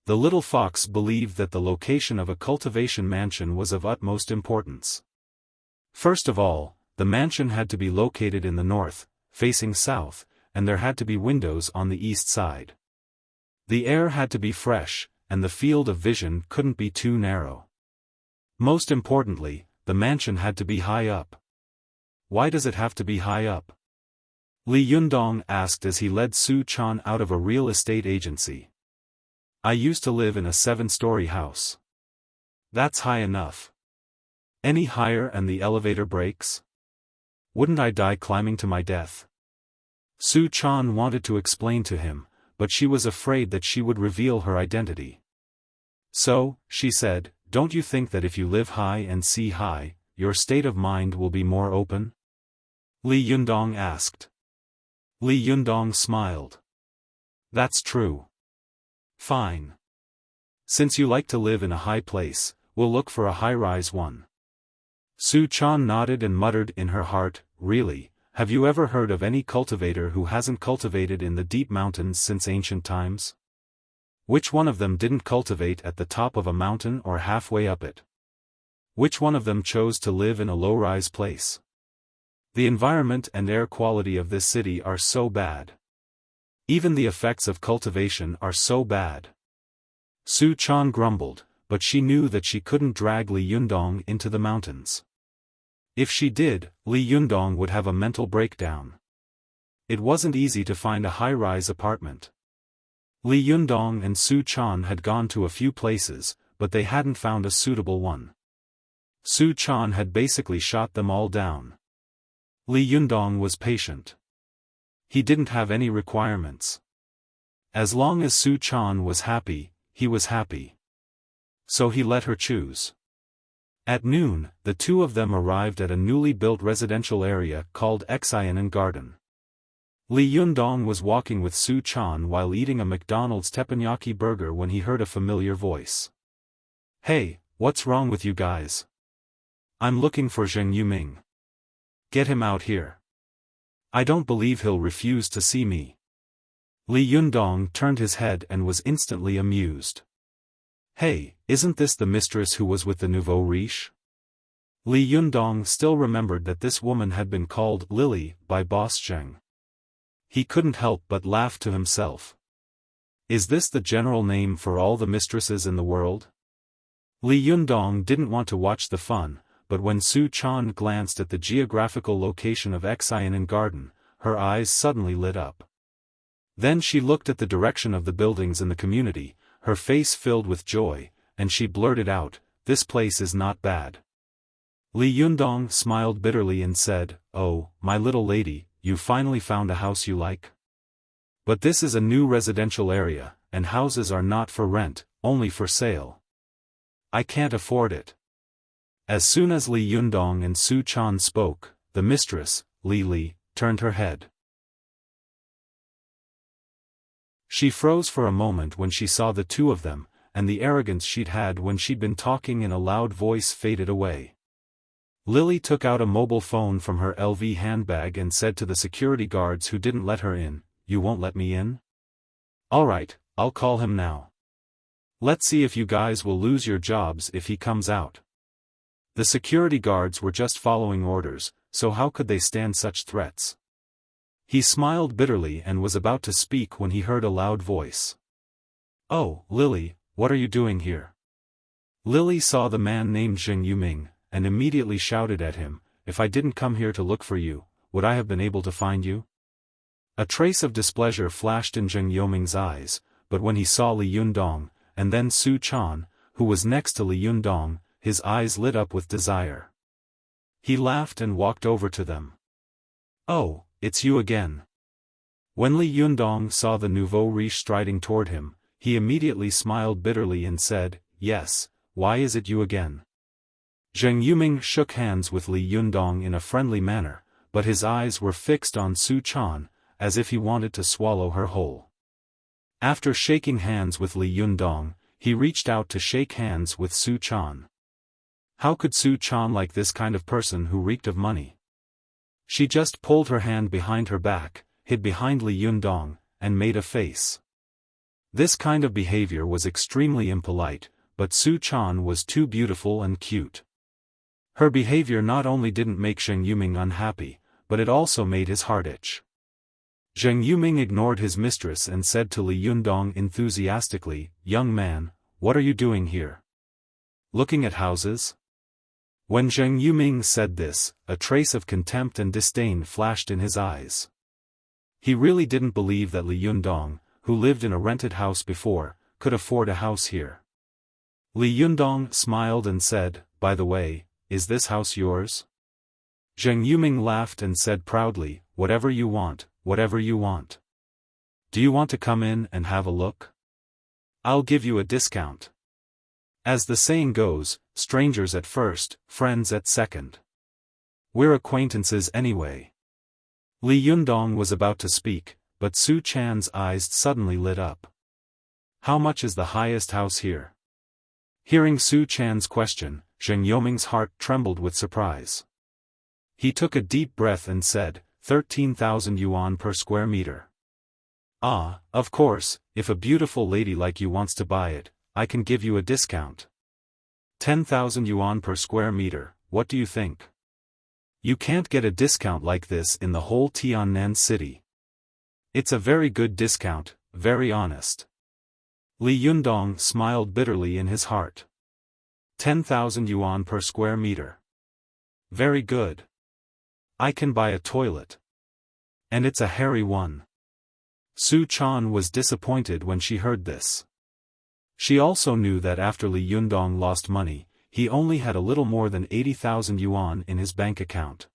The little fox believed that the location of a cultivation mansion was of utmost importance. First of all, the mansion had to be located in the north, facing south, and there had to be windows on the east side. The air had to be fresh, and the field of vision couldn't be too narrow. Most importantly, the mansion had to be high up. Why does it have to be high up? Li Yundong asked as he led Su Chan out of a real estate agency. I used to live in a 7-story house. That's high enough. Any higher and the elevator breaks? Wouldn't I die climbing to my death? Su Chan wanted to explain to him, but she was afraid that she would reveal her identity. So, she said, don't you think that if you live high and see high, your state of mind will be more open? Li Yundong asked. Li Yundong smiled. That's true. Fine. Since you like to live in a high place, we'll look for a high-rise one. Su Chan nodded and muttered in her heart, really, have you ever heard of any cultivator who hasn't cultivated in the deep mountains since ancient times? Which one of them didn't cultivate at the top of a mountain or halfway up it? Which one of them chose to live in a low-rise place? The environment and air quality of this city are so bad. Even the effects of cultivation are so bad. Su Chan grumbled, but she knew that she couldn't drag Li Yundong into the mountains. If she did, Li Yundong would have a mental breakdown. It wasn't easy to find a high-rise apartment. Li Yundong and Su Chan had gone to a few places, but they hadn't found a suitable one. Su Chan had basically shot them all down. Li Yundong was patient. He didn't have any requirements. As long as Su Chan was happy, he was happy. So he let her choose. At noon, the two of them arrived at a newly built residential area called Xiaofan Garden. Li Yundong was walking with Su Chan while eating a McDonald's teppanyaki burger when he heard a familiar voice. Hey, what's wrong with you guys? I'm looking for Zheng Yuming. Get him out here. I don't believe he'll refuse to see me. Li Yundong turned his head and was instantly amused. Hey, isn't this the mistress who was with the nouveau riche? Li Yundong still remembered that this woman had been called Lily by Boss Zheng. He couldn't help but laugh to himself. Is this the general name for all the mistresses in the world? Li Yundong didn't want to watch the fun, but when Su Chan glanced at the geographical location of Xiaofan Garden, her eyes suddenly lit up. Then she looked at the direction of the buildings in the community, her face filled with joy, and she blurted out, "This place is not bad." Li Yundong smiled bitterly and said, "Oh, my little lady, you finally found a house you like? But this is a new residential area, and houses are not for rent, only for sale. I can't afford it." As soon as Li Yundong and Su Chan spoke, the mistress, Li, turned her head. She froze for a moment when she saw the two of them, and the arrogance she'd had when she'd been talking in a loud voice faded away. Lily took out a mobile phone from her LV handbag and said to the security guards who didn't let her in, "You won't let me in? All right, I'll call him now. Let's see if you guys will lose your jobs if he comes out." The security guards were just following orders, so how could they stand such threats? He smiled bitterly and was about to speak when he heard a loud voice. "Oh, Lily, what are you doing here?" Lily saw the man named Zheng Yuming, and immediately shouted at him, "If I didn't come here to look for you, would I have been able to find you? A trace of displeasure flashed in Zheng Yoming's eyes, but when he saw Li Yundong, and then Su Chan, who was next to Li Yundong, his eyes lit up with desire. He laughed and walked over to them. "Oh, it's you again." When Li Yundong saw the nouveau riche striding toward him, he immediately smiled bitterly and said, "Yes, why is it you again?" Zheng Yuming shook hands with Li Yundong in a friendly manner, but his eyes were fixed on Su Chan, as if he wanted to swallow her whole. After shaking hands with Li Yundong, he reached out to shake hands with Su Chan. How could Su Chan like this kind of person who reeked of money? She just pulled her hand behind her back, hid behind Li Yundong, and made a face. This kind of behavior was extremely impolite, but Su Chan was too beautiful and cute. Her behavior not only didn't make Zheng Yuming unhappy, but it also made his heart itch. Zheng Yuming ignored his mistress and said to Li Yundong enthusiastically, "Young man, what are you doing here? Looking at houses?" When Zheng Yuming said this, a trace of contempt and disdain flashed in his eyes. He really didn't believe that Li Yundong, who lived in a rented house before, could afford a house here. Li Yundong smiled and said, "By the way, is this house yours?" Zheng Yuming laughed and said proudly, "Whatever you want, whatever you want. Do you want to come in and have a look? I'll give you a discount." As the saying goes, strangers at first, friends at second. We're acquaintances anyway. Li Yundong was about to speak, but Su Chan's eyes suddenly lit up. "How much is the highest house here?" Hearing Su Chan's question, Zheng Yoming's heart trembled with surprise. He took a deep breath and said, 13,000 yuan per square meter. "Ah, of course, if a beautiful lady like you wants to buy it, I can give you a discount. 10,000 yuan per square meter, what do you think? You can't get a discount like this in the whole Tiannan city. It's a very good discount, very honest." Li Yundong smiled bitterly in his heart. 10,000 yuan per square meter. Very good. I can buy a toilet. And it's a hairy one. Su Chan was disappointed when she heard this. She also knew that after Li Yundong lost money, he only had a little more than 80,000 yuan in his bank account.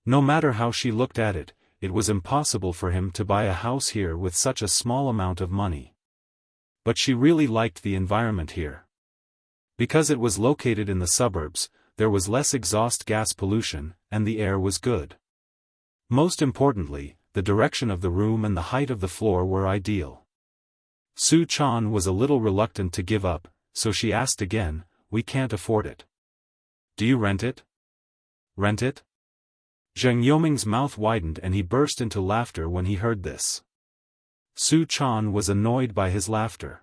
No matter how she looked at it, it was impossible for him to buy a house here with such a small amount of money. But she really liked the environment here. Because it was located in the suburbs, there was less exhaust gas pollution, and the air was good. Most importantly, the direction of the room and the height of the floor were ideal. Su Chan was a little reluctant to give up, so she asked again, "We can't afford it. Do you rent it?" "Rent it?" Zheng Yoming's mouth widened and he burst into laughter when he heard this. Su Chan was annoyed by his laughter.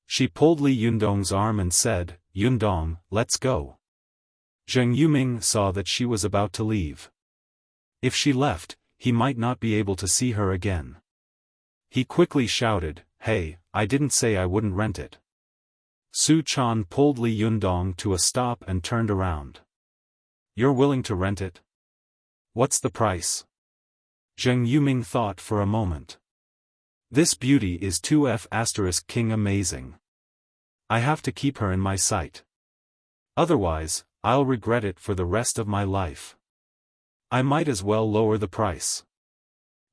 She pulled Li Yundong's arm and said, "Yundong, let's go." Zheng Yuming saw that she was about to leave. If she left, he might not be able to see her again. He quickly shouted, "Hey, I didn't say I wouldn't rent it." Su Chan pulled Li Yundong to a stop and turned around. "You're willing to rent it? What's the price?" Zheng Yuming thought for a moment. "This beauty is 2F** king amazing. I have to keep her in my sight. Otherwise, I'll regret it for the rest of my life. I might as well lower the price.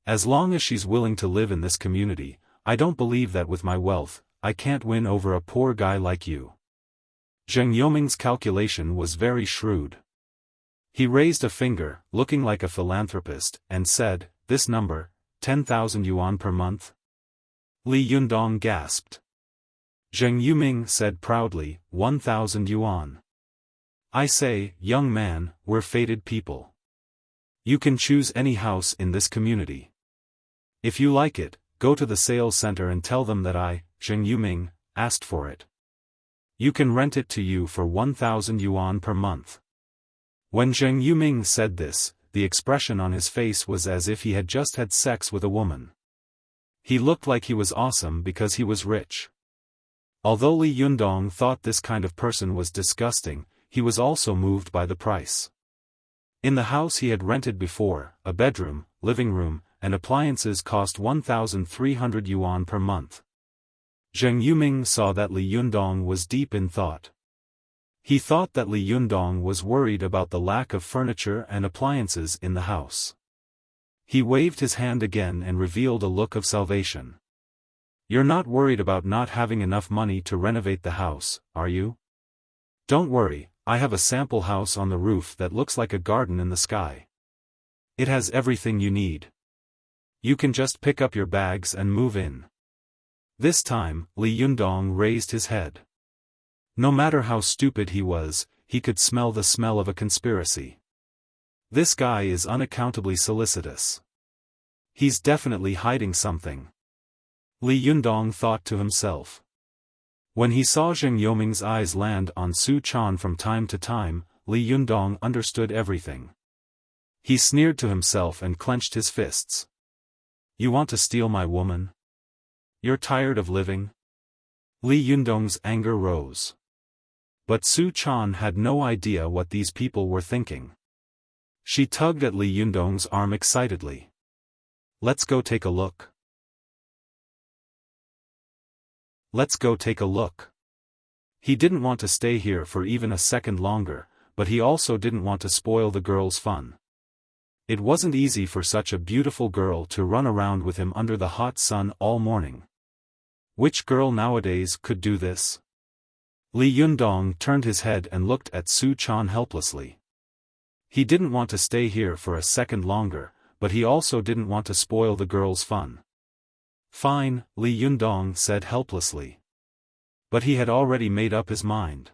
As long as she's willing to live in this community, I don't believe that with my wealth, I can't win over a poor guy like you." Zheng Yoming's calculation was very shrewd. He raised a finger, looking like a philanthropist, and said, "This number, 10,000 yuan per month?" Li Yundong gasped. Zheng Yuming said proudly, 1,000 yuan. "I say, young man, we're fated people. You can choose any house in this community. If you like it, go to the sales center and tell them that I, Zheng Yuming, asked for it. You can rent it to you for 1,000 yuan per month." When Zheng Yuming said this, the expression on his face was as if he had just had sex with a woman. He looked like he was awesome because he was rich. Although Li Yundong thought this kind of person was disgusting, he was also moved by the price. In the house he had rented before, a bedroom, living room, and appliances cost 1,300 yuan per month. Zheng Yuming saw that Li Yundong was deep in thought. He thought that Li Yundong was worried about the lack of furniture and appliances in the house. He waved his hand again and revealed a look of salvation. "You're not worried about not having enough money to renovate the house, are you? Don't worry, I have a sample house on the roof that looks like a garden in the sky. It has everything you need. You can just pick up your bags and move in." This time, Li Yundong raised his head. No matter how stupid he was, he could smell the smell of a conspiracy. This guy is unaccountably solicitous. He's definitely hiding something. Li Yundong thought to himself. When he saw Zheng Yoming's eyes land on Su Chan from time to time, Li Yundong understood everything. He sneered to himself and clenched his fists. "You want to steal my woman? You're tired of living?" Li Yundong's anger rose. But Su Chan had no idea what these people were thinking. She tugged at Li Yundong's arm excitedly. "Let's go take a look. Let's go take a look." He didn't want to stay here for even a second longer, but he also didn't want to spoil the girl's fun. It wasn't easy for such a beautiful girl to run around with him under the hot sun all morning. Which girl nowadays could do this? Li Yundong turned his head and looked at Su Chan helplessly. He didn't want to stay here for a second longer, but he also didn't want to spoil the girl's fun. "Fine," Li Yundong said helplessly. But he had already made up his mind.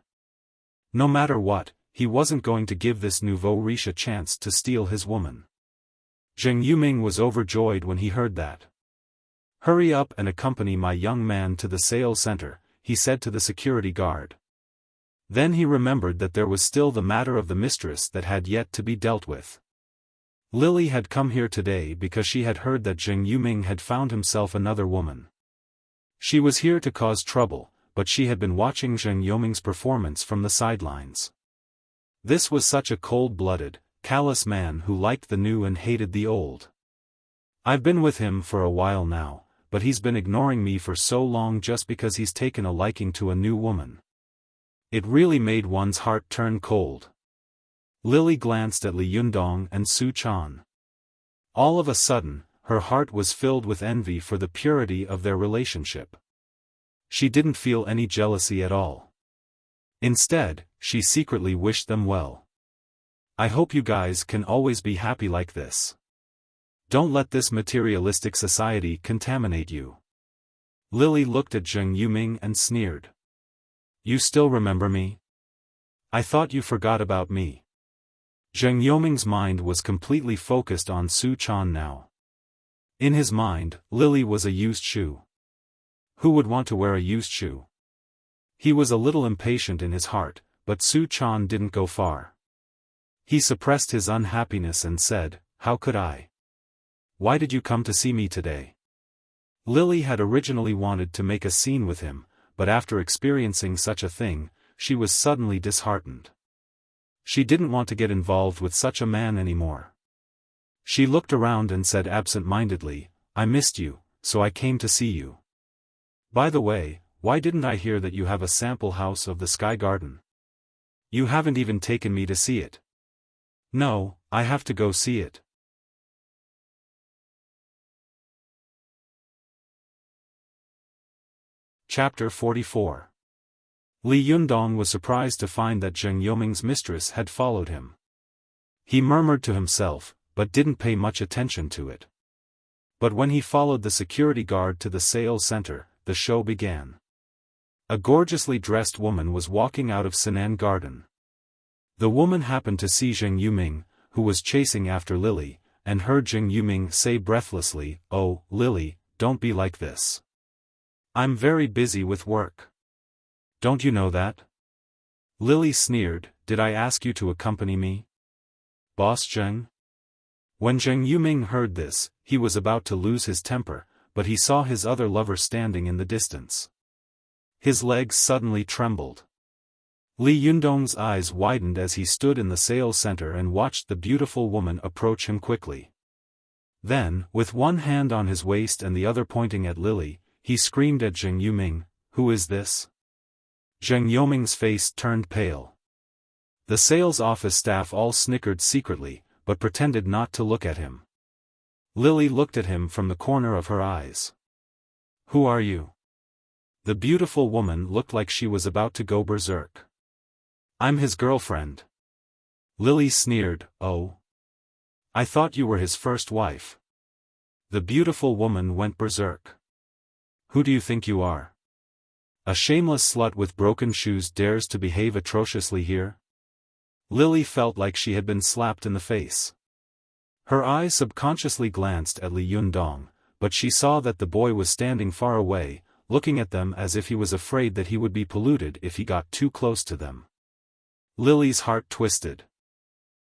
No matter what, he wasn't going to give this nouveau riche a chance to steal his woman. Zheng Yuming was overjoyed when he heard that. "Hurry up and accompany my young man to the sales center," he said to the security guard. Then he remembered that there was still the matter of the mistress that had yet to be dealt with. Lily had come here today because she had heard that Zheng Yuming had found himself another woman. She was here to cause trouble, but she had been watching Zheng Yuming's performance from the sidelines. This was such a cold-blooded, callous man who liked the new and hated the old. "I've been with him for a while now, but he's been ignoring me for so long just because he's taken a liking to a new woman." It really made one's heart turn cold. Lily glanced at Li Yundong and Su Chan. All of a sudden, her heart was filled with envy for the purity of their relationship. She didn't feel any jealousy at all. Instead, she secretly wished them well. "I hope you guys can always be happy like this. Don't let this materialistic society contaminate you." Lily looked at Zheng Yuming and sneered. "You still remember me? I thought you forgot about me." Zheng Yoming's mind was completely focused on Su Chan now. In his mind, Lily was a used shoe. Who would want to wear a used shoe? He was a little impatient in his heart, but Su Chan didn't go far. He suppressed his unhappiness and said, "How could I? Why did you come to see me today?" Lily had originally wanted to make a scene with him, but after experiencing such a thing, she was suddenly disheartened. She didn't want to get involved with such a man anymore. She looked around and said absent-mindedly, "I missed you, so I came to see you. By the way, why didn't I hear that you have a sample house of the Sky Garden? You haven't even taken me to see it." "No, I have to go see it." Chapter 44. Li Yundong was surprised to find that Zheng Yoming's mistress had followed him. He murmured to himself, but didn't pay much attention to it. But when he followed the security guard to the sales center, the show began. A gorgeously dressed woman was walking out of Sinan Garden. The woman happened to see Zheng Yuming, who was chasing after Lily, and heard Zheng Yuming say breathlessly, "Oh, Lily, don't be like this. I'm very busy with work. Don't you know that?" Lily sneered, "Did I ask you to accompany me? Boss Zheng?" When Zheng Yuming heard this, he was about to lose his temper, but he saw his other lover standing in the distance. His legs suddenly trembled. Li Yundong's eyes widened as he stood in the sales center and watched the beautiful woman approach him quickly. Then, with one hand on his waist and the other pointing at Lily, he screamed at Zheng Yuming, "Who is this?" Zheng Yuming's face turned pale. The sales office staff all snickered secretly, but pretended not to look at him. Lily looked at him from the corner of her eyes. "Who are you?" The beautiful woman looked like she was about to go berserk. "I'm his girlfriend." Lily sneered, "Oh. I thought you were his first wife." The beautiful woman went berserk. "Who do you think you are? A shameless slut with broken shoes dares to behave atrociously here?" Lily felt like she had been slapped in the face. Her eyes subconsciously glanced at Li Yundong, but she saw that the boy was standing far away, looking at them as if he was afraid that he would be polluted if he got too close to them. Lily's heart twisted.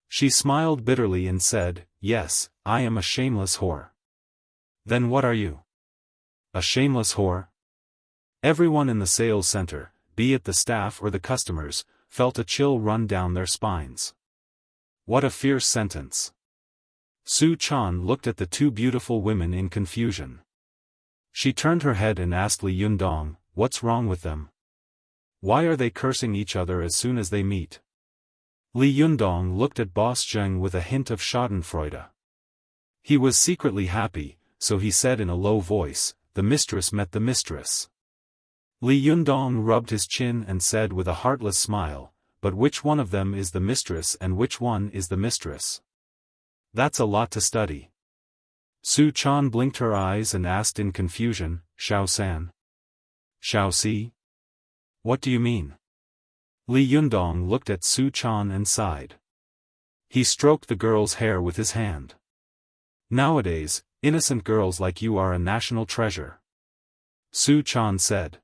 She smiled bitterly and said, "Yes, I am a shameless whore." "Then what are you?" "A shameless whore?" Everyone in the sales center, be it the staff or the customers, felt a chill run down their spines. What a fierce sentence. Su Chan looked at the two beautiful women in confusion. She turned her head and asked Li Yundong, "What's wrong with them? Why are they cursing each other as soon as they meet?" Li Yundong looked at Boss Zheng with a hint of schadenfreude. He was secretly happy, so he said in a low voice, "The mistress met the mistress." Li Yundong rubbed his chin and said with a heartless smile, "But which one of them is the mistress and which one is the mistress? That's a lot to study." Su Chan blinked her eyes and asked in confusion, "Xiao-san? Xiao-si? What do you mean?" Li Yundong looked at Su Chan and sighed. He stroked the girl's hair with his hand. "Nowadays, innocent girls like you are a national treasure," Su Chan said.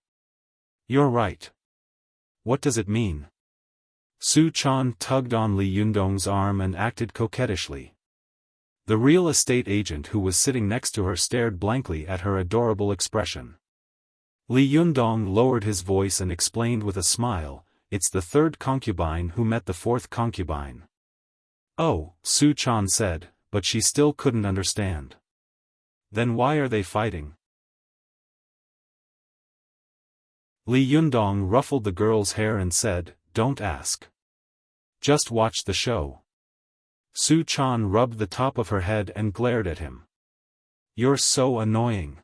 "You're right. What does it mean?" Su Chan tugged on Li Yundong's arm and acted coquettishly. The real estate agent who was sitting next to her stared blankly at her adorable expression. Li Yundong lowered his voice and explained with a smile, "It's the third concubine who met the fourth concubine." "Oh," Su Chan said, but she still couldn't understand. "Then why are they fighting?" Li Yundong ruffled the girl's hair and said, "Don't ask. Just watch the show." Su Chan rubbed the top of her head and glared at him. "You're so annoying."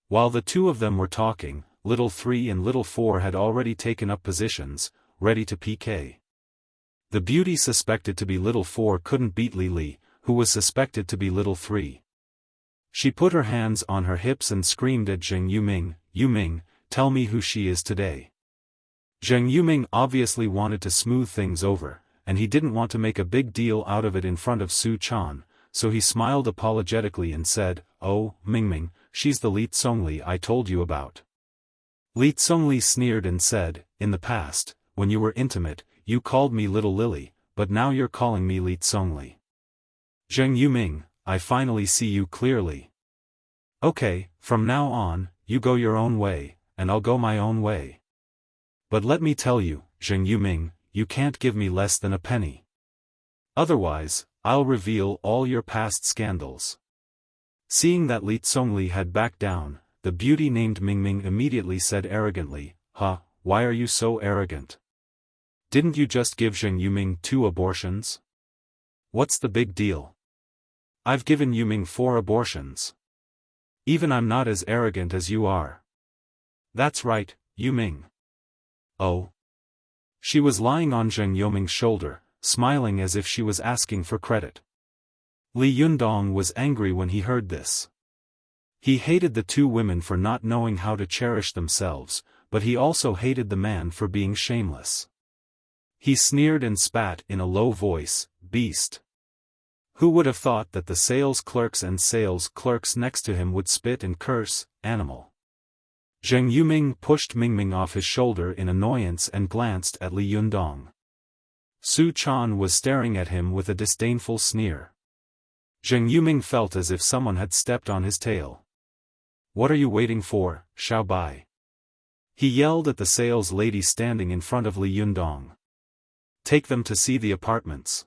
While the two of them were talking, Little 3 and Little 4 had already taken up positions, ready to PK. The beauty suspected to be Little 4 couldn't beat Li, who was suspected to be Little 3. She put her hands on her hips and screamed at Zheng Yuming, "Yuming, tell me who she is today." Zheng Yuming obviously wanted to smooth things over, and he didn't want to make a big deal out of it in front of Su Chan, so he smiled apologetically and said, "Oh, Mingming, she's the Li Tsongli I told you about." Li Tsongli sneered and said, "In the past, when you were intimate, you called me Little Lily, but now you're calling me Li Tsongli. Zheng Yuming, I finally see you clearly. Okay, from now on, you go your own way, and I'll go my own way. But let me tell you, Zheng Yuming, you can't give me less than a penny. Otherwise, I'll reveal all your past scandals." Seeing that Li Tsongli had backed down, the beauty named Mingming immediately said arrogantly, Why are you so arrogant? Didn't you just give Zheng Yuming 2 abortions? What's the big deal? I've given Yuming 4 abortions. Even I'm not as arrogant as you are." "That's right, Yuming." "Oh." She was lying on Zheng Yuming's shoulder, smiling as if she was asking for credit. Li Yundong was angry when he heard this. He hated the two women for not knowing how to cherish themselves, but he also hated the man for being shameless. He sneered and spat in a low voice, "Beast." Who would have thought that the sales clerks and sales clerks next to him would spit and curse, "Animal." Zheng Yuming pushed Mingming off his shoulder in annoyance and glanced at Li Yundong. Su Chan was staring at him with a disdainful sneer. Zheng Yuming felt as if someone had stepped on his tail. "What are you waiting for, Xiao Bai? He yelled at the sales lady standing in front of Li Yundong. Take them to see the apartments.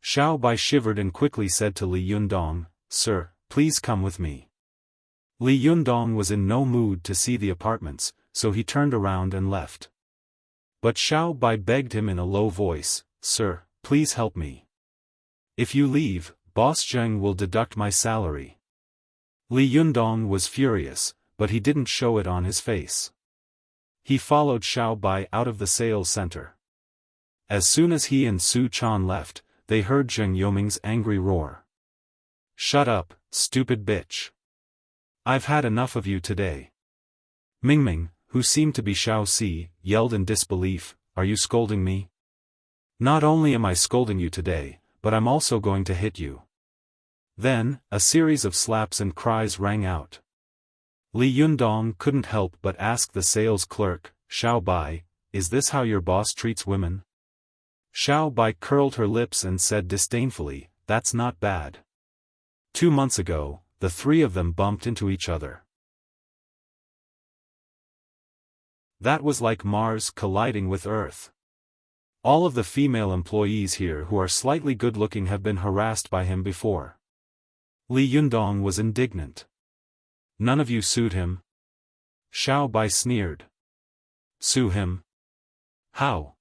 Xiao Bai shivered and quickly said to Li Yundong, Sir, please come with me. Li Yundong was in no mood to see the apartments, so he turned around and left. But Xiao Bai begged him in a low voice, Sir, please help me. If you leave, Boss Zheng will deduct my salary. Li Yundong was furious, but he didn't show it on his face. He followed Xiao Bai out of the sales center. As soon as he and Su Chan left, they heard Zheng Yoming's angry roar. Shut up, stupid bitch. I've had enough of you today. Mingming, who seemed to be Xiao Si, yelled in disbelief, Are you scolding me? Not only am I scolding you today, but I'm also going to hit you. Then, a series of slaps and cries rang out. Li Yundong couldn't help but ask the sales clerk, Xiao Bai, is this how your boss treats women? Xiao Bai curled her lips and said disdainfully, That's not bad. 2 months ago, the three of them bumped into each other. That was like Mars colliding with Earth. All of the female employees here who are slightly good-looking have been harassed by him before. Li Yundong was indignant. None of you sued him? Xiao Bai sneered. Sue him? How?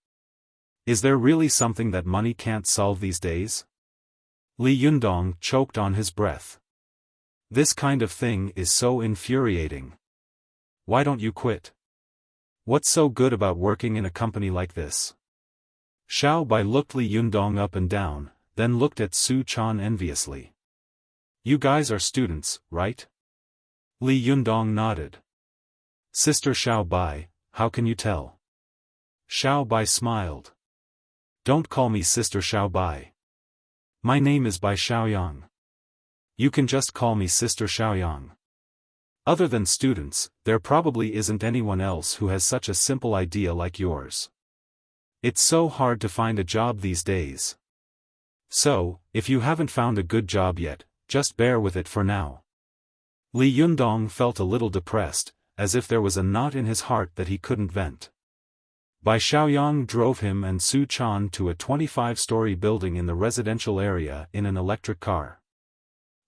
Is there really something that money can't solve these days? Li Yundong choked on his breath. This kind of thing is so infuriating. Why don't you quit? What's so good about working in a company like this? Xiao Bai looked Li Yundong up and down, then looked at Su Chan enviously. You guys are students, right? Li Yundong nodded. Sister Xiao Bai, how can you tell? Xiao Bai smiled. Don't call me Sister Xiao Bai. My name is Bai Xiaoyang. You can just call me Sister Xiaoyang. Other than students, there probably isn't anyone else who has such a simple idea like yours. It's so hard to find a job these days. So, if you haven't found a good job yet, just bear with it for now. Li Yundong felt a little depressed, as if there was a knot in his heart that he couldn't vent. Bai Xiaoyang drove him and Su Chan to a 25-story building in the residential area in an electric car.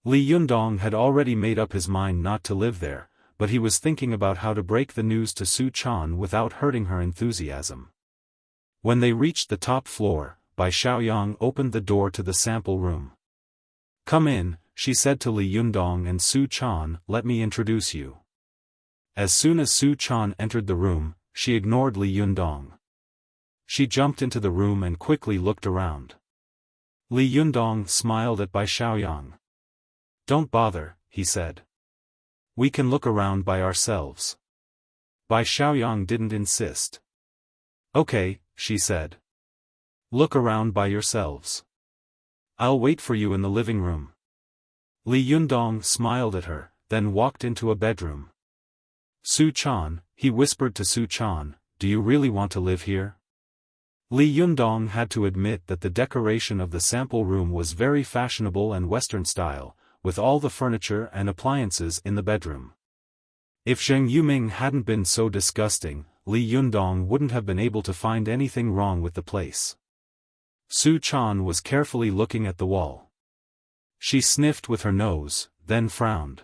Li Yundong had already made up his mind not to live there, but he was thinking about how to break the news to Su Chan without hurting her enthusiasm. When they reached the top floor, Bai Xiaoyang opened the door to the sample room. Come in, she said to Li Yundong and Su Chan, let me introduce you. As soon as Su Chan entered the room, she ignored Li Yundong. She jumped into the room and quickly looked around. Li Yundong smiled at Bai Xiaoyang. Don't bother, he said. We can look around by ourselves. Bai Xiaoyang didn't insist. Okay, she said. Look around by yourselves. I'll wait for you in the living room. Li Yundong smiled at her, then walked into a bedroom. Su Chan, he whispered to Su Chan, do you really want to live here? Li Yundong had to admit that the decoration of the sample room was very fashionable and Western style, with all the furniture and appliances in the bedroom. If Zheng Yuming hadn't been so disgusting, Li Yundong wouldn't have been able to find anything wrong with the place. Su Chan was carefully looking at the wall. She sniffed with her nose, then frowned.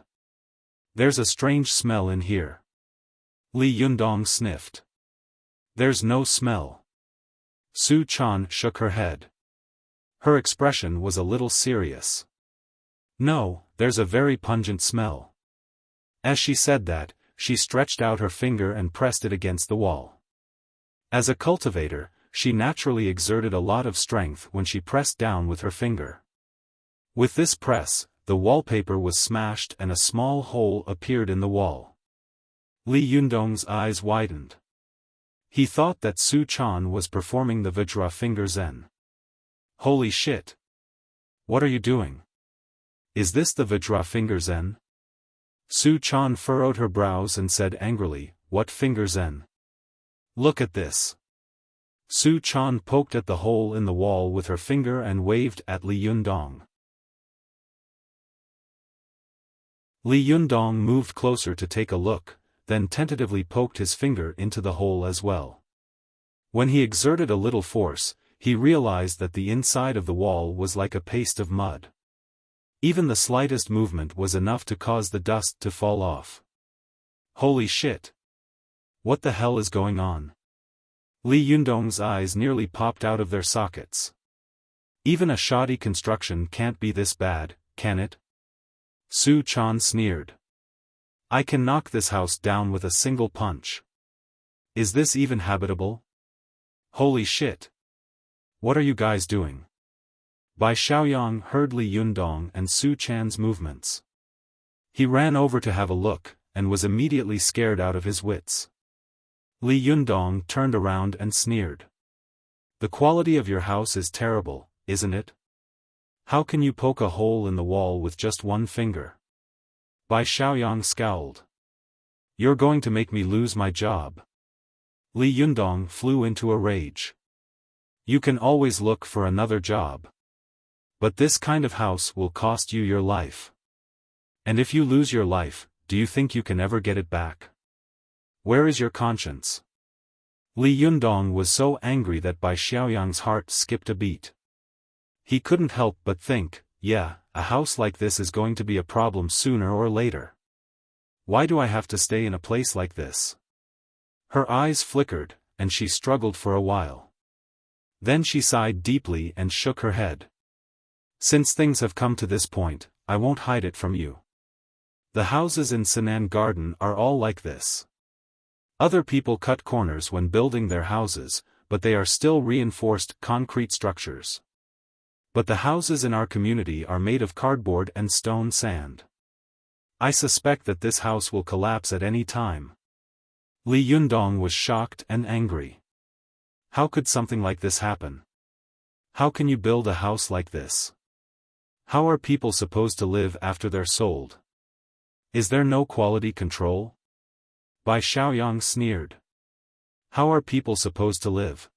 There's a strange smell in here. Li Yundong sniffed. There's no smell. Su Chan shook her head. Her expression was a little serious. No, there's a very pungent smell. As she said that, she stretched out her finger and pressed it against the wall. As a cultivator, she naturally exerted a lot of strength when she pressed down with her finger. With this press, the wallpaper was smashed and a small hole appeared in the wall. Li Yundong's eyes widened. He thought that Su Chan was performing the Vajra finger Zen. Holy shit! What are you doing? Is this the Vajra finger Zen? Su Chan furrowed her brows and said angrily, what finger Zen? Look at this. Su Chan poked at the hole in the wall with her finger and waved at Li Yundong. Li Yundong moved closer to take a look, then tentatively poked his finger into the hole as well. When he exerted a little force, he realized that the inside of the wall was like a paste of mud. Even the slightest movement was enough to cause the dust to fall off. Holy shit! What the hell is going on? Li Yundong's eyes nearly popped out of their sockets. Even a shoddy construction can't be this bad, can it? Su Chan sneered. I can knock this house down with a single punch. Is this even habitable? Holy shit! What are you guys doing? Bai Xiaoyang heard Li Yundong and Su Chan's movements. He ran over to have a look, and was immediately scared out of his wits. Li Yundong turned around and sneered. The quality of your house is terrible, isn't it? How can you poke a hole in the wall with just one finger? Bai Xiaoyang scowled. You're going to make me lose my job. Li Yundong flew into a rage. You can always look for another job. But this kind of house will cost you your life. And if you lose your life, do you think you can ever get it back? Where is your conscience? Li Yundong was so angry that Bai Xiaoyang's heart skipped a beat. He couldn't help but think, yeah, a house like this is going to be a problem sooner or later. Why do I have to stay in a place like this? Her eyes flickered, and she struggled for a while. Then she sighed deeply and shook her head. Since things have come to this point, I won't hide it from you. The houses in Sinan Garden are all like this. Other people cut corners when building their houses, but they are still reinforced concrete structures. But the houses in our community are made of cardboard and stone sand. I suspect that this house will collapse at any time. Li Yundong was shocked and angry. How could something like this happen? How can you build a house like this? How are people supposed to live after they're sold? Is there no quality control? Bai Xiaoyang sneered. How are people supposed to live?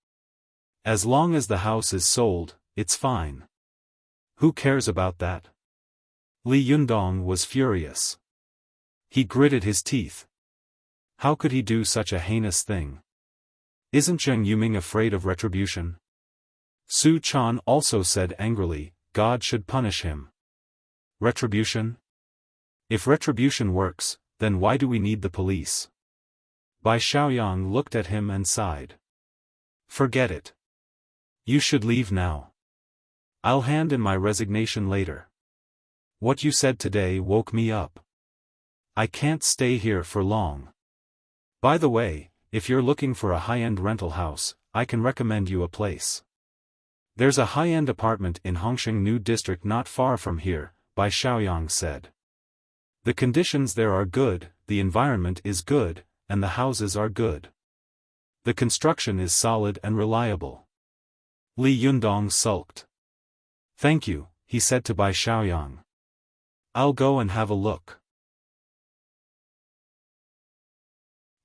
As long as the house is sold, it's fine. Who cares about that? Li Yundong was furious. He gritted his teeth. How could he do such a heinous thing? Isn't Zheng Yuming afraid of retribution? Su Chan also said angrily, God should punish him. Retribution? If retribution works, then why do we need the police? Bai Xiaoyang looked at him and sighed. Forget it. You should leave now. I'll hand in my resignation later. What you said today woke me up. I can't stay here for long. By the way, if you're looking for a high-end rental house, I can recommend you a place. There's a high-end apartment in Hongsheng New District not far from here, Bai Xiaoyang said. The conditions there are good, the environment is good, and the houses are good. The construction is solid and reliable. Li Yundong sulked. Thank you, he said to Bai Xiaoyang. I'll go and have a look.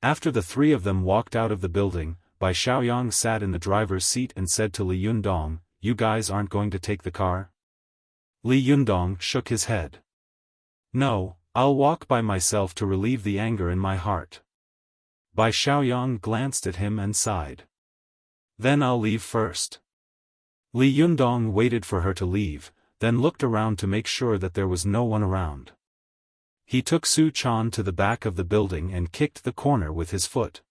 After the three of them walked out of the building, Bai Xiaoyang sat in the driver's seat and said to Li Yundong, You guys aren't going to take the car? Li Yundong shook his head. No, I'll walk by myself to relieve the anger in my heart. Bai Xiaoyang glanced at him and sighed. Then I'll leave first. Li Yundong waited for her to leave, then looked around to make sure that there was no one around. He took Su Chan to the back of the building and kicked the corner with his foot.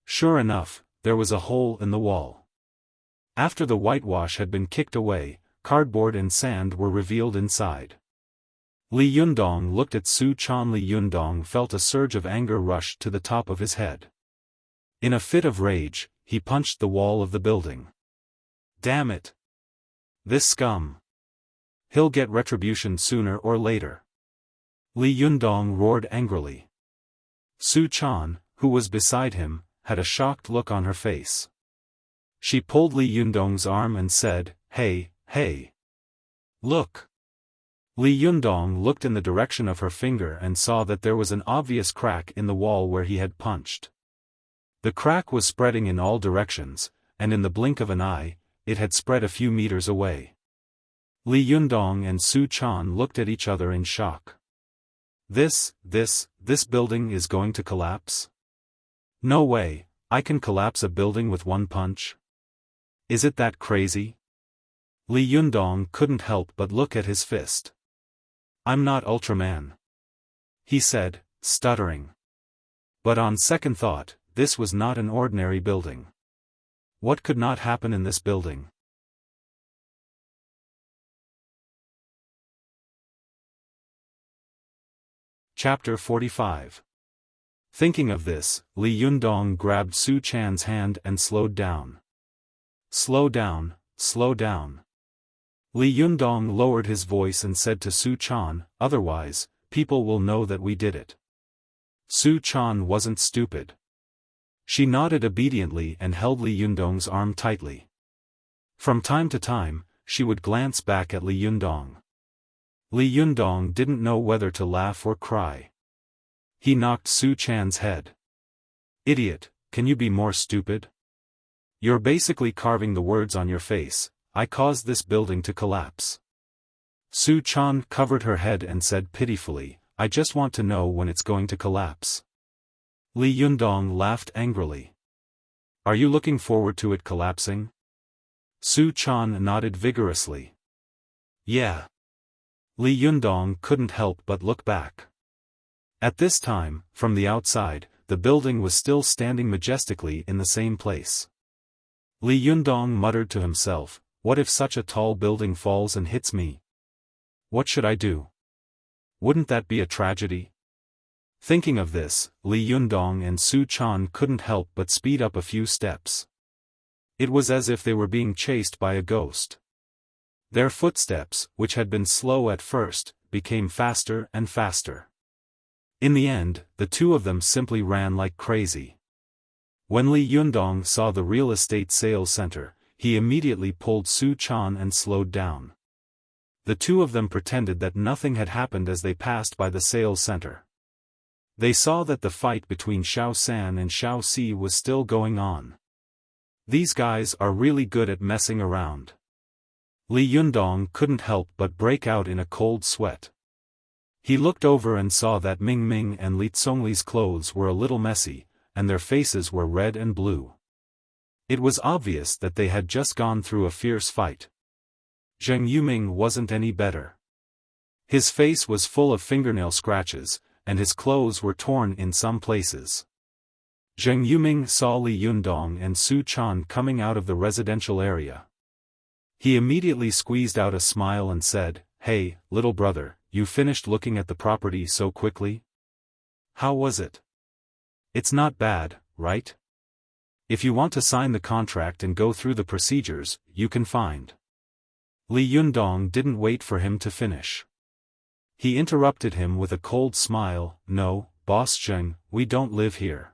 Sure enough, there was a hole in the wall. After the whitewash had been kicked away, cardboard and sand were revealed inside. Li Yundong looked at Su Chan. Li Yundong felt a surge of anger rush to the top of his head. In a fit of rage, he punched the wall of the building. Damn it! This scum! He'll get retribution sooner or later. Li Yundong roared angrily. Su Chan, who was beside him, had a shocked look on her face. She pulled Li Yundong's arm and said, Hey, hey! Look! Li Yundong looked in the direction of her finger and saw that there was an obvious crack in the wall where he had punched. The crack was spreading in all directions, and in the blink of an eye, it had spread a few meters away. Li Yundong and Su Chan looked at each other in shock. This building is going to collapse? No way, I can collapse a building with one punch? Is it that crazy? Li Yundong couldn't help but look at his fist. I'm not Ultraman, he said, stuttering. But on second thought, this was not an ordinary building. What could not happen in this building? Chapter 45. Thinking of this, Li Yundong grabbed Su Chan's hand and slowed down. Slow down, slow down. Li Yundong lowered his voice and said to Su Chan, otherwise, people will know that we did it. Su Chan wasn't stupid. She nodded obediently and held Li Yundong's arm tightly. From time to time, she would glance back at Li Yundong. Li Yundong didn't know whether to laugh or cry. He knocked Su Chan's head. Idiot, can you be more stupid? You're basically carving the words on your face, I caused this building to collapse. Su Chan covered her head and said pitifully, I just want to know when it's going to collapse. Li Yundong laughed angrily. Are you looking forward to it collapsing? Su Chan nodded vigorously. Yeah. Li Yundong couldn't help but look back. At this time, from the outside, the building was still standing majestically in the same place. Li Yundong muttered to himself, what if such a tall building falls and hits me? What should I do? Wouldn't that be a tragedy? Thinking of this, Li Yundong and Su Chan couldn't help but speed up a few steps. It was as if they were being chased by a ghost. Their footsteps, which had been slow at first, became faster and faster. In the end, the two of them simply ran like crazy. When Li Yundong saw the real estate sales center, he immediately pulled Su Chan and slowed down. The two of them pretended that nothing had happened as they passed by the sales center. They saw that the fight between Xiaofan and Xiaoxi was still going on. These guys are really good at messing around. Li Yundong couldn't help but break out in a cold sweat. He looked over and saw that Ming Ming and Li Zongli's clothes were a little messy, and their faces were red and blue. It was obvious that they had just gone through a fierce fight. Zheng Yuming wasn't any better. His face was full of fingernail scratches, and his clothes were torn in some places. Zheng Yuming saw Li Yundong and Su Chan coming out of the residential area. He immediately squeezed out a smile and said, Hey, little brother, you finished looking at the property so quickly? How was it? It's not bad, right? If you want to sign the contract and go through the procedures, you can find. Li Yundong didn't wait for him to finish. He interrupted him with a cold smile, No, Boss Zheng, we don't live here.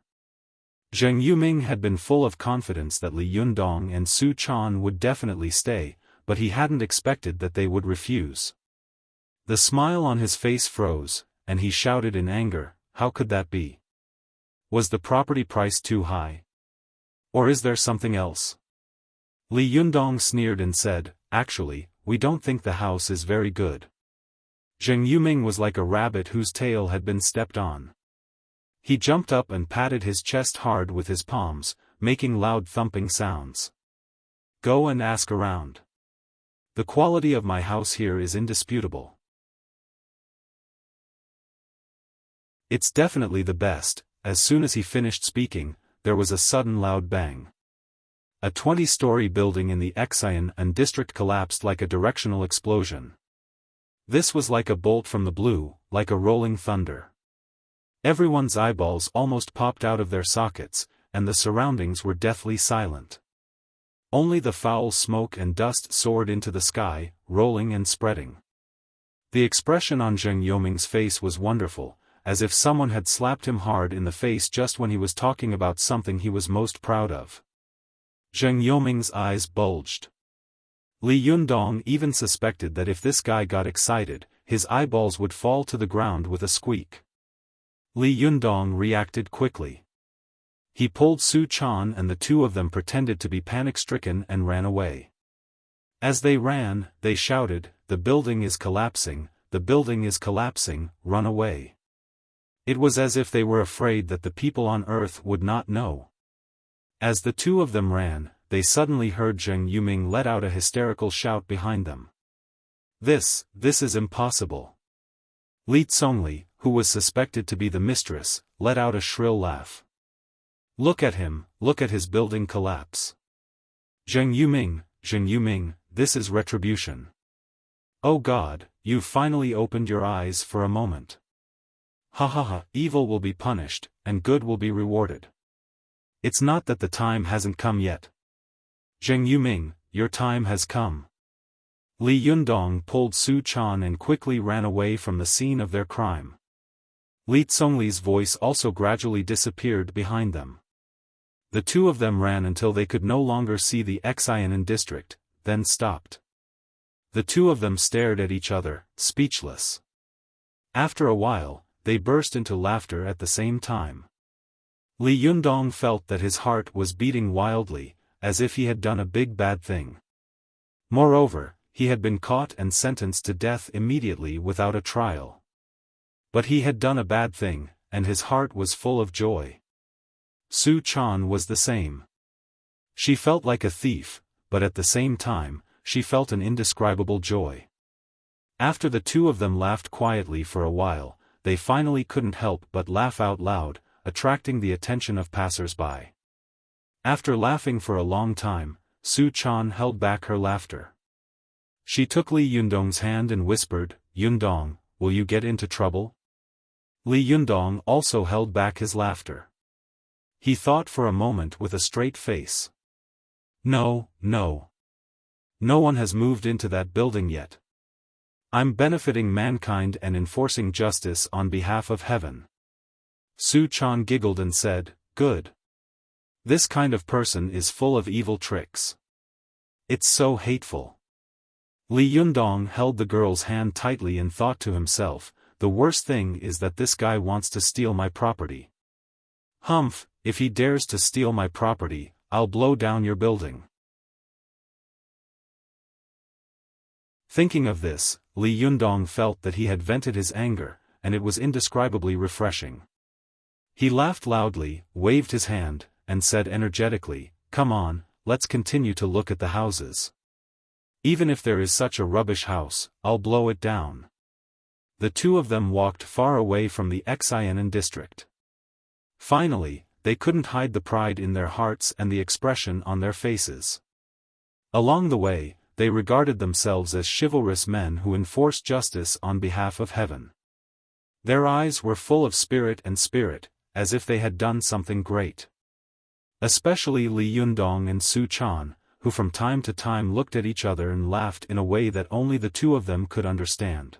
Zheng Yuming had been full of confidence that Li Yundong and Su Chan would definitely stay, but he hadn't expected that they would refuse. The smile on his face froze, and he shouted in anger, How could that be? Was the property price too high? Or is there something else? Li Yundong sneered and said, Actually, we don't think the house is very good. Zheng Yuming was like a rabbit whose tail had been stepped on. He jumped up and patted his chest hard with his palms, making loud thumping sounds. Go and ask around. The quality of my house here is indisputable. It's definitely the best. As soon as he finished speaking, there was a sudden loud bang. A 20-story building in the Xian district collapsed like a directional explosion. This was like a bolt from the blue, like a rolling thunder. Everyone's eyeballs almost popped out of their sockets, and the surroundings were deathly silent. Only the foul smoke and dust soared into the sky, rolling and spreading. The expression on Zheng Yuming's face was wonderful, as if someone had slapped him hard in the face just when he was talking about something he was most proud of. Zheng Yuming's eyes bulged. Li Yundong even suspected that if this guy got excited, his eyeballs would fall to the ground with a squeak. Li Yundong reacted quickly. He pulled Su Chan and the two of them pretended to be panic-stricken and ran away. As they ran, they shouted, The building is collapsing, run away. It was as if they were afraid that the people on earth would not know. As the two of them ran, they suddenly heard Zheng Yuming let out a hysterical shout behind them. This is impossible. Li Zongli, who was suspected to be the mistress, let out a shrill laugh. Look at him, look at his building collapse. Zheng Yuming, this is retribution. Oh God, you've finally opened your eyes for a moment. Ha ha ha, evil will be punished, and good will be rewarded. It's not that the time hasn't come yet. Zheng Yuming, your time has come. Li Yundong pulled Su Chan and quickly ran away from the scene of their crime. Li Zongli's voice also gradually disappeared behind them. The two of them ran until they could no longer see the Xiaofan district, then stopped. The two of them stared at each other, speechless. After a while, they burst into laughter at the same time. Li Yundong felt that his heart was beating wildly, as if he had done a big bad thing. Moreover, he had been caught and sentenced to death immediately without a trial. But he had done a bad thing, and his heart was full of joy. Su Chan was the same. She felt like a thief, but at the same time, she felt an indescribable joy. After the two of them laughed quietly for a while, they finally couldn't help but laugh out loud, attracting the attention of passers-by. After laughing for a long time, Su Chan held back her laughter. She took Li Yundong's hand and whispered, "Yundong, will you get into trouble?" Li Yundong also held back his laughter. He thought for a moment with a straight face. No. No one has moved into that building yet. I'm benefiting mankind and enforcing justice on behalf of heaven. Su Chan giggled and said, "Good. This kind of person is full of evil tricks. It's so hateful." Li Yundong held the girl's hand tightly and thought to himself, the worst thing is that this guy wants to steal my property. Humph, if he dares to steal my property, I'll blow down your building. Thinking of this, Li Yundong felt that he had vented his anger, and it was indescribably refreshing. He laughed loudly, waved his hand, and said energetically, "Come on, let's continue to look at the houses. Even if there is such a rubbish house, I'll blow it down." The two of them walked far away from the Xiaofan district. Finally, they couldn't hide the pride in their hearts and the expression on their faces. Along the way, they regarded themselves as chivalrous men who enforced justice on behalf of heaven. Their eyes were full of spirit, as if they had done something great. Especially Li Yundong and Su Chan, who from time to time looked at each other and laughed in a way that only the two of them could understand.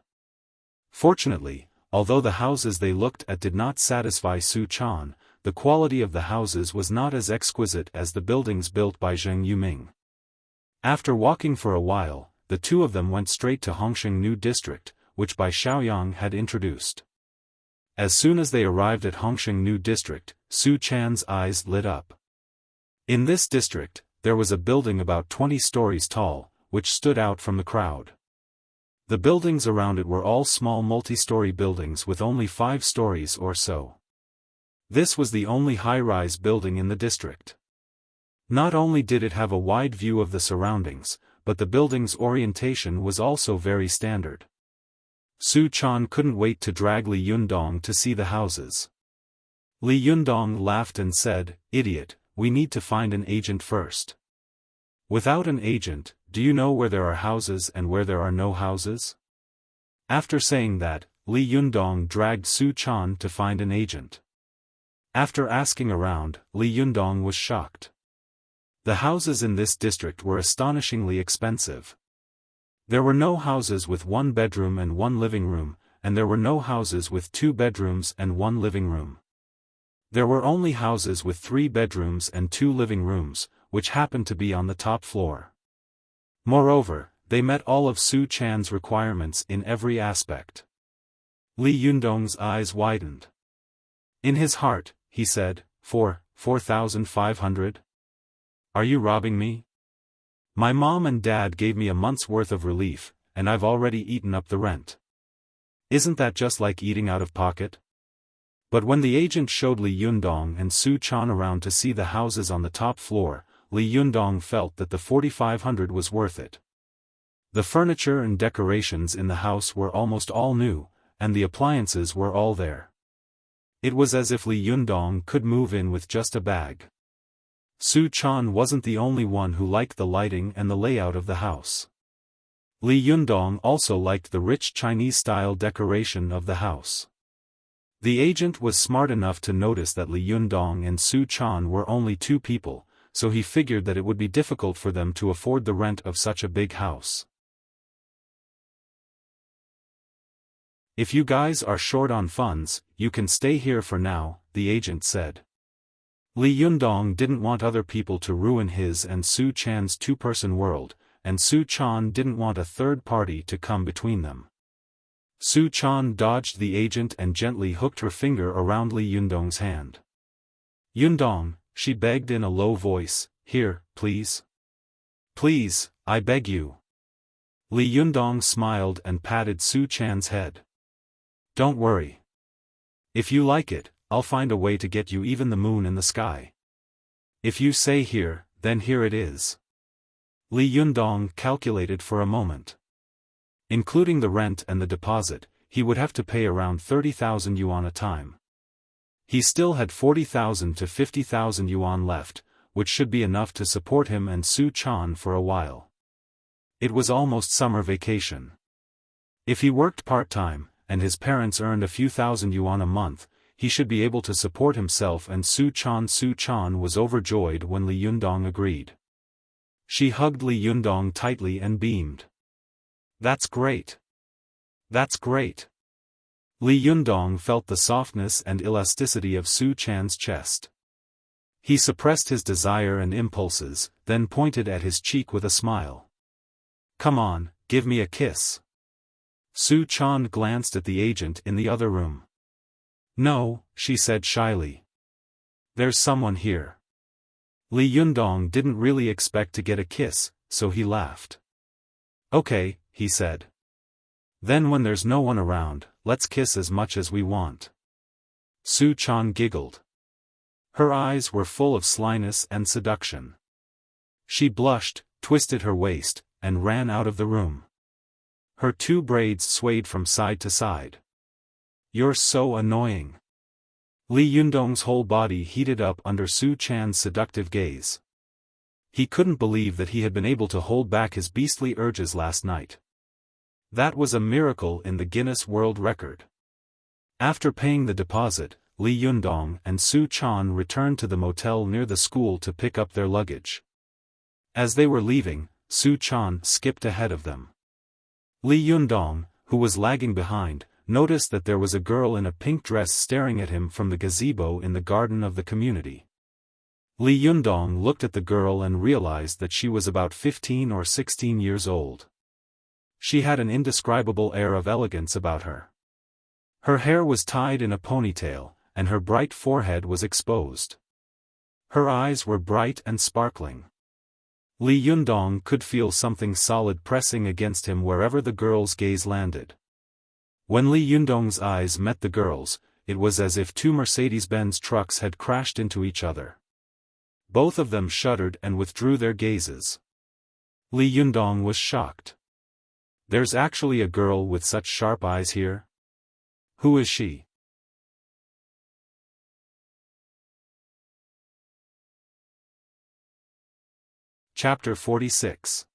Fortunately, although the houses they looked at did not satisfy Su Chan, the quality of the houses was not as exquisite as the buildings built by Zheng Yuming. After walking for a while, the two of them went straight to Hongsheng New District, which Bai Xiaoyang had introduced. As soon as they arrived at Hongsheng New District, Su Chan's eyes lit up. In this district, there was a building about 20 stories tall, which stood out from the crowd. The buildings around it were all small multi-story buildings with only 5 stories or so. This was the only high-rise building in the district. Not only did it have a wide view of the surroundings, but the building's orientation was also very standard. Su Chan couldn't wait to drag Li Yundong to see the houses. Li Yundong laughed and said, "Idiot, we need to find an agent first. Without an agent, do you know where there are houses and where there are no houses?" After saying that, Li Yundong dragged Su Chan to find an agent. After asking around, Li Yundong was shocked. The houses in this district were astonishingly expensive. There were no houses with 1 bedroom and 1 living room, and there were no houses with 2 bedrooms and 1 living room. There were only houses with 3 bedrooms and 2 living rooms, which happened to be on the top floor. Moreover, they met all of Su Chan's requirements in every aspect. Li Yundong's eyes widened. In his heart, he said, 4,500? Are you robbing me? My mom and dad gave me a month's worth of relief, and I've already eaten up the rent. Isn't that just like eating out of pocket? But when the agent showed Li Yundong and Su Chan around to see the houses on the top floor, Li Yundong felt that the 4,500 was worth it. The furniture and decorations in the house were almost all new, and the appliances were all there. It was as if Li Yundong could move in with just a bag. Su Chan wasn't the only one who liked the lighting and the layout of the house. Li Yundong also liked the rich Chinese-style decoration of the house. The agent was smart enough to notice that Li Yundong and Su Chan were only two people, so he figured that it would be difficult for them to afford the rent of such a big house. If you guys are short on funds, you can stay here for now, the agent said. Li Yundong didn't want other people to ruin his and Su Chan's two-person world, and Su Chan didn't want a third party to come between them. Su Chan dodged the agent and gently hooked her finger around Li Yundong's hand. "Yundong," she begged in a low voice, "here, please. Please, I beg you." Li Yundong smiled and patted Su Chan's head. "Don't worry. If you like it, I'll find a way to get you even the moon in the sky. If you say here, then here it is." Li Yundong calculated for a moment. Including the rent and the deposit, he would have to pay around 30,000 yuan a time. He still had 40,000 to 50,000 yuan left, which should be enough to support him and Su Chan for a while. It was almost summer vacation. If he worked part-time, and his parents earned a few thousand yuan a month, he should be able to support himself and Su Chan. Su Chan was overjoyed when Li Yundong agreed. She hugged Li Yundong tightly and beamed. "That's great. That's great." Li Yundong felt the softness and elasticity of Su Chan's chest. He suppressed his desire and impulses, then pointed at his cheek with a smile. "Come on, give me a kiss." Su Chan glanced at the agent in the other room. "No," she said shyly. "There's someone here." Li Yundong didn't really expect to get a kiss, so he laughed. "Okay," he said. "Then when there's no one around, let's kiss as much as we want." Su Chan giggled. Her eyes were full of slyness and seduction. She blushed, twisted her waist, and ran out of the room. Her two braids swayed from side to side. "You're so annoying." Li Yundong's whole body heated up under Su Chan's seductive gaze. He couldn't believe that he had been able to hold back his beastly urges last night. That was a miracle in the Guinness World Record. After paying the deposit, Li Yundong and Su Chan returned to the motel near the school to pick up their luggage. As they were leaving, Su Chan skipped ahead of them. Li Yundong, who was lagging behind, noticed that there was a girl in a pink dress staring at him from the gazebo in the garden of the community. Li Yundong looked at the girl and realized that she was about 15 or 16 years old. She had an indescribable air of elegance about her. Her hair was tied in a ponytail, and her bright forehead was exposed. Her eyes were bright and sparkling. Li Yundong could feel something solid pressing against him wherever the girl's gaze landed. When Li Yundong's eyes met the girl's, it was as if two Mercedes-Benz trucks had crashed into each other. Both of them shuddered and withdrew their gazes. Li Yundong was shocked. "There's actually a girl with such sharp eyes here? Who is she?" Chapter 46.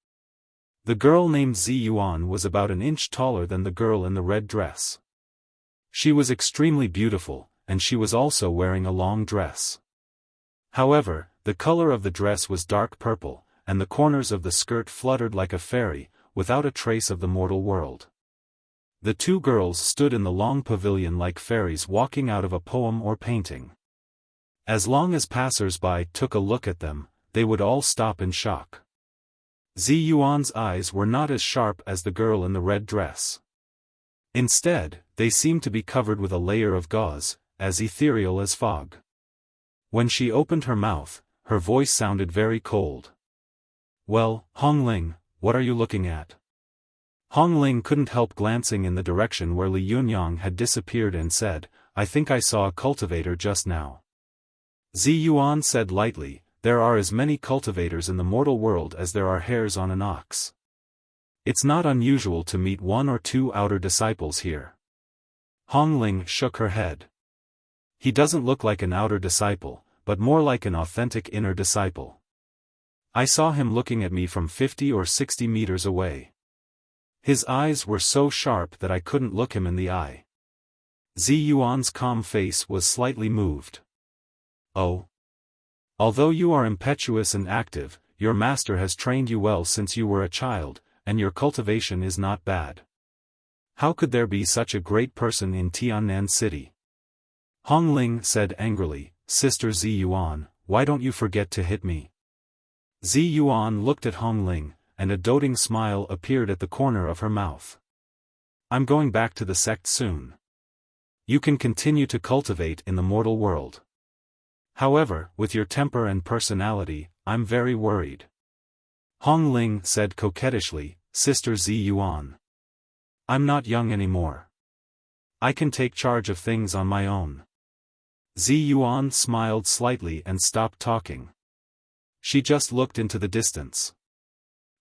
The girl named Zi Yuan was about an inch taller than the girl in the red dress. She was extremely beautiful, and she was also wearing a long dress. However, the color of the dress was dark purple, and the corners of the skirt fluttered like a fairy, without a trace of the mortal world. The two girls stood in the long pavilion like fairies walking out of a poem or painting. As long as passers-by took a look at them, they would all stop in shock. Zi Yuan's eyes were not as sharp as the girl in the red dress. Instead, they seemed to be covered with a layer of gauze, as ethereal as fog. When she opened her mouth, her voice sounded very cold. "Well, Hongling, what are you looking at?" Hongling couldn't help glancing in the direction where Li Yunyang had disappeared and said, I think I saw a cultivator just now. Ziyuan said lightly, there are as many cultivators in the mortal world as there are hairs on an ox. It's not unusual to meet 1 or 2 outer disciples here. Hongling shook her head. He doesn't look like an outer disciple, but more like an authentic inner disciple. I saw him looking at me from 50 or 60 meters away. His eyes were so sharp that I couldn't look him in the eye. Ziyuan's calm face was slightly moved. Oh. Although you are impetuous and active, your master has trained you well since you were a child, and your cultivation is not bad. How could there be such a great person in Tiannan City? Hongling said angrily, Sister Ziyuan, why don't you forget to hit me? Ziyuan looked at Hongling, and a doting smile appeared at the corner of her mouth. I'm going back to the sect soon. You can continue to cultivate in the mortal world. However, with your temper and personality, I'm very worried. Hongling said coquettishly, Sister Ziyuan. I'm not young anymore. I can take charge of things on my own. Ziyuan smiled slightly and stopped talking. She just looked into the distance.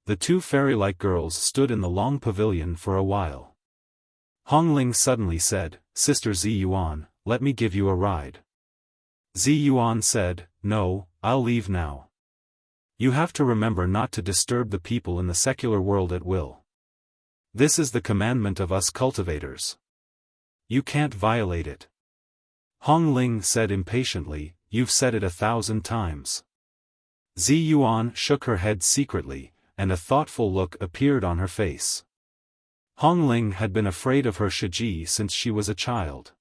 The 2 fairy-like girls stood in the long pavilion for a while. Hongling suddenly said, Sister Ziyuan, let me give you a ride. Ziyuan said, no, I'll leave now. You have to remember not to disturb the people in the secular world at will. This is the commandment of us cultivators. You can't violate it. Hongling said impatiently, you've said it 1,000 times. Ziyuan shook her head secretly, and a thoughtful look appeared on her face. Hongling had been afraid of her Shiji since she was a child.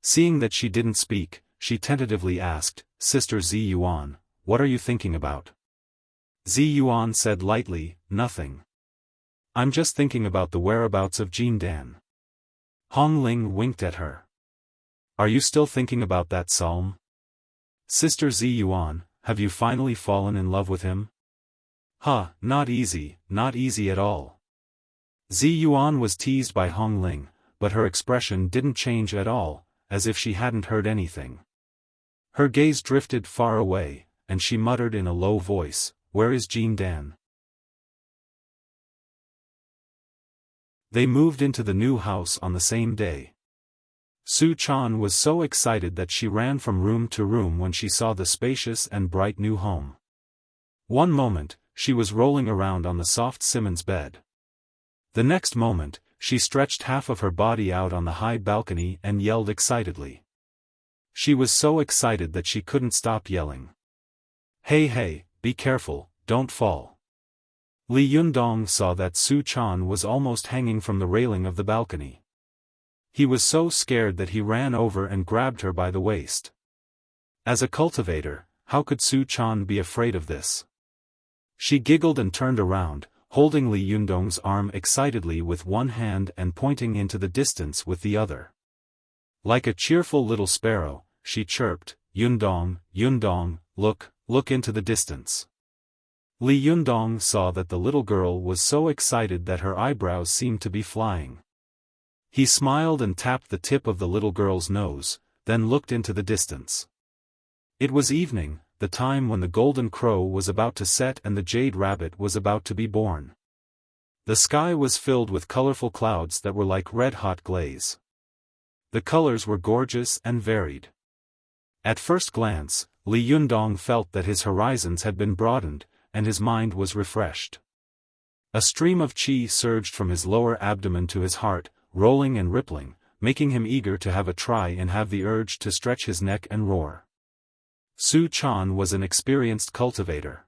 Seeing that she didn't speak, she tentatively asked, Sister Ziyuan, what are you thinking about? Ziyuan said lightly, nothing. I'm just thinking about the whereabouts of Jindan. Hongling winked at her. Are you still thinking about that psalm? Sister Ziyuan, have you finally fallen in love with him? Not easy at all. Ziyuan was teased by Hongling, but her expression didn't change at all, as if she hadn't heard anything. Her gaze drifted far away, and she muttered in a low voice, where is Jindan? They moved into the new house on the same day. Su Chan was so excited that she ran from room to room when she saw the spacious and bright new home. One moment, she was rolling around on the soft Simmons bed. The next moment, she stretched half of her body out on the high balcony and yelled excitedly. She was so excited that she couldn't stop yelling. Hey, be careful, don't fall. Li Yundong saw that Su Chan was almost hanging from the railing of the balcony. He was so scared that he ran over and grabbed her by the waist. As a cultivator, how could Su Chan be afraid of this? She giggled and turned around, holding Li Yundong's arm excitedly with one hand and pointing into the distance with the other. Like a cheerful little sparrow, she chirped, Yundong, look into the distance. Li Yundong saw that the little girl was so excited that her eyebrows seemed to be flying. He smiled and tapped the tip of the little girl's nose, then looked into the distance. It was evening, the time when the golden crow was about to set and the jade rabbit was about to be born. The sky was filled with colorful clouds that were like red-hot glaze. The colors were gorgeous and varied. At first glance, Li Yundong felt that his horizons had been broadened, and his mind was refreshed. A stream of qi surged from his lower abdomen to his heart, rolling and rippling, making him eager to have a try and have the urge to stretch his neck and roar. Su Chan was an experienced cultivator.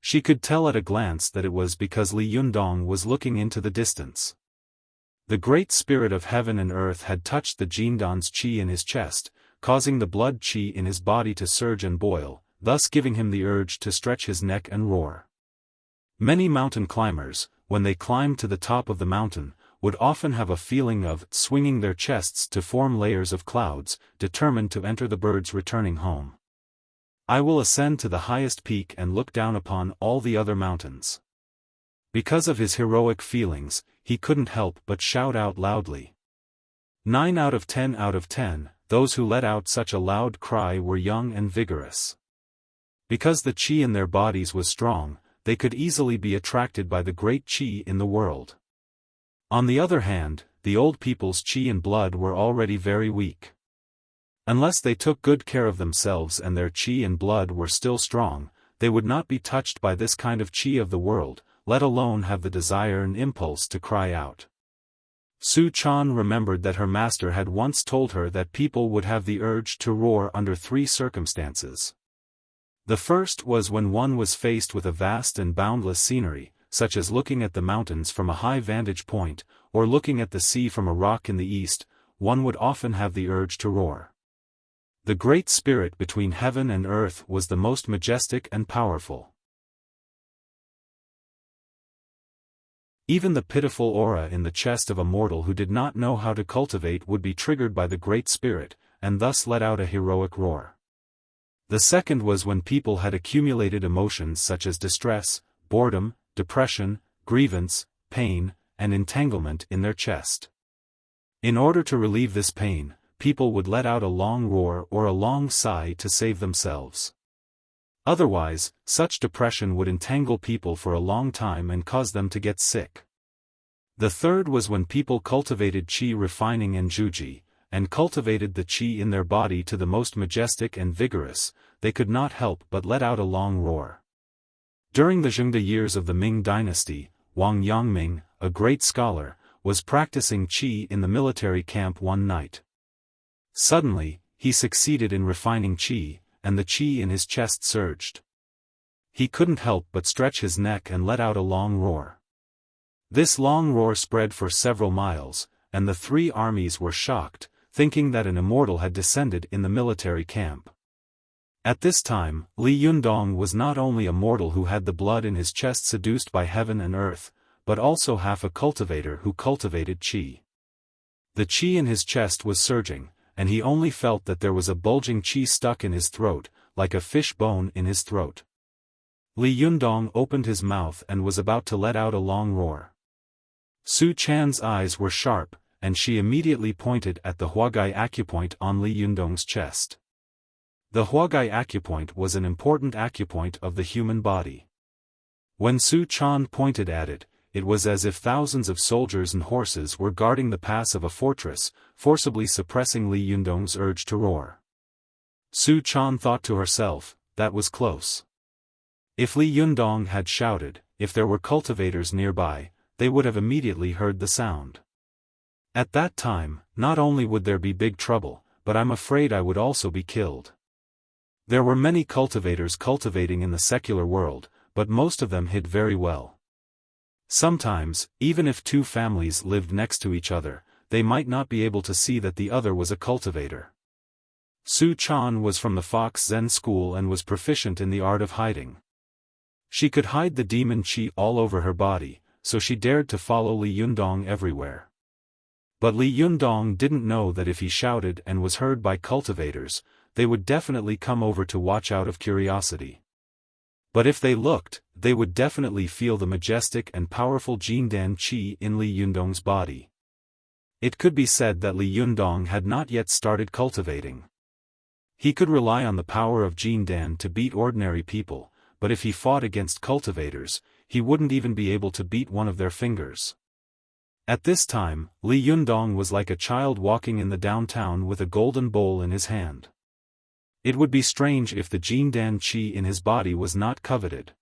She could tell at a glance that it was because Li Yundong was looking into the distance. The great spirit of heaven and earth had touched the Jindan's qi in his chest, causing the blood qi in his body to surge and boil, thus giving him the urge to stretch his neck and roar. Many mountain climbers, when they climbed to the top of the mountain, would often have a feeling of swinging their chests to form layers of clouds, determined to enter the birds returning home. I will ascend to the highest peak and look down upon all the other mountains. Because of his heroic feelings, he couldn't help but shout out loudly. 9 out of 10 out of 10, those who let out such a loud cry were young and vigorous. Because the qi in their bodies was strong, they could easily be attracted by the great qi in the world. On the other hand, the old people's qi and blood were already very weak. Unless they took good care of themselves and their qi and blood were still strong, they would not be touched by this kind of qi of the world, let alone have the desire and impulse to cry out. Su Chan remembered that her master had once told her that people would have the urge to roar under 3 circumstances. The first was when one was faced with a vast and boundless scenery, such as looking at the mountains from a high vantage point, or looking at the sea from a rock in the east, one would often have the urge to roar. The great spirit between heaven and earth was the most majestic and powerful. Even the pitiful aura in the chest of a mortal who did not know how to cultivate would be triggered by the great spirit, and thus let out a heroic roar. The second was when people had accumulated emotions such as distress, boredom, depression, grievance, pain, and entanglement in their chest. In order to relieve this pain, people would let out a long roar or a long sigh to save themselves. Otherwise, such depression would entangle people for a long time and cause them to get sick. The third was when people cultivated qi refining and juji, and cultivated the qi in their body to the most majestic and vigorous, they could not help but let out a long roar. During the Zhengde years of the Ming dynasty, Wang Yangming, a great scholar, was practicing qi in the military camp one night. Suddenly, he succeeded in refining qi, and the qi in his chest surged. He couldn't help but stretch his neck and let out a long roar. This long roar spread for several miles, and the 3 armies were shocked, thinking that an immortal had descended in the military camp. At this time, Li Yundong was not only a mortal who had the blood in his chest seduced by heaven and earth, but also half a cultivator who cultivated qi. The qi in his chest was surging, and he only felt that there was a bulging qi stuck in his throat, like a fish bone in his throat. Li Yundong opened his mouth and was about to let out a long roar. Su Chan's eyes were sharp, and she immediately pointed at the Huagai acupoint on Li Yundong's chest. The Huagai acupoint was an important acupoint of the human body. When Su Chan pointed at it, it was as if thousands of soldiers and horses were guarding the pass of a fortress, forcibly suppressing Li Yundong's urge to roar. Su Chan thought to herself, that was close. If Li Yundong had shouted, if there were cultivators nearby, they would have immediately heard the sound. At that time, not only would there be big trouble, but I'm afraid I would also be killed. There were many cultivators cultivating in the secular world, but most of them hid very well. Sometimes, even if 2 families lived next to each other, they might not be able to see that the other was a cultivator. Su Chan was from the Fox Zen school and was proficient in the art of hiding. She could hide the demon qi all over her body, so she dared to follow Li Yundong everywhere. But Li Yundong didn't know that if he shouted and was heard by cultivators, they would definitely come over to watch out of curiosity. But if they looked, they would definitely feel the majestic and powerful Jindan qi in Li Yundong's body. It could be said that Li Yundong had not yet started cultivating. He could rely on the power of Jindan to beat ordinary people, but if he fought against cultivators, he wouldn't even be able to beat one of their fingers. At this time, Li Yundong was like a child walking in the downtown with a golden bowl in his hand. It would be strange if the Jindan qi in his body was not coveted.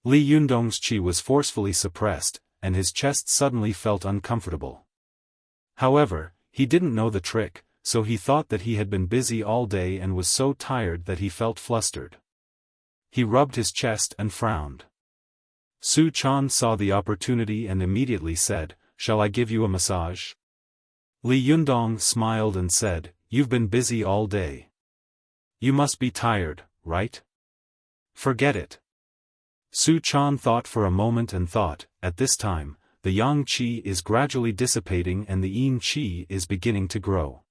Li Yundong's qi was forcefully suppressed, and his chest suddenly felt uncomfortable. However, he didn't know the trick, so he thought that he had been busy all day and was so tired that he felt flustered. He rubbed his chest and frowned. Su Chan saw the opportunity and immediately said, "Shall I give you a massage?" Li Yundong smiled and said, "You've been busy all day. You must be tired, right? Forget it." Su Chan thought for a moment and thought, at this time, the yang qi is gradually dissipating and the yin qi is beginning to grow.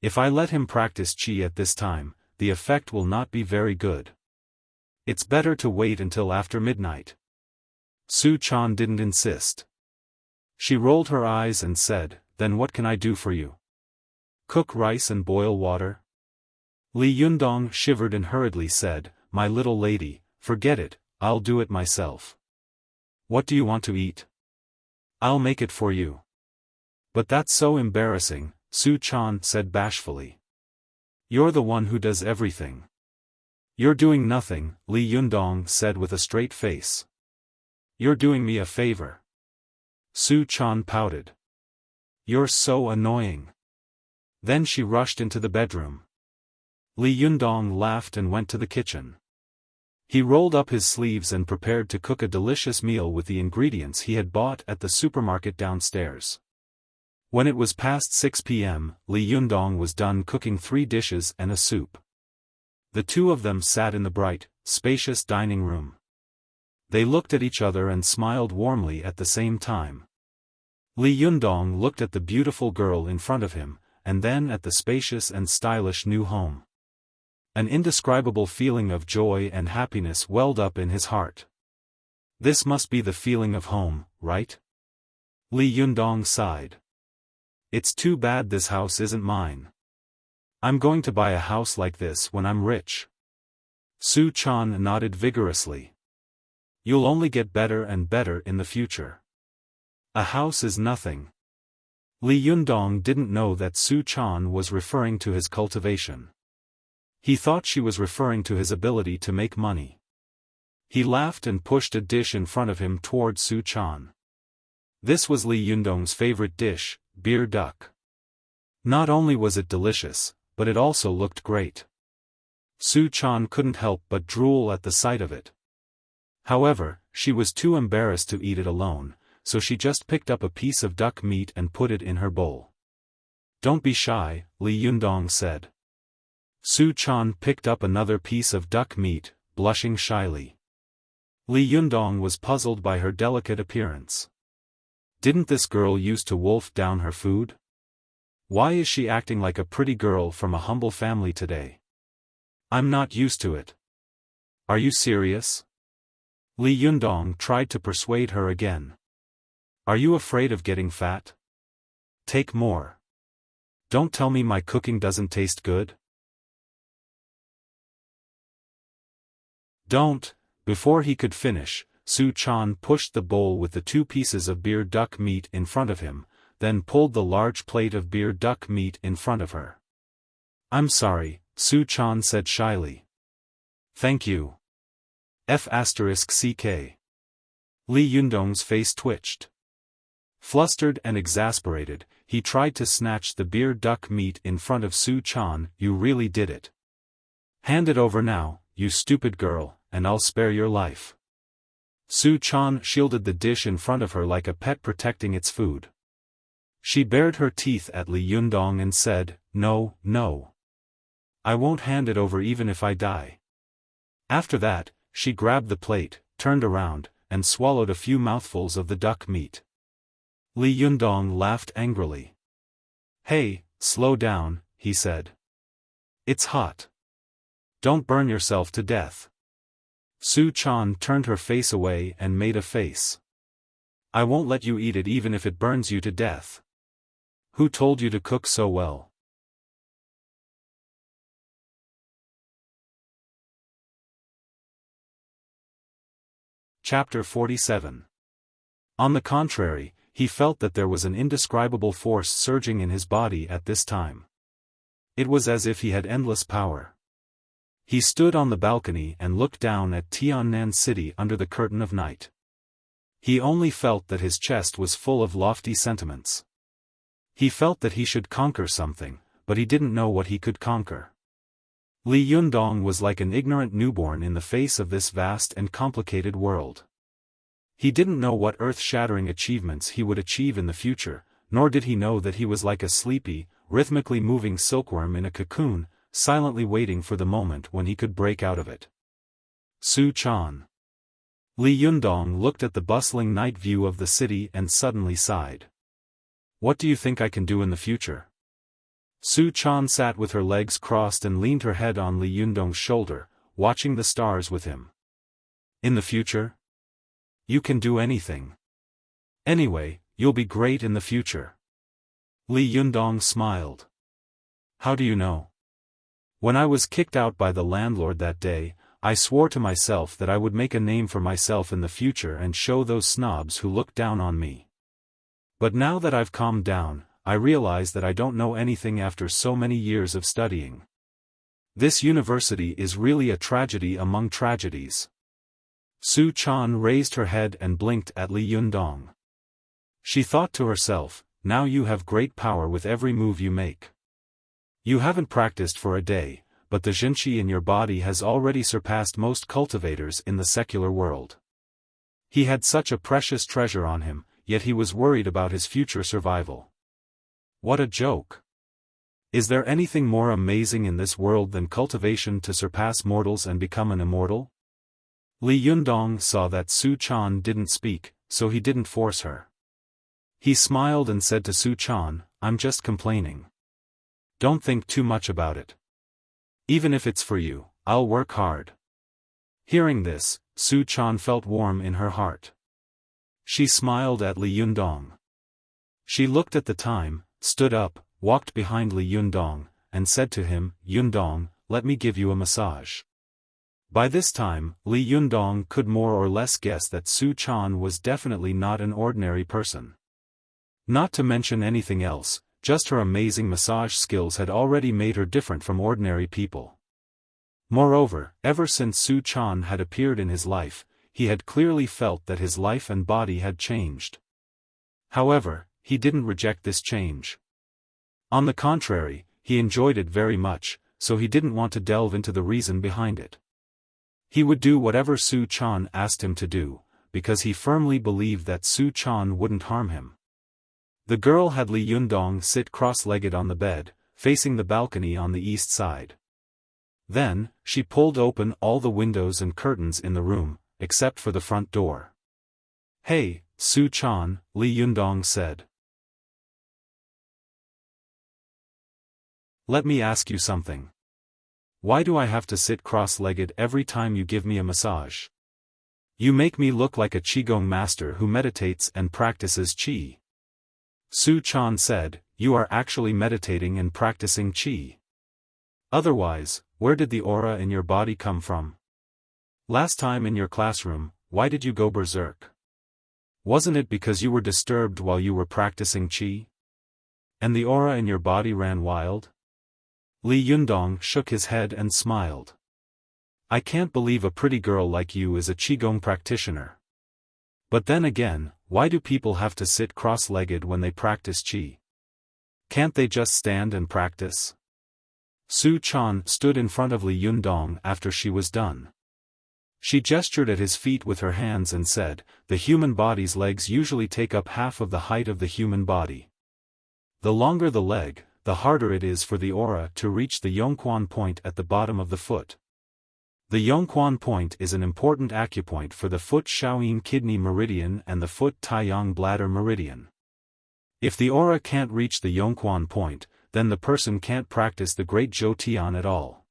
If I let him practice qi at this time, the effect will not be very good. It's better to wait until after midnight. Su Chan didn't insist. She rolled her eyes and said, "Then what can I do for you? Cook rice and boil water?" Li Yundong shivered and hurriedly said, "My little lady, forget it, I'll do it myself." "What do you want to eat?" "I'll make it for you." "But that's so embarrassing," Su Chan said bashfully. "You're the one who does everything." "You're doing nothing," Li Yundong said with a straight face. "You're doing me a favor." Su Chan pouted. "You're so annoying." Then she rushed into the bedroom. Li Yundong laughed and went to the kitchen. He rolled up his sleeves and prepared to cook a delicious meal with the ingredients he had bought at the supermarket downstairs. When it was past 6 p.m., Li Yundong was done cooking 3 dishes and a soup. The two of them sat in the bright, spacious dining room. They looked at each other and smiled warmly at the same time. Li Yundong looked at the beautiful girl in front of him, and then at the spacious and stylish new home. An indescribable feeling of joy and happiness welled up in his heart. This must be the feeling of home, right? Li Yundong sighed. It's too bad this house isn't mine. I'm going to buy a house like this when I'm rich. Su Chan nodded vigorously. You'll only get better and better in the future. A house is nothing. Li Yundong didn't know that Su Chan was referring to his cultivation. He thought she was referring to his ability to make money. He laughed and pushed a dish in front of him toward Su Chan. This was Li Yundong's favorite dish, beer duck. Not only was it delicious, but it also looked great. Su Chan couldn't help but drool at the sight of it. However, she was too embarrassed to eat it alone, so she just picked up a piece of duck meat and put it in her bowl. "Don't be shy," Li Yundong said. Su Chan picked up another piece of duck meat, blushing shyly. Li Yundong was puzzled by her delicate appearance. Didn't this girl used to wolf down her food? Why is she acting like a pretty girl from a humble family today? I'm not used to it. Are you serious? Li Yundong tried to persuade her again. Are you afraid of getting fat? Take more. Don't tell me my cooking doesn't taste good. Don't. Before he could finish, Su Chan pushed the bowl with the 2 pieces of beer duck meat in front of him, then pulled the large plate of beer duck meat in front of her. "I'm sorry," Su Chan said shyly. "Thank you. F***ck. Li Yundong's face twitched. Flustered and exasperated, he tried to snatch the beer duck meat in front of Su Chan. "You really did it. Hand it over now, you stupid girl, and I'll spare your life." Su Chan shielded the dish in front of her like a pet protecting its food. She bared her teeth at Li Yundong and said, "No, no. I won't hand it over even if I die." After that, she grabbed the plate, turned around, and swallowed a few mouthfuls of the duck meat. Li Yundong laughed angrily. "Hey, slow down," he said. "It's hot. Don't burn yourself to death." Su Chan turned her face away and made a face. "I won't let you eat it even if it burns you to death. Who told you to cook so well?" Chapter 47. On the contrary, he felt that there was an indescribable force surging in his body at this time. It was as if he had endless power. He stood on the balcony and looked down at Tiannan City under the curtain of night. He only felt that his chest was full of lofty sentiments. He felt that he should conquer something, but he didn't know what he could conquer. Li Yundong was like an ignorant newborn in the face of this vast and complicated world. He didn't know what earth-shattering achievements he would achieve in the future, nor did he know that he was like a sleepy, rhythmically moving silkworm in a cocoon, silently waiting for the moment when he could break out of it. Su Chan. Li Yundong looked at the bustling night view of the city and suddenly sighed. "What do you think I can do in the future?" Su Chan sat with her legs crossed and leaned her head on Li Yundong's shoulder, watching the stars with him. "In the future? You can do anything. Anyway, You'll be great in the future. Li Yundong smiled. How do you know? When I was kicked out by the landlord that day, I swore to myself that I would make a name for myself in the future and show those snobs who look down on me. But now that I've calmed down, I realize that I don't know anything after so many years of studying. This university is really a tragedy among tragedies. Su Chan raised her head and blinked at Li Yundong. She thought to herself, now you have great power with every move you make. You haven't practiced for a day, but the Jinqi in your body has already surpassed most cultivators in the secular world. He had such a precious treasure on him, yet he was worried about his future survival. What a joke! Is there anything more amazing in this world than cultivation to surpass mortals and become an immortal? Li Yundong saw that Su Chan didn't speak, so he didn't force her. He smiled and said to Su Chan, I'm just complaining. Don't think too much about it. Even if it's for you, I'll work hard. Hearing this, Su Chan felt warm in her heart. She smiled at Li Yundong. She looked at the time, stood up, walked behind Li Yundong, and said to him, Yundong, let me give you a massage. By this time, Li Yundong could more or less guess that Su Chan was definitely not an ordinary person. Not to mention anything else, just her amazing massage skills had already made her different from ordinary people. Moreover, ever since Su Chan had appeared in his life, he had clearly felt that his life and body had changed. However, he didn't reject this change. On the contrary, he enjoyed it very much, so he didn't want to delve into the reason behind it. He would do whatever Su Chan asked him to do, because he firmly believed that Su Chan wouldn't harm him. The girl had Li Yundong sit cross-legged on the bed, facing the balcony on the east side. Then, she pulled open all the windows and curtains in the room, except for the front door. Hey, Su Chan, Li Yundong said. Let me ask you something. Why do I have to sit cross-legged every time you give me a massage? You make me look like a Qigong master who meditates and practices Qi. Su Chan said, you are actually meditating and practicing Qi. Otherwise, where did the aura in your body come from? Last time in your classroom, why did you go berserk? Wasn't it because you were disturbed while you were practicing Qi? And the aura in your body ran wild? Li Yundong shook his head and smiled. I can't believe a pretty girl like you is a Qigong practitioner. But then again, why do people have to sit cross-legged when they practice Qi? Can't they just stand and practice? Su Chan stood in front of Li Yundong after she was done. She gestured at his feet with her hands and said, the human body's legs usually take up half of the height of the human body. The longer the leg, the harder it is for the aura to reach the Yongquan point at the bottom of the foot. The Yongquan point is an important acupoint for the foot Shaoyin kidney meridian and the foot Taiyang bladder meridian. If the aura can't reach the Yongquan point, then the person can't practice the Great Zhou Tian at all.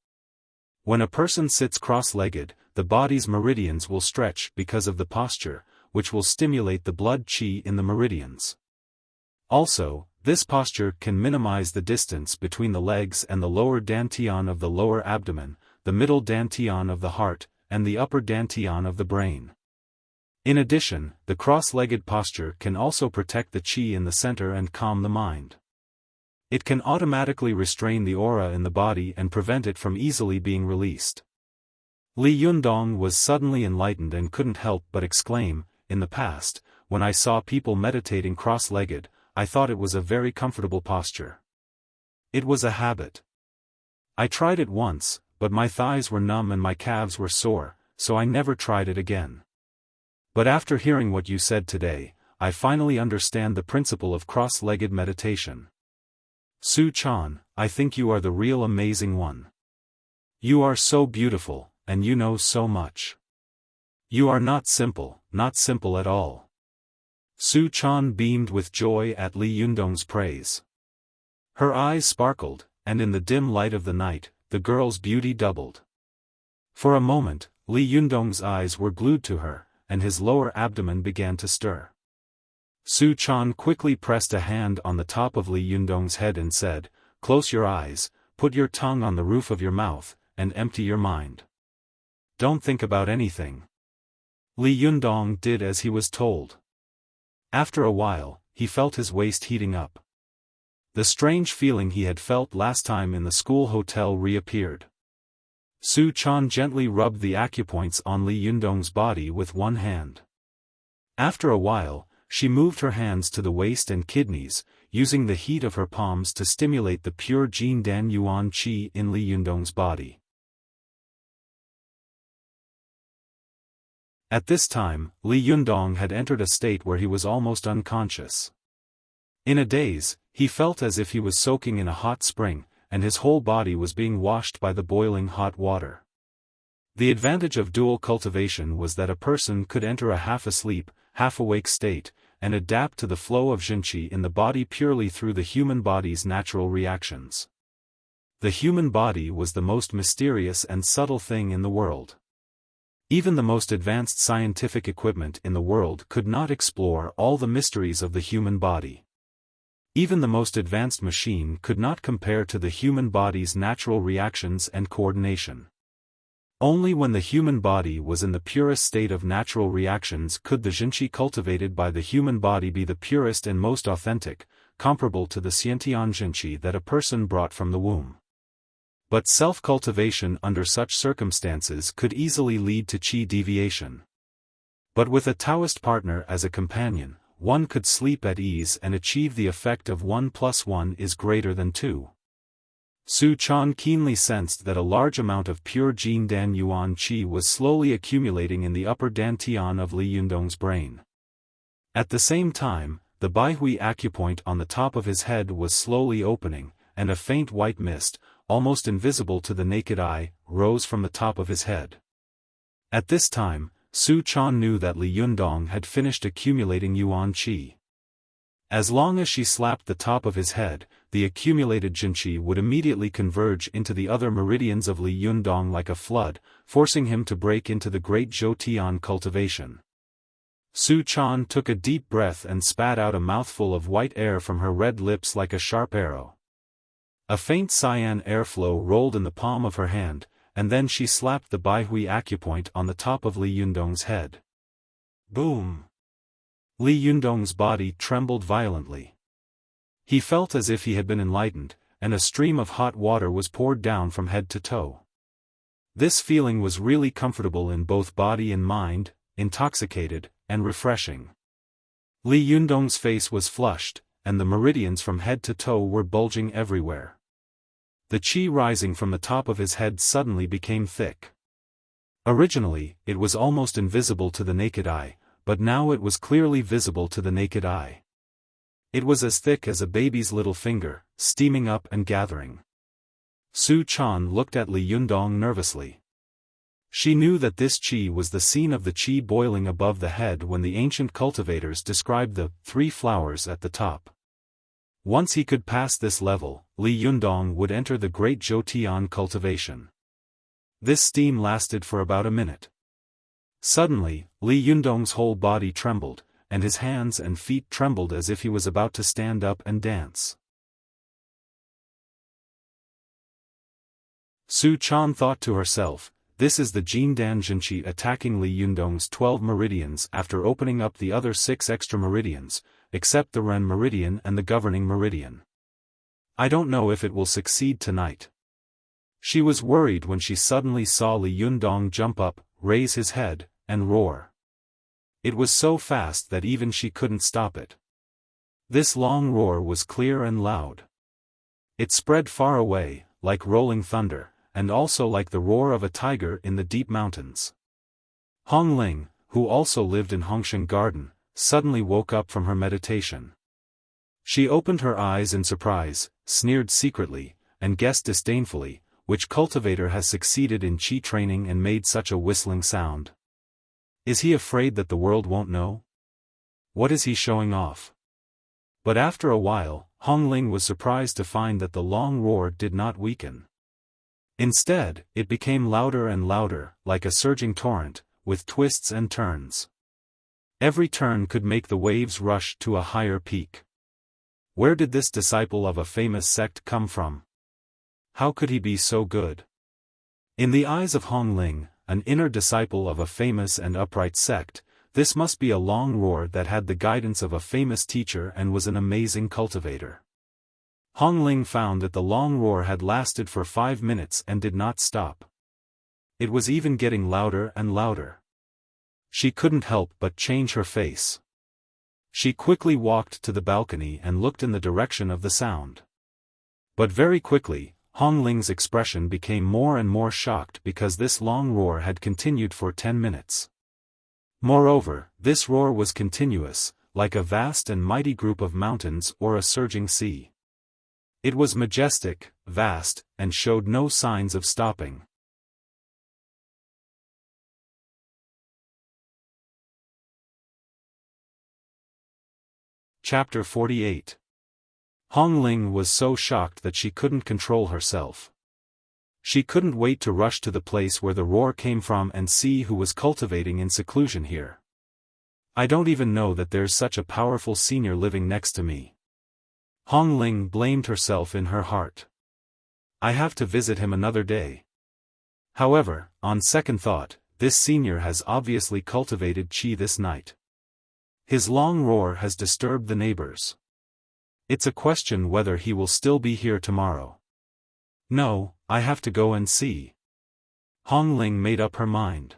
When a person sits cross-legged, the body's meridians will stretch because of the posture, which will stimulate the blood qi in the meridians. Also, this posture can minimize the distance between the legs and the lower dantian of the lower abdomen, the middle dantian of the heart, and the upper dantian of the brain. In addition, the cross-legged posture can also protect the qi in the center and calm the mind. It can automatically restrain the aura in the body and prevent it from easily being released. Li Yundong was suddenly enlightened and couldn't help but exclaim, in the past, when I saw people meditating cross-legged, I thought it was a very comfortable posture. It was a habit. I tried it once, but my thighs were numb and my calves were sore, so I never tried it again. But after hearing what you said today, I finally understand the principle of cross-legged meditation. Su Chan, I think you are the real amazing one. You are so beautiful, and you know so much. You are not simple at all. Su Chan beamed with joy at Li Yundong's praise. Her eyes sparkled, and in the dim light of the night, the girl's beauty doubled. For a moment, Li Yundong's eyes were glued to her, and his lower abdomen began to stir. Su Chan quickly pressed a hand on the top of Li Yundong's head and said, "Close your eyes, put your tongue on the roof of your mouth, and empty your mind. Don't think about anything." Li Yundong did as he was told. After a while, he felt his waist heating up. The strange feeling he had felt last time in the school hotel reappeared. Su Chan gently rubbed the acupoints on Li Yundong's body with one hand. After a while, she moved her hands to the waist and kidneys, using the heat of her palms to stimulate the pure Jin Dan Yuan Qi in Li Yundong's body. At this time, Li Yundong had entered a state where he was almost unconscious. In a daze, he felt as if he was soaking in a hot spring, and his whole body was being washed by the boiling hot water. The advantage of dual cultivation was that a person could enter a half-asleep, half-awake state, and adapt to the flow of Jinqi in the body purely through the human body's natural reactions. The human body was the most mysterious and subtle thing in the world. Even the most advanced scientific equipment in the world could not explore all the mysteries of the human body. Even the most advanced machine could not compare to the human body's natural reactions and coordination. Only when the human body was in the purest state of natural reactions could the Jinqi cultivated by the human body be the purest and most authentic, comparable to the Xiantian Jinqi that a person brought from the womb. But self-cultivation under such circumstances could easily lead to qi deviation. But with a Taoist partner as a companion, one could sleep at ease and achieve the effect of 1 + 1 is greater than 2. Su Chan keenly sensed that a large amount of pure Jin Dan Yuan Qi was slowly accumulating in the upper dantian of Li Yundong's brain. At the same time, the Baihui acupoint on the top of his head was slowly opening, and a faint white mist, almost invisible to the naked eye, rose from the top of his head. At this time, Su Chan knew that Li Yundong had finished accumulating Yuan Qi. As long as she slapped the top of his head, the accumulated Jinqi would immediately converge into the other meridians of Li Yundong like a flood, forcing him to break into the great Zhoutian cultivation. Su Chan took a deep breath and spat out a mouthful of white air from her red lips like a sharp arrow. A faint cyan airflow rolled in the palm of her hand, and then she slapped the Baihui acupoint on the top of Li Yundong's head. Boom! Li Yundong's body trembled violently. He felt as if he had been enlightened, and a stream of hot water was poured down from head to toe. This feeling was really comfortable in both body and mind, intoxicated, and refreshing. Li Yundong's face was flushed, and the meridians from head to toe were bulging everywhere. The qi rising from the top of his head suddenly became thick. Originally, it was almost invisible to the naked eye, but now it was clearly visible to the naked eye. It was as thick as a baby's little finger, steaming up and gathering. Su Chan looked at Li Yundong nervously. She knew that this qi was the scene of the qi boiling above the head when the ancient cultivators described the 3 flowers at the top. Once he could pass this level, Li Yundong would enter the great Zhoutian cultivation. This steam lasted for about a minute. Suddenly, Li Yundong's whole body trembled, and his hands and feet trembled as if he was about to stand up and dance. Su Chan thought to herself, this is the Jindan Jinqi attacking Li Yundong's 12 meridians after opening up the other 6 extra meridians, except the Ren meridian and the governing meridian. I don't know if it will succeed tonight. She was worried when she suddenly saw Li Yundong jump up, raise his head, and roar. It was so fast that even she couldn't stop it. This long roar was clear and loud. It spread far away, like rolling thunder, and also like the roar of a tiger in the deep mountains. Hong Ling, who also lived in Hongsheng Garden, suddenly woke up from her meditation. She opened her eyes in surprise, sneered secretly, and guessed disdainfully, which cultivator has succeeded in qi training and made such a whistling sound? Is he afraid that the world won't know? What is he showing off? But after a while, Hong Ling was surprised to find that the long roar did not weaken. Instead, it became louder and louder, like a surging torrent, with twists and turns. Every turn could make the waves rush to a higher peak. Where did this disciple of a famous sect come from? How could he be so good? In the eyes of Hong Ling, an inner disciple of a famous and upright sect, this must be a long roar that had the guidance of a famous teacher and was an amazing cultivator. Hong Ling found that the long roar had lasted for 5 minutes and did not stop. It was even getting louder and louder. She couldn't help but change her face. She quickly walked to the balcony and looked in the direction of the sound. But very quickly, Hong Ling's expression became more and more shocked because this long roar had continued for 10 minutes. Moreover, this roar was continuous, like a vast and mighty group of mountains or a surging sea. It was majestic, vast, and showed no signs of stopping. Chapter 48. Hong Ling was so shocked that she couldn't control herself. She couldn't wait to rush to the place where the roar came from and see who was cultivating in seclusion here. I don't even know that there's such a powerful senior living next to me. Hong Ling blamed herself in her heart. I have to visit him another day. However, on second thought, this senior has obviously cultivated qi this night. His long roar has disturbed the neighbors. It's a question whether he will still be here tomorrow. No, I have to go and see. Hong Ling made up her mind.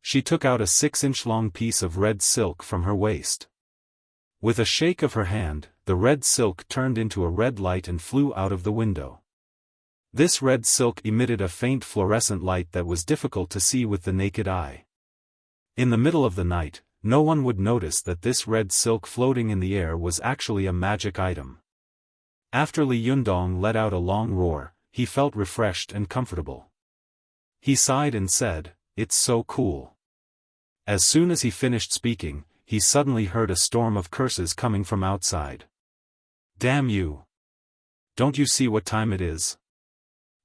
She took out a 6-inch long piece of red silk from her waist. With a shake of her hand, the red silk turned into a red light and flew out of the window. This red silk emitted a faint fluorescent light that was difficult to see with the naked eye. In the middle of the night, no one would notice that this red silk floating in the air was actually a magic item. After Li Yundong let out a long roar, he felt refreshed and comfortable. He sighed and said, "It's so cool." As soon as he finished speaking, he suddenly heard a storm of curses coming from outside. "Damn you! Don't you see what time it is?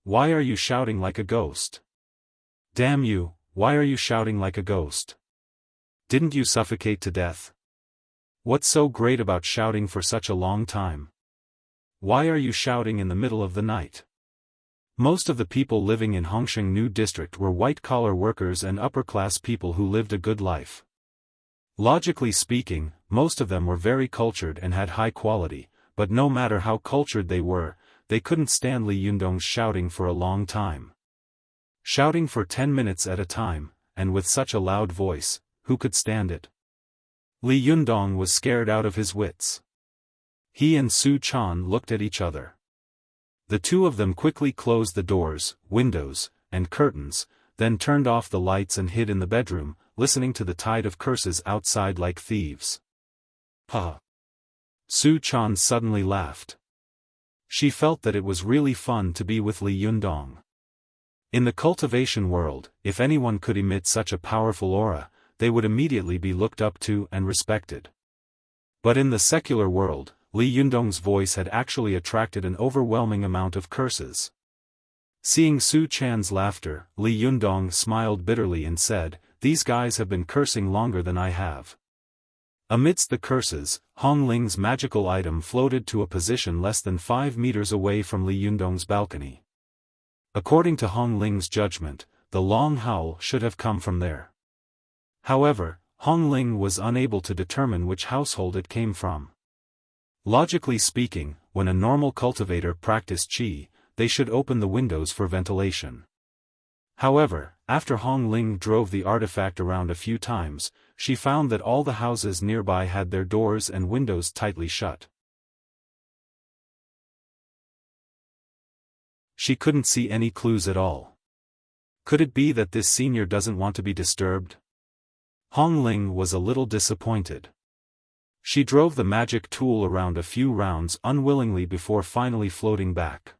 Why are you shouting like a ghost? Damn you, why are you shouting like a ghost? Didn't you suffocate to death? What's so great about shouting for such a long time? Why are you shouting in the middle of the night?" Most of the people living in Hongsheng New District were white-collar workers and upper-class people who lived a good life. Logically speaking, most of them were very cultured and had high quality, but no matter how cultured they were, they couldn't stand Li Yundong's shouting for a long time. Shouting for 10 minutes at a time, and with such a loud voice, who could stand it? Li Yundong was scared out of his wits. He and Su Chan looked at each other. The two of them quickly closed the doors, windows, and curtains, then turned off the lights and hid in the bedroom, listening to the tide of curses outside like thieves. Ha! Su Chan suddenly laughed. She felt that it was really fun to be with Li Yundong. In the cultivation world, if anyone could emit such a powerful aura, they would immediately be looked up to and respected. But in the secular world, Li Yundong's voice had actually attracted an overwhelming amount of curses. Seeing Su Chan's laughter, Li Yundong smiled bitterly and said, "These guys have been cursing longer than I have." Amidst the curses, Hong Ling's magical item floated to a position less than 5 meters away from Li Yundong's balcony. According to Hong Ling's judgment, the long howl should have come from there. However, Hong Ling was unable to determine which household it came from. Logically speaking, when a normal cultivator practiced qi, they should open the windows for ventilation. However, after Hong Ling drove the artifact around a few times, she found that all the houses nearby had their doors and windows tightly shut. She couldn't see any clues at all. Could it be that this senior doesn't want to be disturbed? Hong Ling was a little disappointed. She drove the magic tool around a few rounds unwillingly before finally floating back.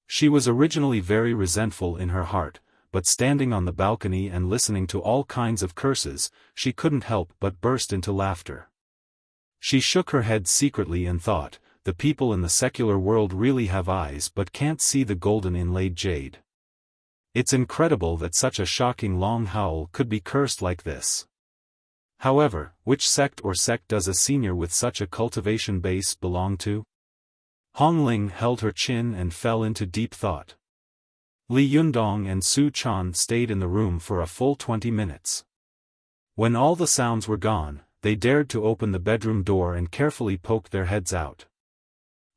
She was originally very resentful in her heart, but standing on the balcony and listening to all kinds of curses, she couldn't help but burst into laughter. She shook her head secretly and thought, the people in the secular world really have eyes but can't see the golden inlaid jade. It's incredible that such a shocking long howl could be cursed like this. However, which sect does a senior with such a cultivation base belong to? Hong Ling held her chin and fell into deep thought. Li Yundong and Su Chan stayed in the room for a full 20 minutes. When all the sounds were gone, they dared to open the bedroom door and carefully poked their heads out.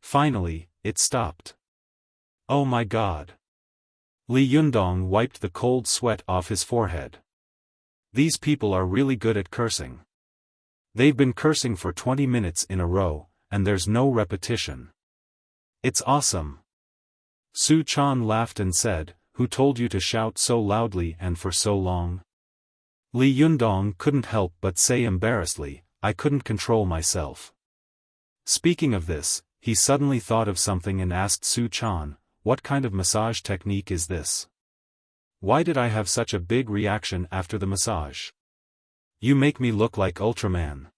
Finally, it stopped. Oh my God! Li Yundong wiped the cold sweat off his forehead. These people are really good at cursing. They've been cursing for 20 minutes in a row, and there's no repetition. It's awesome. Su Chan laughed and said, "Who told you to shout so loudly and for so long?" Li Yundong couldn't help but say embarrassedly, "I couldn't control myself." Speaking of this, he suddenly thought of something and asked Su Chan, "What kind of massage technique is this? Why did I have such a big reaction after the massage? You make me look like Ultraman."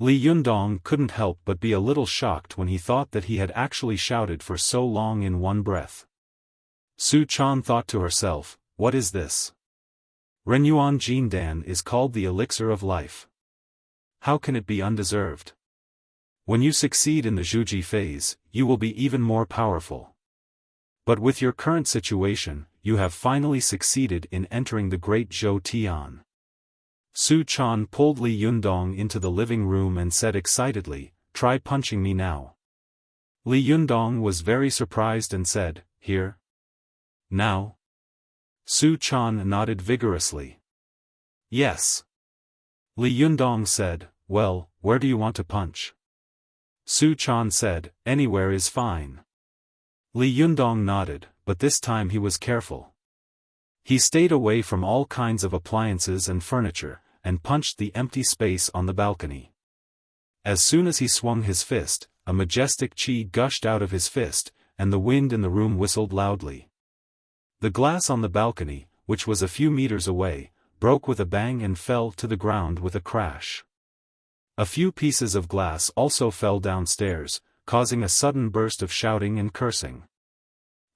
Li Yundong couldn't help but be a little shocked when he thought that he had actually shouted for so long in one breath. Su Chan thought to herself, "What is this? Renyuan Jindan is called the elixir of life. How can it be undeserved? When you succeed in the Zhuji phase, you will be even more powerful. But with your current situation, you have finally succeeded in entering the Great Zhou Tian." Su Chan pulled Li Yundong into the living room and said excitedly, "Try punching me now." Li Yundong was very surprised and said, "Here? Now?" Su Chan nodded vigorously. "Yes." Li Yundong said, "Well, where do you want to punch?" Su Chan said, "Anywhere is fine." Li Yundong nodded, but this time he was careful. He stayed away from all kinds of appliances and furniture, and punched the empty space on the balcony. As soon as he swung his fist, a majestic qi gushed out of his fist, and the wind in the room whistled loudly. The glass on the balcony, which was a few meters away, broke with a bang and fell to the ground with a crash. A few pieces of glass also fell downstairs, causing a sudden burst of shouting and cursing.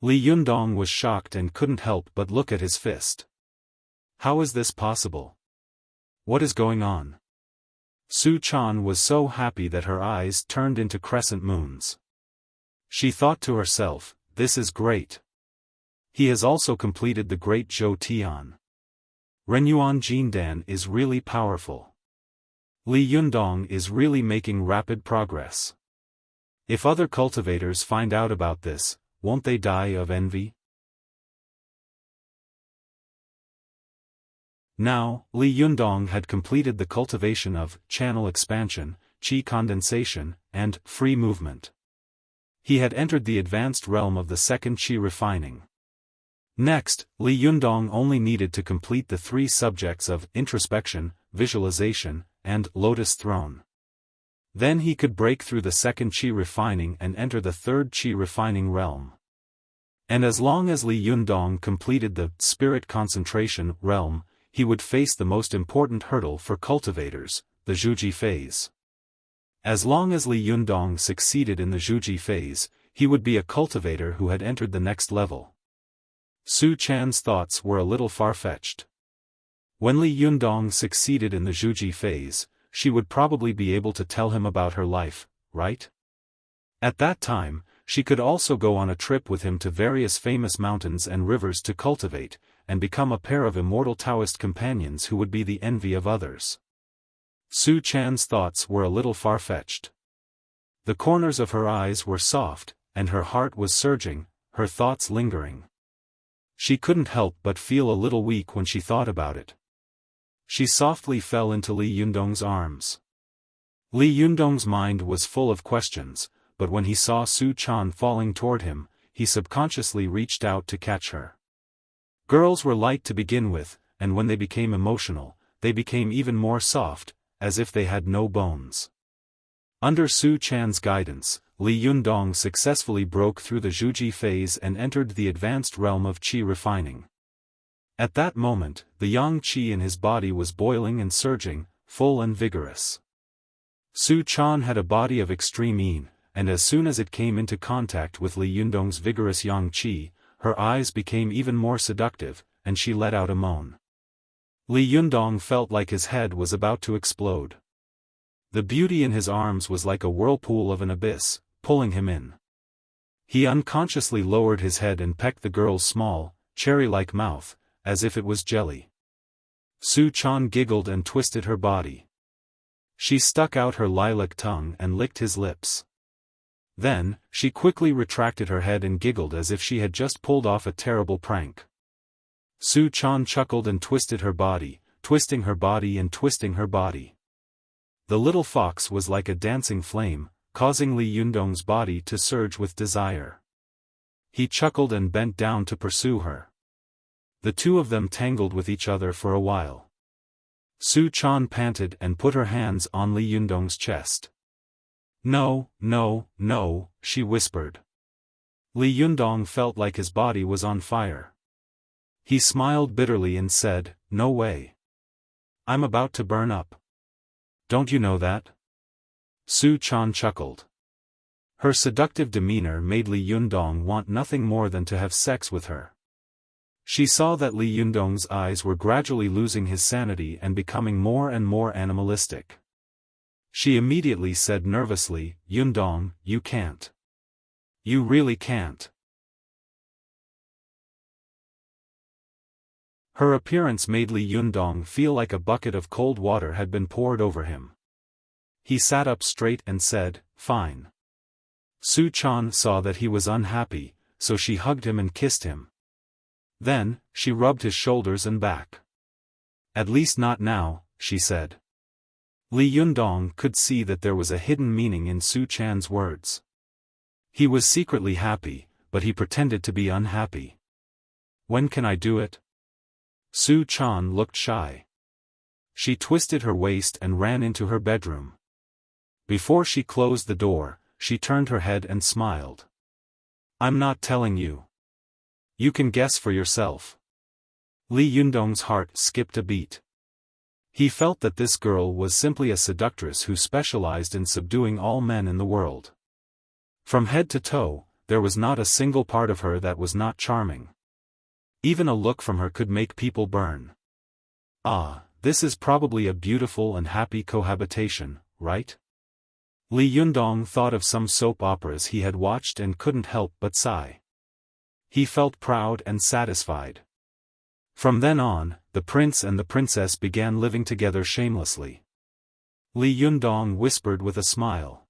Li Yundong was shocked and couldn't help but look at his fist. How is this possible? What is going on? Su Chan was so happy that her eyes turned into crescent moons. She thought to herself, "This is great. He has also completed the Great Zhou Tian. Renyuan Jindan is really powerful. Li Yundong is really making rapid progress. If other cultivators find out about this, won't they die of envy?" Now, Li Yundong had completed the cultivation of channel expansion, qi condensation, and free movement. He had entered the advanced realm of the second qi refining. Next, Li Yundong only needed to complete the 3 subjects of introspection, visualization, and lotus throne. Then he could break through the second qi refining and enter the third qi refining realm. And as long as Li Yundong completed the spirit concentration realm, he would face the most important hurdle for cultivators, the Zhuji phase. As long as Li Yundong succeeded in the Zhuji phase, he would be a cultivator who had entered the next level. Su Chan's thoughts were a little far-fetched. When Li Yundong succeeded in the Zhuji phase, she would probably be able to tell him about her life, right? At that time, she could also go on a trip with him to various famous mountains and rivers to cultivate, and become a pair of immortal Taoist companions who would be the envy of others. Su Chan's thoughts were a little far-fetched. The corners of her eyes were soft, and her heart was surging, her thoughts lingering. She couldn't help but feel a little weak when she thought about it. She softly fell into Li Yundong's arms. Li Yundong's mind was full of questions, but when he saw Su Chan falling toward him, he subconsciously reached out to catch her. Girls were light to begin with, and when they became emotional, they became even more soft, as if they had no bones. Under Su Chan's guidance, Li Yundong successfully broke through the Zhuji phase and entered the advanced realm of qi refining. At that moment, the yang qi in his body was boiling and surging, full and vigorous. Su Chan had a body of extreme yin, and as soon as it came into contact with Li Yundong's vigorous yang qi, her eyes became even more seductive, and she let out a moan. Li Yundong felt like his head was about to explode. The beauty in his arms was like a whirlpool of an abyss, pulling him in. He unconsciously lowered his head and pecked the girl's small, cherry-like mouth, as if it was jelly. Su Chan giggled and twisted her body. She stuck out her lilac tongue and licked his lips. Then, she quickly retracted her head and giggled as if she had just pulled off a terrible prank. Su Chan chuckled and twisted her body, twisting her body and twisting her body. The little fox was like a dancing flame, causing Li Yundong's body to surge with desire. He chuckled and bent down to pursue her. The two of them tangled with each other for a while. Su Chan panted and put her hands on Li Yundong's chest. "No, no, no," she whispered. Li Yundong felt like his body was on fire. He smiled bitterly and said, "No way. I'm about to burn up. Don't you know that?" Su Chan chuckled. Her seductive demeanor made Li Yundong want nothing more than to have sex with her. She saw that Li Yundong's eyes were gradually losing his sanity and becoming more and more animalistic. She immediately said nervously, "Yundong, you can't. You really can't." Her appearance made Li Yundong feel like a bucket of cold water had been poured over him. He sat up straight and said, "Fine." Su Chan saw that he was unhappy, so she hugged him and kissed him. Then, she rubbed his shoulders and back. "At least not now," she said. Li Yundong could see that there was a hidden meaning in Su Chan's words. He was secretly happy, but he pretended to be unhappy. "When can I do it?" Su Chan looked shy. She twisted her waist and ran into her bedroom. Before she closed the door, she turned her head and smiled. "I'm not telling you. You can guess for yourself." Li Yundong's heart skipped a beat. He felt that this girl was simply a seductress who specialized in subduing all men in the world. From head to toe, there was not a single part of her that was not charming. Even a look from her could make people burn. Ah, this is probably a beautiful and happy cohabitation, right? Li Yundong thought of some soap operas he had watched and couldn't help but sigh. He felt proud and satisfied. From then on, the prince and the princess began living together shamelessly. Li Yundong whispered with a smile.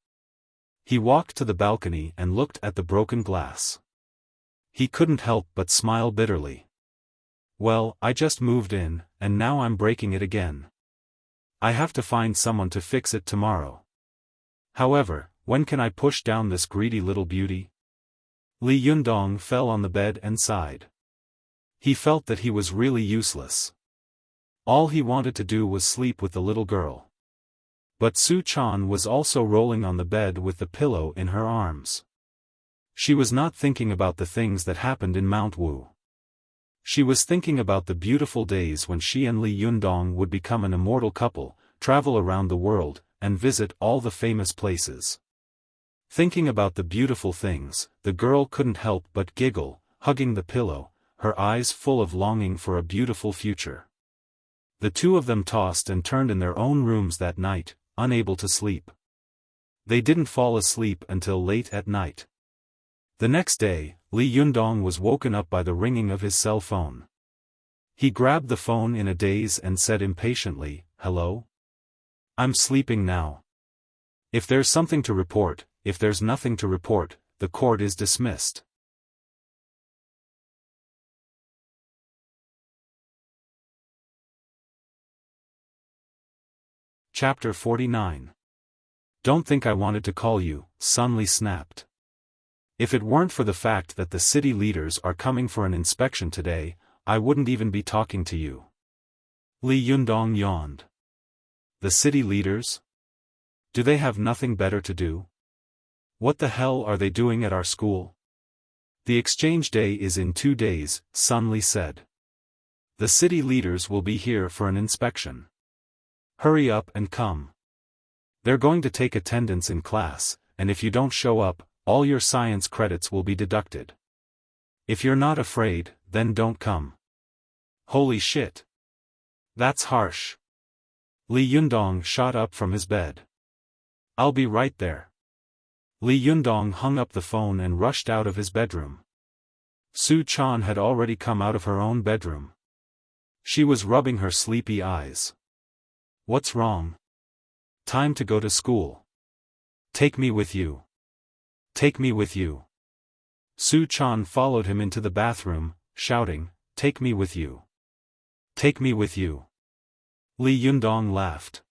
He walked to the balcony and looked at the broken glass. He couldn't help but smile bitterly. "Well, I just moved in, and now I'm breaking it again. I have to find someone to fix it tomorrow. However, when can I push down this greedy little beauty?" Li Yundong fell on the bed and sighed. He felt that he was really useless. All he wanted to do was sleep with the little girl. But Su Chan was also rolling on the bed with the pillow in her arms. She was not thinking about the things that happened in Mount Wu. She was thinking about the beautiful days when she and Li Yundong would become an immortal couple, travel around the world, and visit all the famous places. Thinking about the beautiful things, the girl couldn't help but giggle, hugging the pillow, her eyes full of longing for a beautiful future. The two of them tossed and turned in their own rooms that night, unable to sleep. They didn't fall asleep until late at night. The next day, Li Yundong was woken up by the ringing of his cell phone. He grabbed the phone in a daze and said impatiently, "Hello? I'm sleeping now. If there's something to report, if there's nothing to report, the court is dismissed." Chapter 49. "Don't think I wanted to call you," Sun Li snapped. "If it weren't for the fact that the city leaders are coming for an inspection today, I wouldn't even be talking to you." Li Yundong yawned. "The city leaders? Do they have nothing better to do? What the hell are they doing at our school?" "The exchange day is in 2 days," Sun Li said. "The city leaders will be here for an inspection. Hurry up and come. They're going to take attendance in class, and if you don't show up, all your science credits will be deducted. If you're not afraid, then don't come." "Holy shit. That's harsh. Li Yundong shot up from his bed. I'll be right there. Li Yundong hung up the phone and rushed out of his bedroom. Su Chan had already come out of her own bedroom. She was rubbing her sleepy eyes. What's wrong? Time to go to school. Take me with you. Take me with you. Su Chan followed him into the bathroom, shouting, Take me with you. Take me with you. Li Yundong laughed.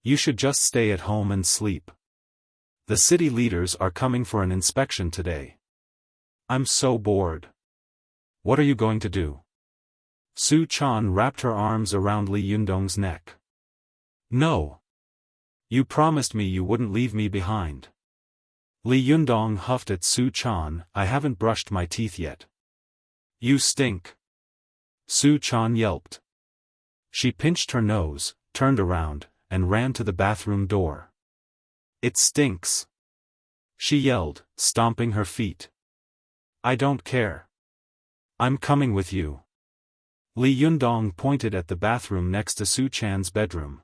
You should just stay at home and sleep. The city leaders are coming for an inspection today. I'm so bored. What are you going to do? Su Chan wrapped her arms around Li Yundong's neck. No. You promised me you wouldn't leave me behind. Li Yundong huffed at Su Chan, I haven't brushed my teeth yet. You stink. Su Chan yelped. She pinched her nose, turned around, and ran to the bathroom door. It stinks. She yelled, stomping her feet. I don't care. I'm coming with you. Li Yundong pointed at the bathroom next to Su Chan's bedroom.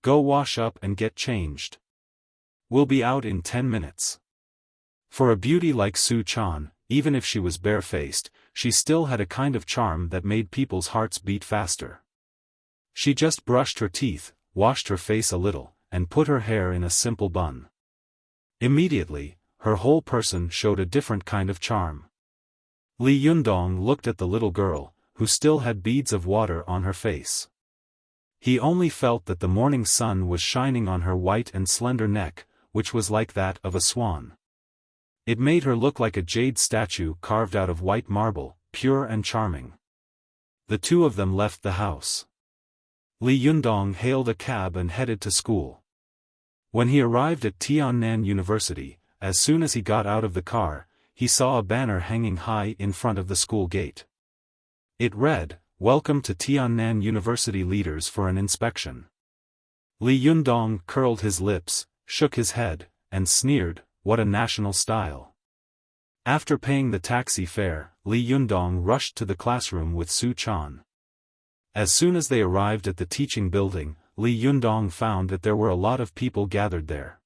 Go wash up and get changed. We'll be out in 10 minutes. For a beauty like Su Chan, even if she was barefaced, she still had a kind of charm that made people's hearts beat faster. She just brushed her teeth, washed her face a little, and put her hair in a simple bun. Immediately, her whole person showed a different kind of charm. Li Yundong looked at the little girl, who still had beads of water on her face. He only felt that the morning sun was shining on her white and slender neck, which was like that of a swan. It made her look like a jade statue carved out of white marble, pure and charming. The two of them left the house. Li Yundong hailed a cab and headed to school. When he arrived at Tiannan University, as soon as he got out of the car, he saw a banner hanging high in front of the school gate. It read, Welcome to Tiannan University leaders for an inspection. Li Yundong curled his lips, shook his head, and sneered, what a national style. After paying the taxi fare, Li Yundong rushed to the classroom with Su Chan. As soon as they arrived at the teaching building, Li Yundong found that there were a lot of people gathered there.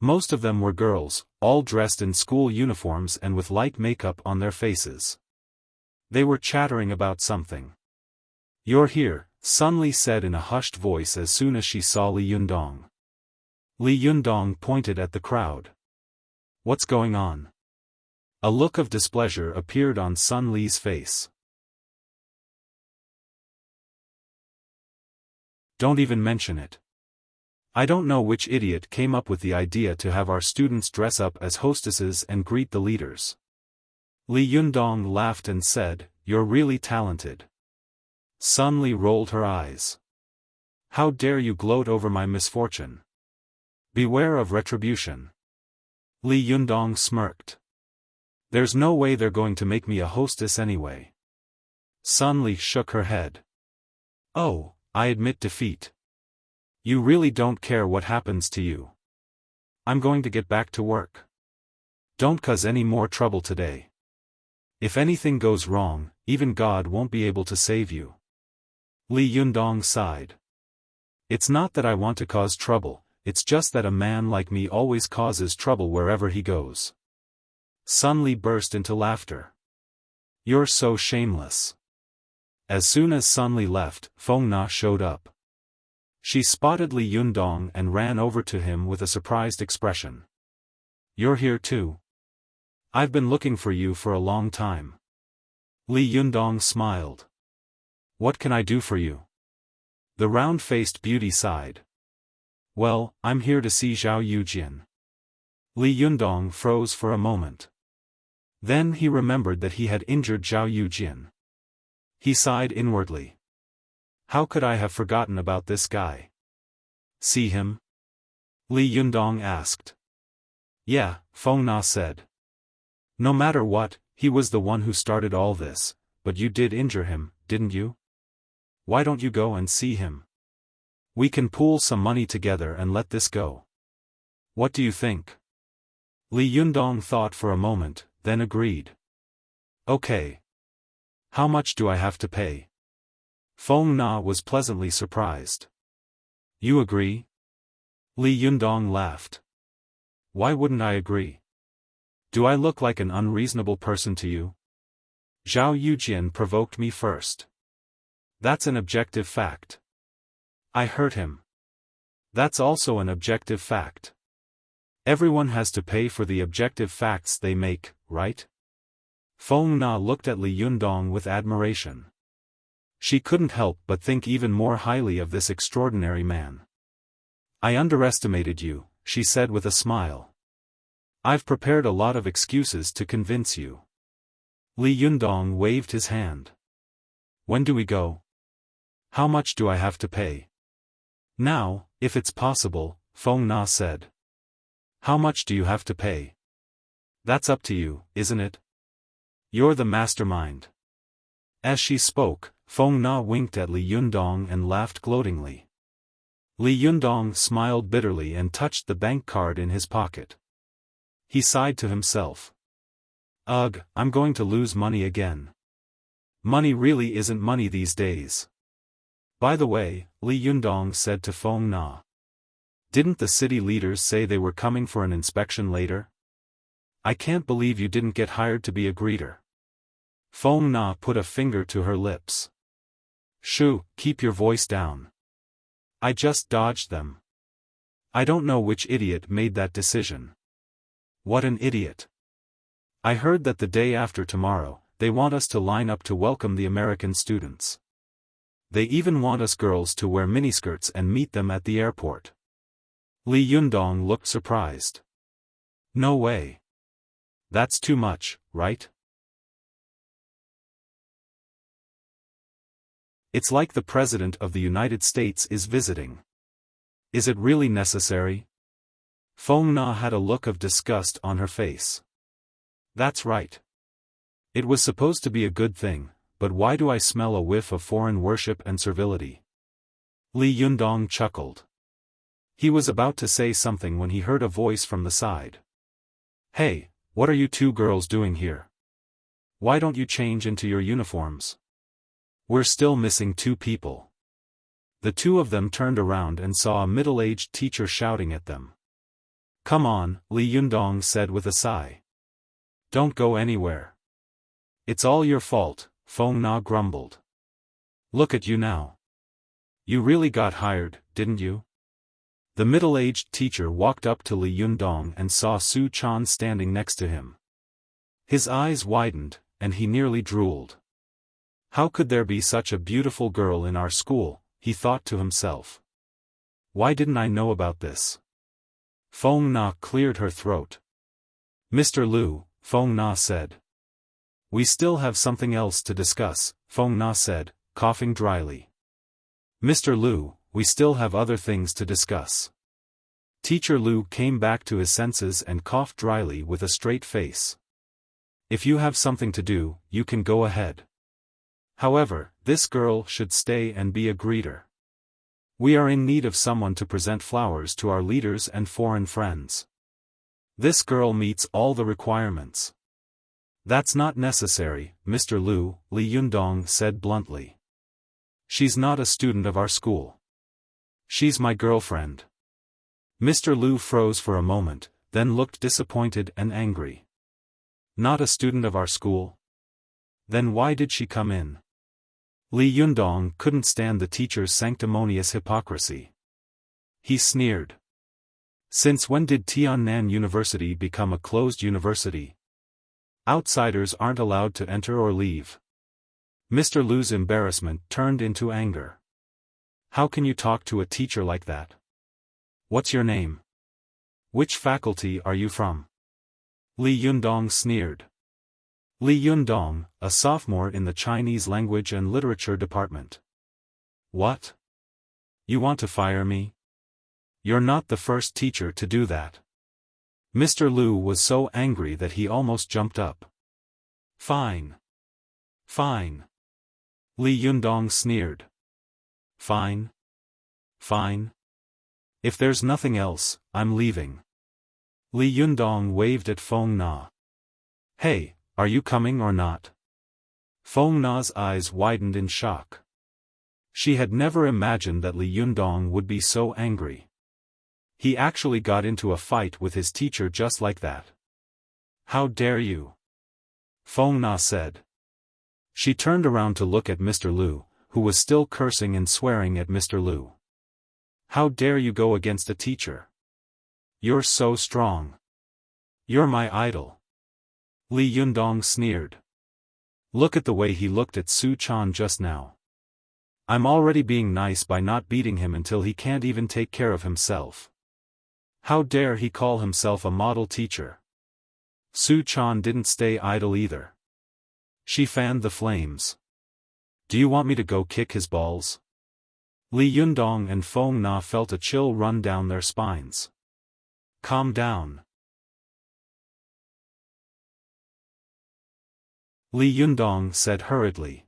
Most of them were girls, all dressed in school uniforms and with light makeup on their faces. They were chattering about something. You're here, Sun Li said in a hushed voice as soon as she saw Li Yundong. Li Yundong pointed at the crowd. What's going on? A look of displeasure appeared on Sun Li's face. Don't even mention it. I don't know which idiot came up with the idea to have our students dress up as hostesses and greet the leaders. Li Yundong laughed and said, You're really talented. Sun Li rolled her eyes. How dare you gloat over my misfortune? Beware of retribution. Li Yundong smirked. There's no way they're going to make me a hostess anyway. Sun Li shook her head. Oh, I admit defeat. You really don't care what happens to you. I'm going to get back to work. Don't cause any more trouble today. If anything goes wrong, even God won't be able to save you. Li Yundong sighed. It's not that I want to cause trouble, it's just that a man like me always causes trouble wherever he goes. Sun Li burst into laughter. You're so shameless. As soon as Sun Li left, Feng Na showed up. She spotted Li Yundong and ran over to him with a surprised expression. You're here too? I've been looking for you for a long time. Li Yundong smiled. What can I do for you? The round-faced beauty sighed. Well, I'm here to see Zhao Yujian. Li Yundong froze for a moment. Then he remembered that he had injured Zhao Yujian. He sighed inwardly. How could I have forgotten about this guy? See him? Li Yundong asked. Yeah, Feng Na said. No matter what, he was the one who started all this, but you did injure him, didn't you? Why don't you go and see him? We can pool some money together and let this go. What do you think? Li Yundong thought for a moment, then agreed. Okay. How much do I have to pay? Feng Na was pleasantly surprised. You agree? Li Yundong laughed. Why wouldn't I agree? Do I look like an unreasonable person to you? Zhao Yujian provoked me first. That's an objective fact. I hurt him. That's also an objective fact. Everyone has to pay for the objective facts they make, right? Feng Na looked at Li Yundong with admiration. She couldn't help but think even more highly of this extraordinary man. I underestimated you, she said with a smile. I've prepared a lot of excuses to convince you. Li Yundong waved his hand. When do we go? How much do I have to pay? Now, if it's possible, Feng Na said. How much do you have to pay? That's up to you, isn't it? You're the mastermind. As she spoke, Feng Na winked at Li Yundong and laughed gloatingly. Li Yundong smiled bitterly and touched the bank card in his pocket. He sighed to himself. Ugh, I'm going to lose money again. Money really isn't money these days. By the way, Li Yundong said to Feng Na. Didn't the city leaders say they were coming for an inspection later? I can't believe you didn't get hired to be a greeter. Feng Na put a finger to her lips. Shoo, keep your voice down. I just dodged them. I don't know which idiot made that decision. What an idiot. I heard that the day after tomorrow, they want us to line up to welcome the American students. They even want us girls to wear miniskirts and meet them at the airport. Li Yundong looked surprised. No way. That's too much, right? It's like the President of the United States is visiting. Is it really necessary? Feng Na had a look of disgust on her face. That's right. It was supposed to be a good thing, but why do I smell a whiff of foreign worship and servility? Li Yundong chuckled. He was about to say something when he heard a voice from the side. Hey, what are you two girls doing here? Why don't you change into your uniforms? We're still missing 2 people. The 2 of them turned around and saw a middle-aged teacher shouting at them. Come on, Li Yundong said with a sigh. Don't go anywhere. It's all your fault, Feng Na grumbled. Look at you now. You really got hired, didn't you? The middle-aged teacher walked up to Li Yundong and saw Su Chan standing next to him. His eyes widened, and he nearly drooled. How could there be such a beautiful girl in our school, he thought to himself. Why didn't I know about this? Feng Na cleared her throat. Mr. Liu, Feng Na said. We still have something else to discuss, Feng Na said, coughing dryly. Mr. Liu, we still have other things to discuss. Teacher Liu came back to his senses and coughed dryly with a straight face. If you have something to do, you can go ahead. However, this girl should stay and be a greeter. We are in need of someone to present flowers to our leaders and foreign friends. This girl meets all the requirements. That's not necessary, Mr. Liu, Li Yundong said bluntly. She's not a student of our school. She's my girlfriend. Mr. Liu froze for a moment, then looked disappointed and angry. Not a student of our school? Then why did she come in? Li Yundong couldn't stand the teacher's sanctimonious hypocrisy. He sneered. Since when did Tiannan University become a closed university? Outsiders aren't allowed to enter or leave. Mr. Liu's embarrassment turned into anger. How can you talk to a teacher like that? What's your name? Which faculty are you from? Li Yundong sneered. Li Yundong, a sophomore in the Chinese Language and Literature department. What? You want to fire me? You're not the first teacher to do that. Mr. Liu was so angry that he almost jumped up. Fine. Fine. Li Yundong sneered. Fine. Fine. If there's nothing else, I'm leaving. Li Yundong waved at Feng Na. Hey, are you coming or not? Feng Na's eyes widened in shock. She had never imagined that Li Yundong would be so angry. He actually got into a fight with his teacher just like that. "How dare you?" Feng Na said. She turned around to look at Mr. Lu, who was still cursing and swearing at Mr. Lu. "How dare you go against a teacher? You're so strong. You're my idol." Li Yundong sneered. "Look at the way he looked at Su Chan just now. I'm already being nice by not beating him until he can't even take care of himself. How dare he call himself a model teacher?" Su Chan didn't stay idle either. She fanned the flames. "Do you want me to go kick his balls?" Li Yundong and Feng Na felt a chill run down their spines. "Calm down." Li Yundong said hurriedly.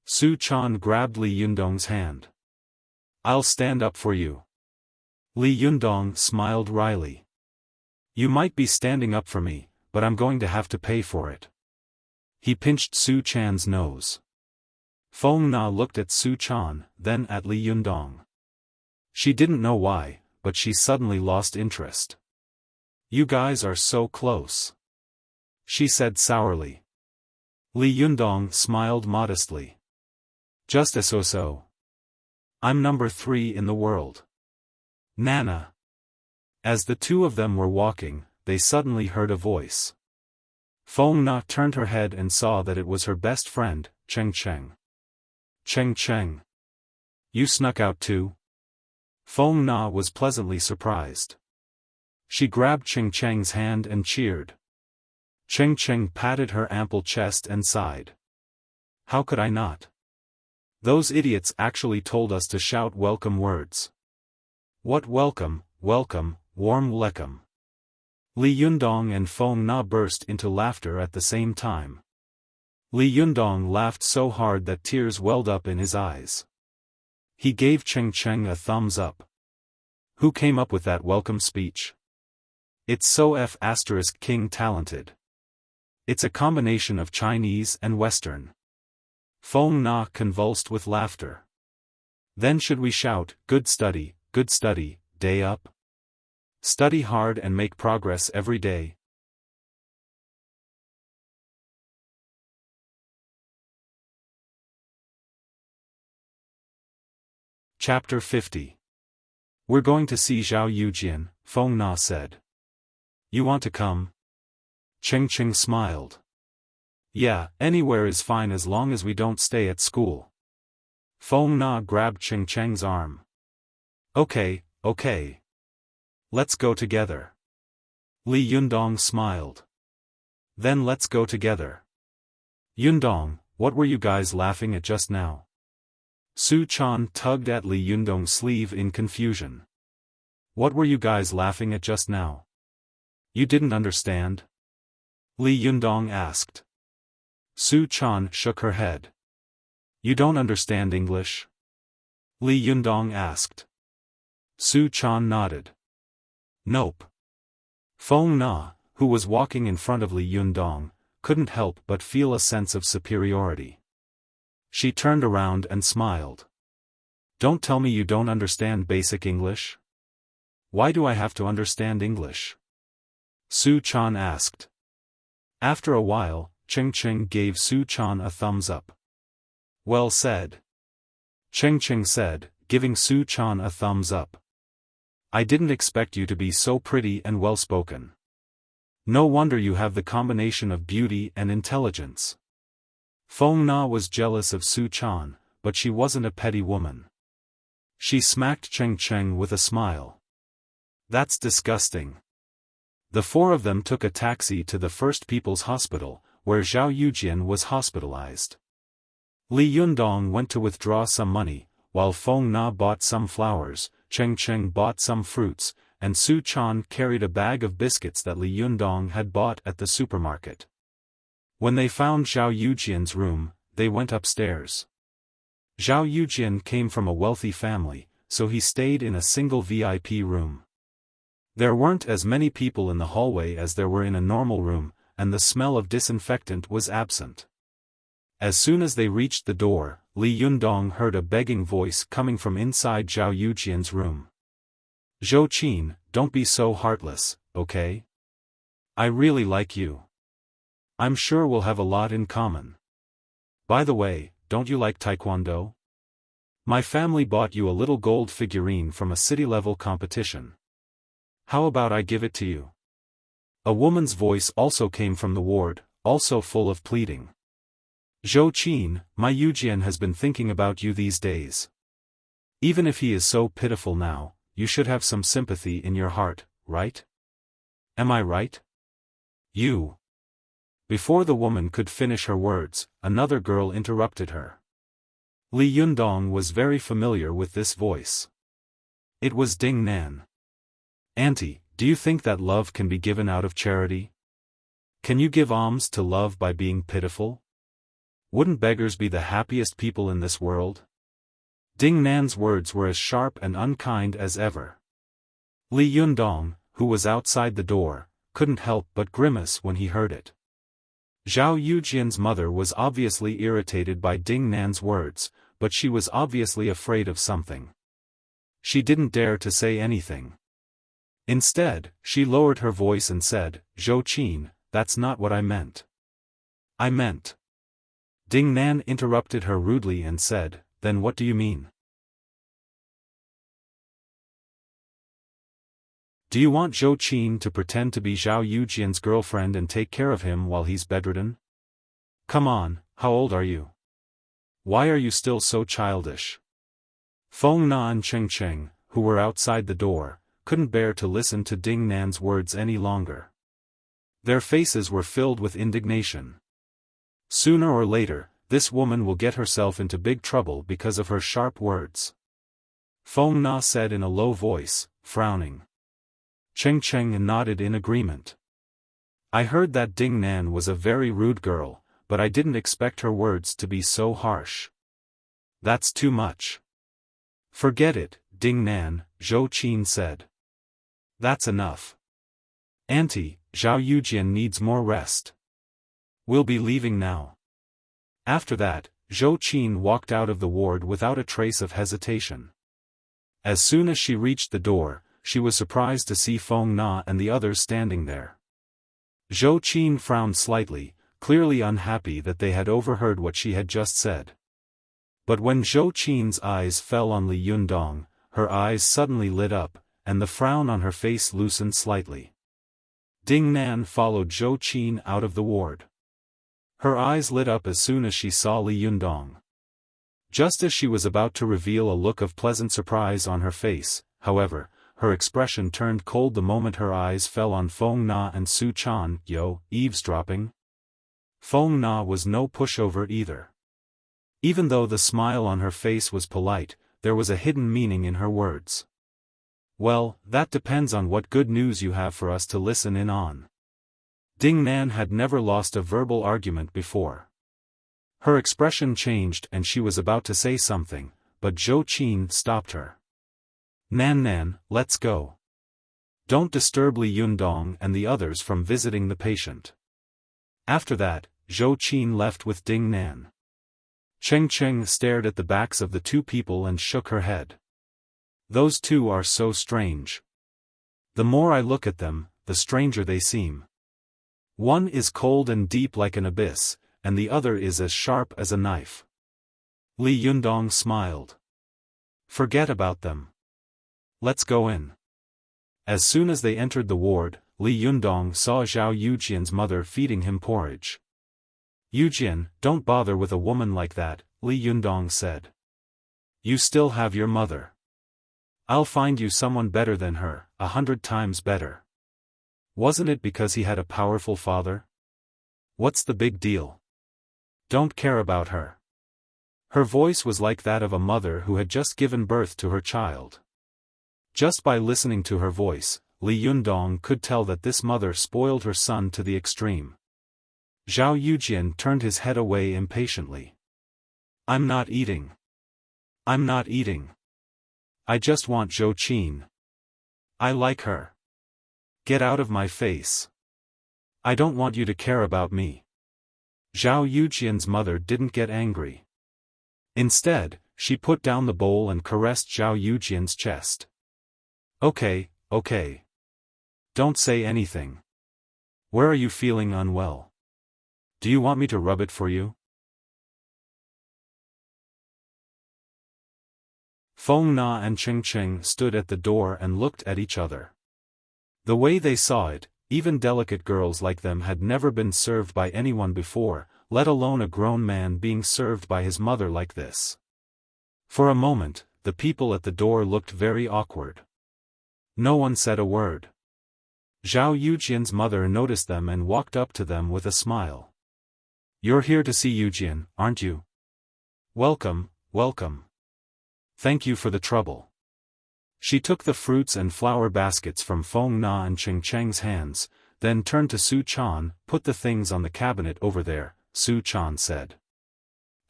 Su Chan grabbed Li Yundong's hand. "I'll stand up for you." Li Yundong smiled wryly. "You might be standing up for me, but I'm going to have to pay for it." He pinched Su Chan's nose. Feng Na looked at Su Chan, then at Li Yundong. She didn't know why, but she suddenly lost interest. "You guys are so close," she said sourly. Li Yundong smiled modestly. "Just as so. I'm number 3 in the world. Nana." As the two of them were walking, they suddenly heard a voice. Feng Na turned her head and saw that it was her best friend, Cheng Cheng. "Cheng Cheng. You snuck out too?" Feng Na was pleasantly surprised. She grabbed Cheng Cheng's hand and cheered. Cheng Cheng patted her ample chest and sighed. "How could I not? Those idiots actually told us to shout welcome words." "What welcome, welcome, warm welcome?" Li Yundong and Feng Na burst into laughter at the same time. Li Yundong laughed so hard that tears welled up in his eyes. He gave Cheng Cheng a thumbs up. "Who came up with that welcome speech? It's so King talented. It's a combination of Chinese and Western." Feng Na convulsed with laughter. "Then should we shout, good study, day up? Study hard and make progress every day." Chapter 50. "We're going to see Zhao Yujian," Feng Na said. "You want to come?" Cheng Cheng smiled. "Yeah, anywhere is fine as long as we don't stay at school." Feng Na grabbed Cheng Cheng's arm. Okay. Let's go together." Li Yundong smiled. "Then let's go together." "Yundong, what were you guys laughing at just now?" Su Chan tugged at Li Yundong's sleeve in confusion. "What were you guys laughing at just now? You didn't understand?" Li Yundong asked. Su Chan shook her head. "You don't understand English?" Li Yundong asked. Su Chan nodded. "Nope." Feng Na, who was walking in front of Li Yundong, couldn't help but feel a sense of superiority. She turned around and smiled. "Don't tell me you don't understand basic English." "Why do I have to understand English?" Su Chan asked. After a while, Cheng Cheng gave Su Chan a thumbs up. "Well said," Cheng Cheng said, giving Su Chan a thumbs up. "I didn't expect you to be so pretty and well-spoken. No wonder you have the combination of beauty and intelligence." Feng Na was jealous of Su Chan, but she wasn't a petty woman. She smacked Cheng Cheng with a smile. "That's disgusting." The four of them took a taxi to the First People's Hospital, where Zhao Yujian was hospitalized. Li Yundong went to withdraw some money, while Feng Na bought some flowers, Cheng Cheng bought some fruits, and Su Chan carried a bag of biscuits that Li Yundong had bought at the supermarket. When they found Zhao Yujian's room, they went upstairs. Zhao Yujian came from a wealthy family, so he stayed in a single VIP room. There weren't as many people in the hallway as there were in a normal room, and the smell of disinfectant was absent. As soon as they reached the door, Li Yundong heard a begging voice coming from inside Zhao Yujian's room. "Zhou Qin, don't be so heartless, okay? I really like you. I'm sure we'll have a lot in common. By the way, don't you like taekwondo? My family bought you a little gold figurine from a city-level competition. How about I give it to you?" A woman's voice also came from the ward, also full of pleading. "Zhou Qin, my Yujian has been thinking about you these days. Even if he is so pitiful now, you should have some sympathy in your heart, right? Am I right? You." Before the woman could finish her words, another girl interrupted her. Li Yundong was very familiar with this voice. It was Ding Nan. "Auntie, do you think that love can be given out of charity? Can you give alms to love by being pitiful? Wouldn't beggars be the happiest people in this world?" Ding Nan's words were as sharp and unkind as ever. Li Yundong, who was outside the door, couldn't help but grimace when he heard it. Zhao Yujian's mother was obviously irritated by Ding Nan's words, but she was obviously afraid of something. She didn't dare to say anything. Instead, she lowered her voice and said, "Zhou Qin, that's not what I meant. I meant." Ding Nan interrupted her rudely and said, "Then what do you mean? Do you want Zhou Qin to pretend to be Zhao Yujian's girlfriend and take care of him while he's bedridden? Come on, how old are you? Why are you still so childish?" Feng Na and Cheng Cheng, who were outside the door, couldn't bear to listen to Ding Nan's words any longer. Their faces were filled with indignation. Sooner or later, this woman will get herself into big trouble because of her sharp words. Feng Na said in a low voice, frowning. Cheng Cheng nodded in agreement. "I heard that Ding Nan was a very rude girl, but I didn't expect her words to be so harsh. That's too much." "Forget it, Ding Nan," Zhou Qin said. "That's enough. Auntie, Zhao Yujian needs more rest. We'll be leaving now." After that, Zhou Qin walked out of the ward without a trace of hesitation. As soon as she reached the door, she was surprised to see Feng Na and the others standing there. Zhou Qin frowned slightly, clearly unhappy that they had overheard what she had just said. But when Zhou Qin's eyes fell on Li Yundong, her eyes suddenly lit up, and the frown on her face loosened slightly. Ding Nan followed Zhou Qin out of the ward. Her eyes lit up as soon as she saw Li Yundong. Just as she was about to reveal a look of pleasant surprise on her face, however, her expression turned cold the moment her eyes fell on Feng Na and Su Chan. "Yo, eavesdropping?" Feng Na was no pushover either. Even though the smile on her face was polite, there was a hidden meaning in her words. "Well, that depends on what good news you have for us to listen in on." Ding Nan had never lost a verbal argument before. Her expression changed and she was about to say something, but Zhou Qin stopped her. Nan, let's go. Don't disturb Li Yundong and the others from visiting the patient." After that, Zhou Qin left with Ding Nan. Cheng Cheng stared at the backs of the two people and shook her head. "Those two are so strange. The more I look at them, the stranger they seem. One is cold and deep like an abyss, and the other is as sharp as a knife." Li Yundong smiled. "Forget about them. Let's go in." As soon as they entered the ward, Li Yundong saw Zhao Yujian's mother feeding him porridge. "Yujian, don't bother with a woman like that," Li Yundong said. "You still have your mother. I'll find you someone better than her, 100 times better. Wasn't it because he had a powerful father? What's the big deal? Don't care about her." Her voice was like that of a mother who had just given birth to her child. Just by listening to her voice, Li Yundong could tell that this mother spoiled her son to the extreme. Zhao Yujian turned his head away impatiently. I'm not eating. I just want Zhou Qin. I like her. Get out of my face. I don't want you to care about me." Zhao Yujian's mother didn't get angry. Instead, she put down the bowl and caressed Zhao Yujian's chest. Okay, okay. Don't say anything. Where are you feeling unwell? Do you want me to rub it for you? Feng Na and Ching Ching stood at the door and looked at each other. The way they saw it, even delicate girls like them had never been served by anyone before, let alone a grown man being served by his mother like this. For a moment, the people at the door looked very awkward. No one said a word. Zhao Yujian's mother noticed them and walked up to them with a smile. You're here to see Yujian, aren't you? Welcome, welcome. Thank you for the trouble. She took the fruits and flower baskets from Feng Na and Ching Cheng's hands, then turned to Su Chan. Put the things on the cabinet over there, Su Chan said.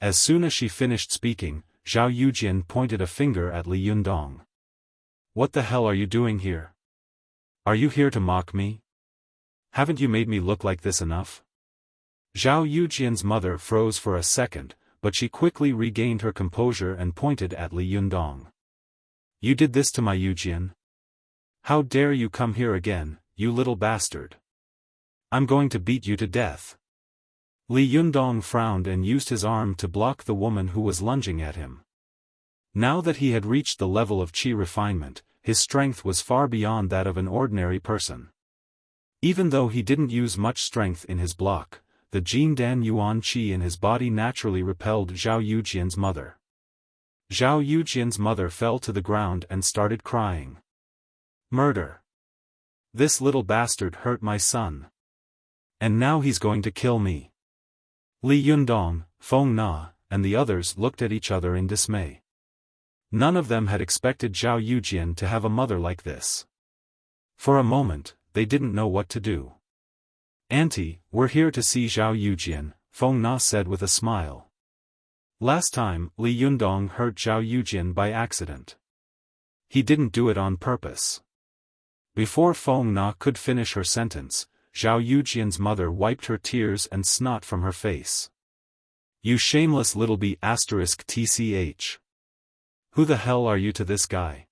As soon as she finished speaking, Zhao Yujian pointed a finger at Li Yundong. What the hell are you doing here? Are you here to mock me? Haven't you made me look like this enough? Zhao Yujian's mother froze for a second, but she quickly regained her composure and pointed at Li Yundong. You did this to my Yujian? How dare you come here again, you little bastard? I'm going to beat you to death. Li Yundong frowned and used his arm to block the woman who was lunging at him. Now that he had reached the level of qi refinement, his strength was far beyond that of an ordinary person. Even though he didn't use much strength in his block, the Jin Dan Yuan qi in his body naturally repelled Zhao Yujian's mother. Zhao Yujian's mother fell to the ground and started crying. Murder! This little bastard hurt my son. And now he's going to kill me. Li Yundong, Feng Na, and the others looked at each other in dismay. None of them had expected Zhao Yujian to have a mother like this. For a moment, they didn't know what to do. Auntie, we're here to see Zhao Yujian, Feng Na said with a smile. Last time, Li Yundong hurt Zhao Yujian by accident. He didn't do it on purpose. Before Feng Na could finish her sentence, Zhao Yujian's mother wiped her tears and snot from her face. You shameless little tch. Who the hell are you to this guy?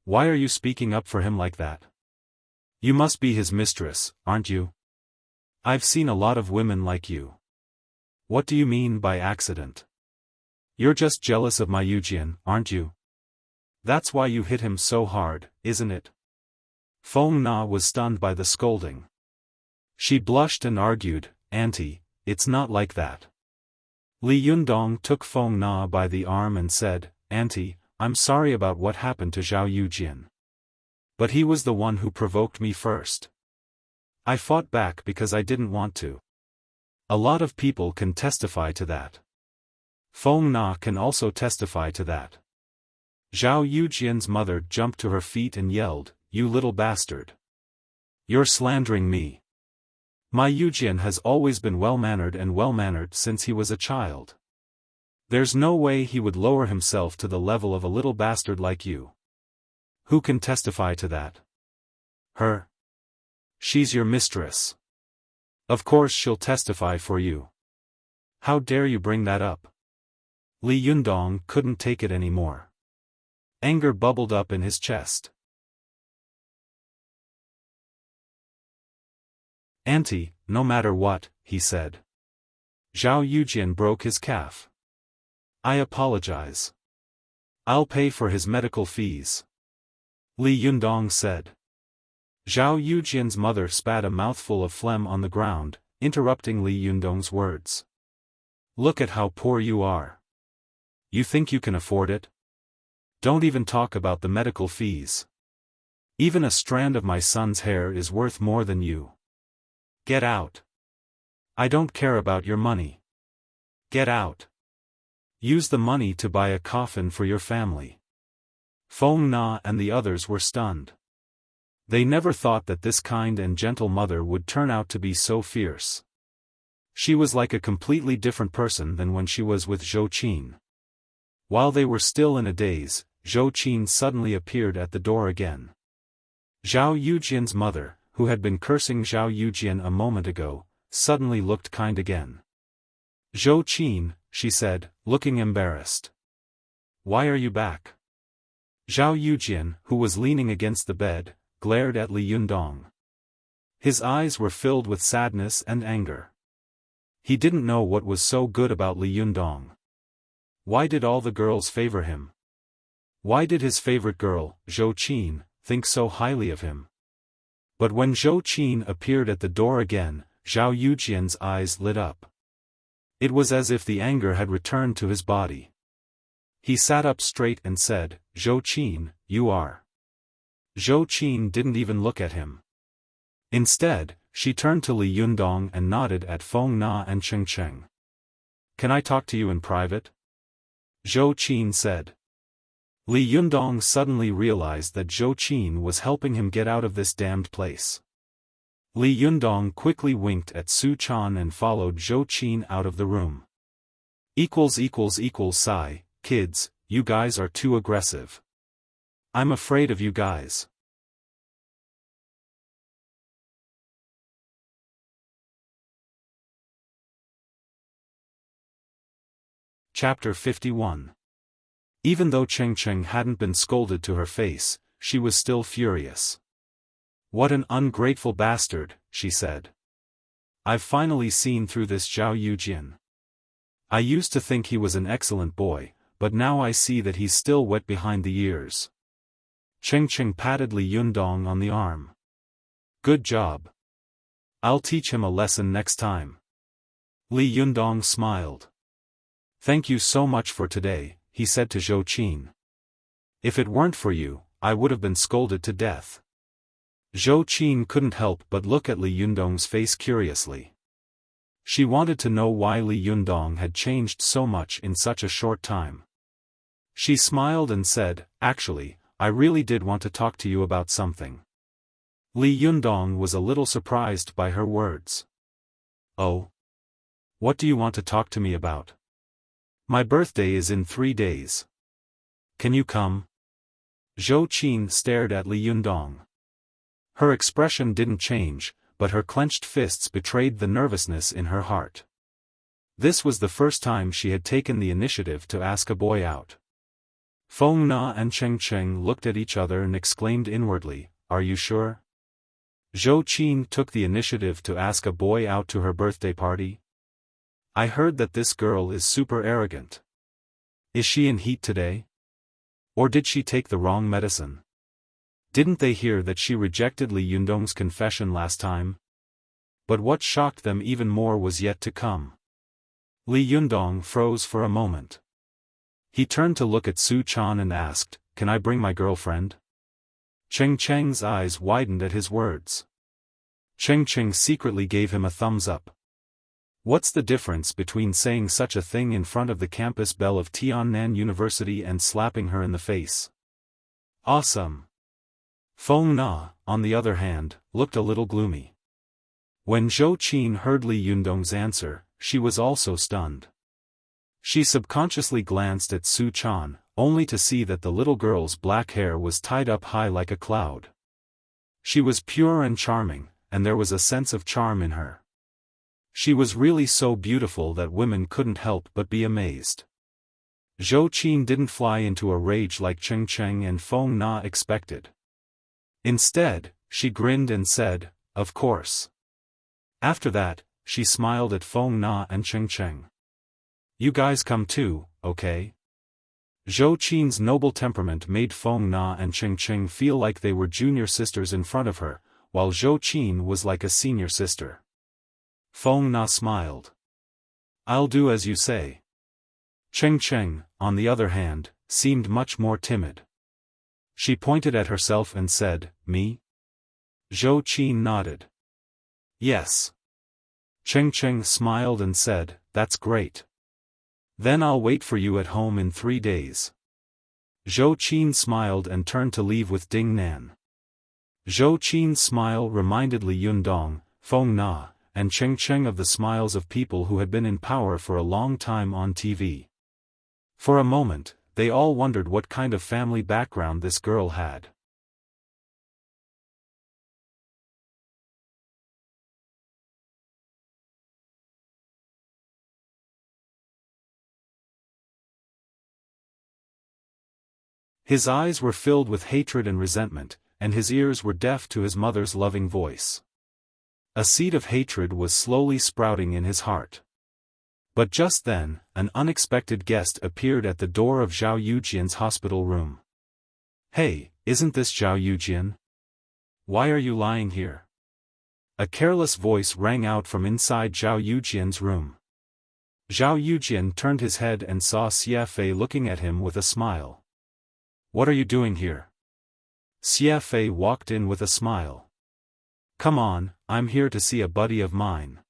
Why are you speaking up for him like that? You must be his mistress, aren't you? I've seen a lot of women like you. What do you mean by accident? You're just jealous of my Yujian, aren't you? That's why you hit him so hard, isn't it? Feng Na was stunned by the scolding. She blushed and argued, Auntie, it's not like that. Li Yundong took Feng Na by the arm and said, Auntie, I'm sorry about what happened to Zhao Yujian. But he was the one who provoked me first. I fought back because I didn't want to. A lot of people can testify to that. Feng Na can also testify to that. Zhao Yujian's mother jumped to her feet and yelled, You little bastard. You're slandering me. My Yujian has always been well-mannered since he was a child. There's no way he would lower himself to the level of a little bastard like you. Who can testify to that? Her. She's your mistress. Of course she'll testify for you. How dare you bring that up? Li Yundong couldn't take it anymore. Anger bubbled up in his chest. Auntie, no matter what, he said. Zhao Yujian broke his calf. I apologize. I'll pay for his medical fees. Li Yundong said. Zhao Yujian's mother spat a mouthful of phlegm on the ground, interrupting Li Yundong's words. Look at how poor you are. You think you can afford it? Don't even talk about the medical fees. Even a strand of my son's hair is worth more than you. Get out. I don't care about your money. Get out. Use the money to buy a coffin for your family. Feng Na and the others were stunned. They never thought that this kind and gentle mother would turn out to be so fierce. She was like a completely different person than when she was with Zhou Qin. While they were still in a daze, Zhou Qin suddenly appeared at the door again. Zhao Yujian's mother, who had been cursing Zhao Yujian a moment ago, suddenly looked kind again. Zhou Qin, she said, looking embarrassed. Why are you back? Zhao Yujian, who was leaning against the bed, glared at Li Yundong. His eyes were filled with sadness and anger. He didn't know what was so good about Li Yundong. Why did all the girls favor him? Why did his favorite girl, Zhou Qin, think so highly of him? But when Zhou Qin appeared at the door again, Zhao Yujian's eyes lit up. It was as if the anger had returned to his body. He sat up straight and said, Zhou Qin, you are. Zhou Qin didn't even look at him. Instead, she turned to Li Yundong and nodded at Feng Na and Cheng Cheng. Can I talk to you in private? Zhou Qin said. Li Yundong suddenly realized that Zhou Qin was helping him get out of this damned place. Li Yundong quickly winked at Su Chan and followed Zhou Qin out of the room. Sigh, kids, you guys are too aggressive. I'm afraid of you guys. Chapter 51. Even though Cheng Cheng hadn't been scolded to her face, she was still furious. What an ungrateful bastard, she said. I've finally seen through this Zhao Yujian. I used to think he was an excellent boy, but now I see that he's still wet behind the ears. Cheng Cheng patted Li Yundong on the arm. Good job. I'll teach him a lesson next time. Li Yundong smiled. Thank you so much for today, he said to Zhou Qin. If it weren't for you, I would have been scolded to death. Zhou Qin couldn't help but look at Li Yundong's face curiously. She wanted to know why Li Yundong had changed so much in such a short time. She smiled and said, actually, I really did want to talk to you about something. Li Yundong was a little surprised by her words. Oh? What do you want to talk to me about? My birthday is in 3 days. Can you come? Zhou Qin stared at Li Yundong. Her expression didn't change, but her clenched fists betrayed the nervousness in her heart. This was the first time she had taken the initiative to ask a boy out. Feng Na and Cheng Cheng looked at each other and exclaimed inwardly, are you sure? Zhou Qin took the initiative to ask a boy out to her birthday party? I heard that this girl is super arrogant. Is she in heat today? Or did she take the wrong medicine? Didn't they hear that she rejected Li Yundong's confession last time? But what shocked them even more was yet to come. Li Yundong froze for a moment. He turned to look at Su Chan and asked, can I bring my girlfriend? Cheng Cheng's eyes widened at his words. Cheng Cheng secretly gave him a thumbs up. What's the difference between saying such a thing in front of the campus bell of Tiannan University and slapping her in the face? Awesome. Feng Na, on the other hand, looked a little gloomy. When Zhou Qin heard Li Yundong's answer, she was also stunned. She subconsciously glanced at Su Chan, only to see that the little girl's black hair was tied up high like a cloud. She was pure and charming, and there was a sense of charm in her. She was really so beautiful that women couldn't help but be amazed. Zhou Qin didn't fly into a rage like Cheng Cheng and Feng Na expected. Instead, she grinned and said, of course. After that, she smiled at Feng Na and Cheng Cheng. You guys come too, okay? Zhou Qin's noble temperament made Feng Na and Cheng Cheng feel like they were junior sisters in front of her, while Zhou Qin was like a senior sister. Feng Na smiled. I'll do as you say. Cheng Cheng, on the other hand, seemed much more timid. She pointed at herself and said, me? Zhou Qin nodded. Yes. Cheng Cheng smiled and said, that's great. Then I'll wait for you at home in 3 days. Zhou Qin smiled and turned to leave with Ding Nan. Zhou Qin's smile reminded Li Yundong, Feng Na, and Cheng Cheng of the smiles of people who had been in power for a long time on TV. For a moment, they all wondered what kind of family background this girl had. His eyes were filled with hatred and resentment, and his ears were deaf to his mother's loving voice. A seed of hatred was slowly sprouting in his heart. But just then, an unexpected guest appeared at the door of Zhao Yujian's hospital room. "Hey, isn't this Zhao Yujian? Why are you lying here?" A careless voice rang out from inside Zhao Yujian's room. Zhao Yujian turned his head and saw Xiaofan looking at him with a smile. "What are you doing here?" Xiaofan walked in with a smile. "Come on, I'm here to see a buddy of mine."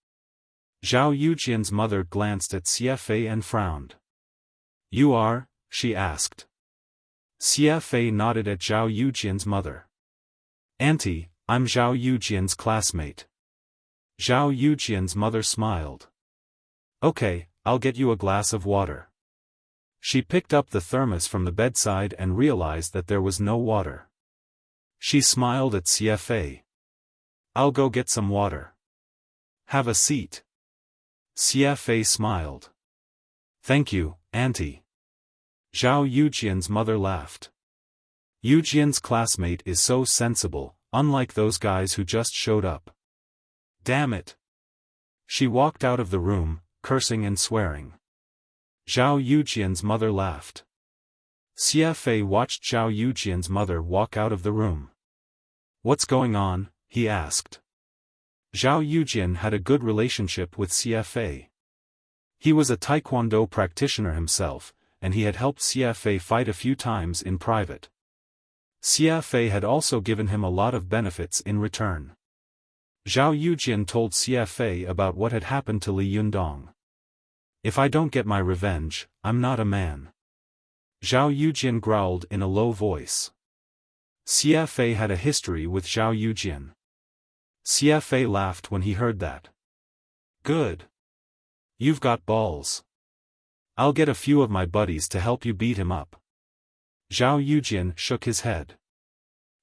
Zhao Yujian's mother glanced at Xiaofan and frowned. "You are?" she asked. Xiaofan nodded at Zhao Yujian's mother. "Auntie, I'm Zhao Yujian's classmate." Zhao Yujian's mother smiled. "Okay, I'll get you a glass of water." She picked up the thermos from the bedside and realized that there was no water. She smiled at Xiaofan. "I'll go get some water. Have a seat." Xiaofan smiled. "Thank you, Auntie." Zhao Yujian's mother laughed. "Yujian's classmate is so sensible, unlike those guys who just showed up. Damn it." She walked out of the room, cursing and swearing. Zhao Yujian's mother laughed. Xiaofan watched Zhao Yujian's mother walk out of the room. "What's going on?" he asked. Zhao Yujian had a good relationship with Xiaofan. He was a taekwondo practitioner himself, and he had helped Xiaofan fight a few times in private. Xiaofan had also given him a lot of benefits in return. Zhao Yujian told Xiaofan about what had happened to Li Yundong. "If I don't get my revenge, I'm not a man." Zhao Yujian growled in a low voice. Xiaofan had a history with Zhao Yujian. Xiaofan laughed when he heard that. "Good. You've got balls. I'll get a few of my buddies to help you beat him up." Zhao Yujian shook his head.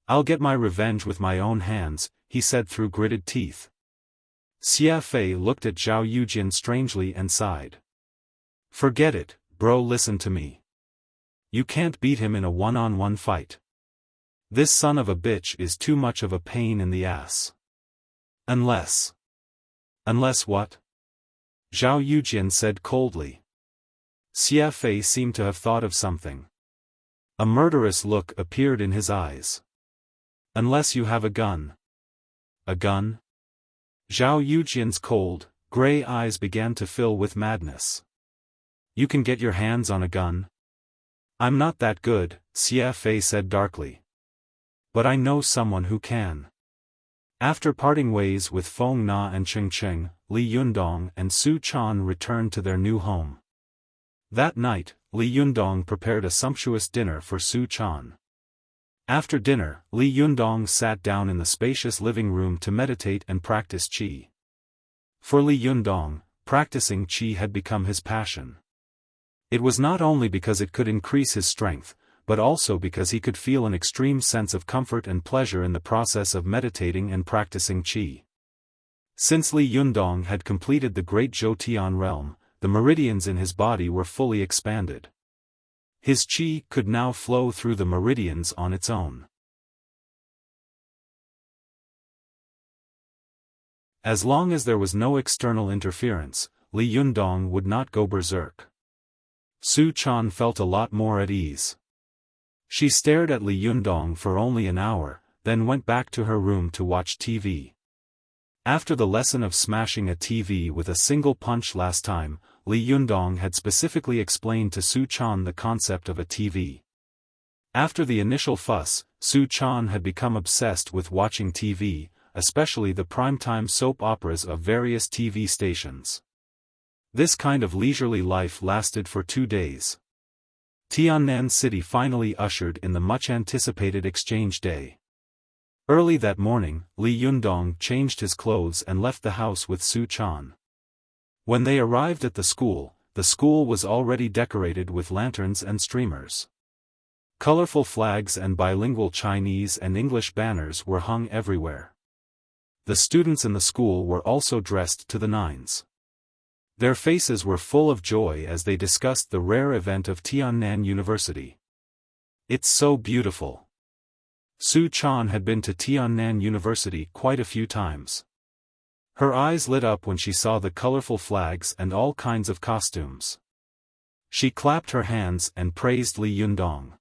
"I'll get my revenge with my own hands," he said through gritted teeth. Xiaofan looked at Zhao Yujian strangely and sighed. "Forget it, bro, listen to me. You can't beat him in a one-on-one fight. This son of a bitch is too much of a pain in the ass. Unless..." "Unless what?" Zhao Yujian said coldly. Xiaofan seemed to have thought of something. A murderous look appeared in his eyes. "Unless you have a gun." "A gun?" Zhao Yujian's cold, gray eyes began to fill with madness. "You can get your hands on a gun?" "I'm not that good," Xiaofan said darkly. "But I know someone who can." After parting ways with Feng Na and Cheng Cheng, Li Yundong and Su Chan returned to their new home. That night, Li Yundong prepared a sumptuous dinner for Su Chan. After dinner, Li Yundong sat down in the spacious living room to meditate and practice qi. For Li Yundong, practicing qi had become his passion. It was not only because it could increase his strength, but also because he could feel an extreme sense of comfort and pleasure in the process of meditating and practicing qi. Since Li Yundong had completed the Great Zhoutian realm, the meridians in his body were fully expanded. His qi could now flow through the meridians on its own. As long as there was no external interference, Li Yundong would not go berserk. Su Chan felt a lot more at ease. She stared at Li Yundong for only an hour, then went back to her room to watch TV. After the lesson of smashing a TV with a single punch last time, Li Yundong had specifically explained to Su Chan the concept of a TV. After the initial fuss, Su Chan had become obsessed with watching TV, especially the primetime soap operas of various TV stations. This kind of leisurely life lasted for 2 days. Tiannan City finally ushered in the much-anticipated exchange day. Early that morning, Li Yundong changed his clothes and left the house with Su Chan. When they arrived at the school was already decorated with lanterns and streamers. Colorful flags and bilingual Chinese and English banners were hung everywhere. The students in the school were also dressed to the nines. Their faces were full of joy as they discussed the rare event of Tiannan University. It's so beautiful. Su Chan had been to Tiannan University quite a few times. Her eyes lit up when she saw the colorful flags and all kinds of costumes. She clapped her hands and praised Li Yundong.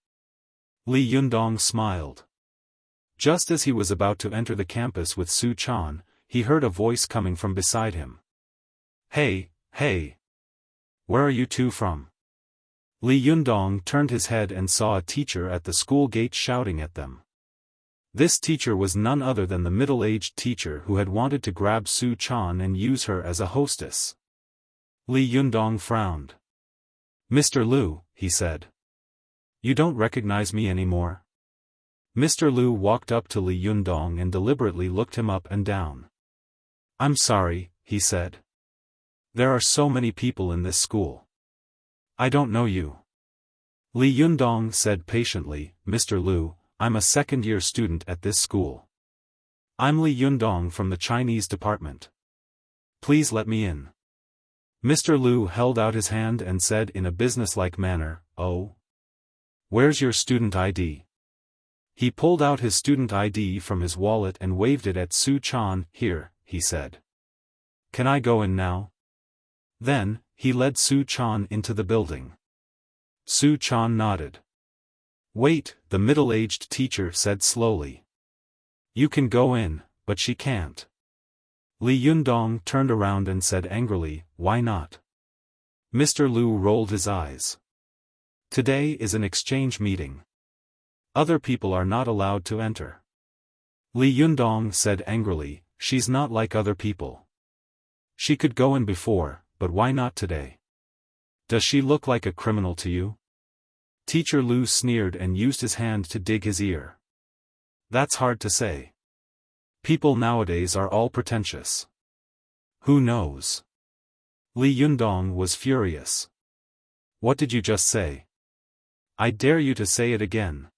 Li Yundong smiled. Just as he was about to enter the campus with Su Chan, he heard a voice coming from beside him. Hey, hey! Where are you two from? Li Yundong turned his head and saw a teacher at the school gate shouting at them. This teacher was none other than the middle-aged teacher who had wanted to grab Su Chan and use her as a hostess. Li Yundong frowned. Mr. Liu, he said. You don't recognize me anymore? Mr. Liu walked up to Li Yundong and deliberately looked him up and down. I'm sorry, he said. There are so many people in this school. I don't know you. Li Yundong said patiently, Mr. Liu, I'm a second-year student at this school. I'm Li Yundong from the Chinese department. Please let me in. Mr. Liu held out his hand and said in a businesslike manner, Oh. Where's your student ID? He pulled out his student ID from his wallet and waved it at Su Chan. Here, he said. Can I go in now? Then, he led Su Chan into the building. Su Chan nodded. Wait, the middle-aged teacher said slowly. You can go in, but she can't. Li Yundong turned around and said angrily, Why not? Mr. Liu rolled his eyes. Today is an exchange meeting. Other people are not allowed to enter. Li Yundong said angrily, She's not like other people. She could go in before, but why not today? Does she look like a criminal to you? Teacher Liu sneered and used his hand to dig his ear. That's hard to say. People nowadays are all pretentious. Who knows? Li Yundong was furious. What did you just say? I dare you to say it again.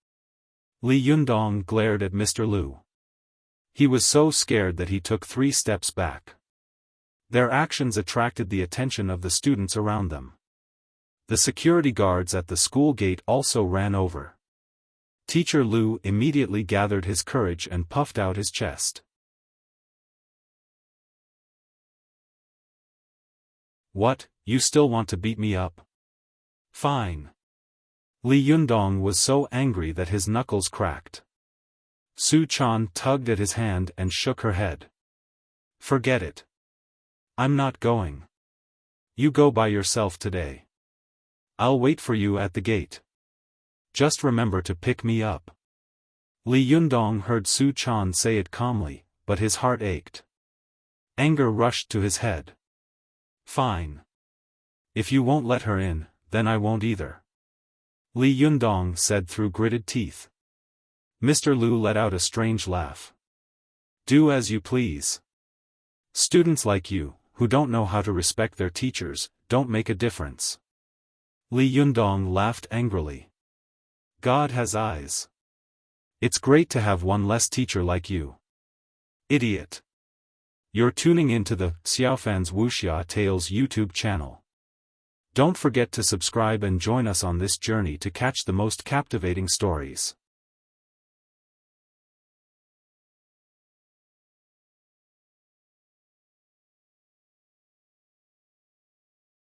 Li Yundong glared at Mr. Liu. He was so scared that he took 3 steps back. Their actions attracted the attention of the students around them. The security guards at the school gate also ran over. Teacher Liu immediately gathered his courage and puffed out his chest. What, you still want to beat me up? Fine. Li Yundong was so angry that his knuckles cracked. Su Chan tugged at his hand and shook her head. Forget it. I'm not going. You go by yourself today. I'll wait for you at the gate. Just remember to pick me up. Li Yundong heard Su Chan say it calmly, but his heart ached. Anger rushed to his head. Fine. If you won't let her in, then I won't either. Li Yundong said through gritted teeth. Mr. Liu let out a strange laugh. Do as you please. Students like you, who don't know how to respect their teachers, don't make a difference. Li Yundong laughed angrily. God has eyes. It's great to have one less teacher like you. Idiot. You're tuning into the Xiaofan's Wuxia Tales YouTube channel. Don't forget to subscribe and join us on this journey to catch the most captivating stories.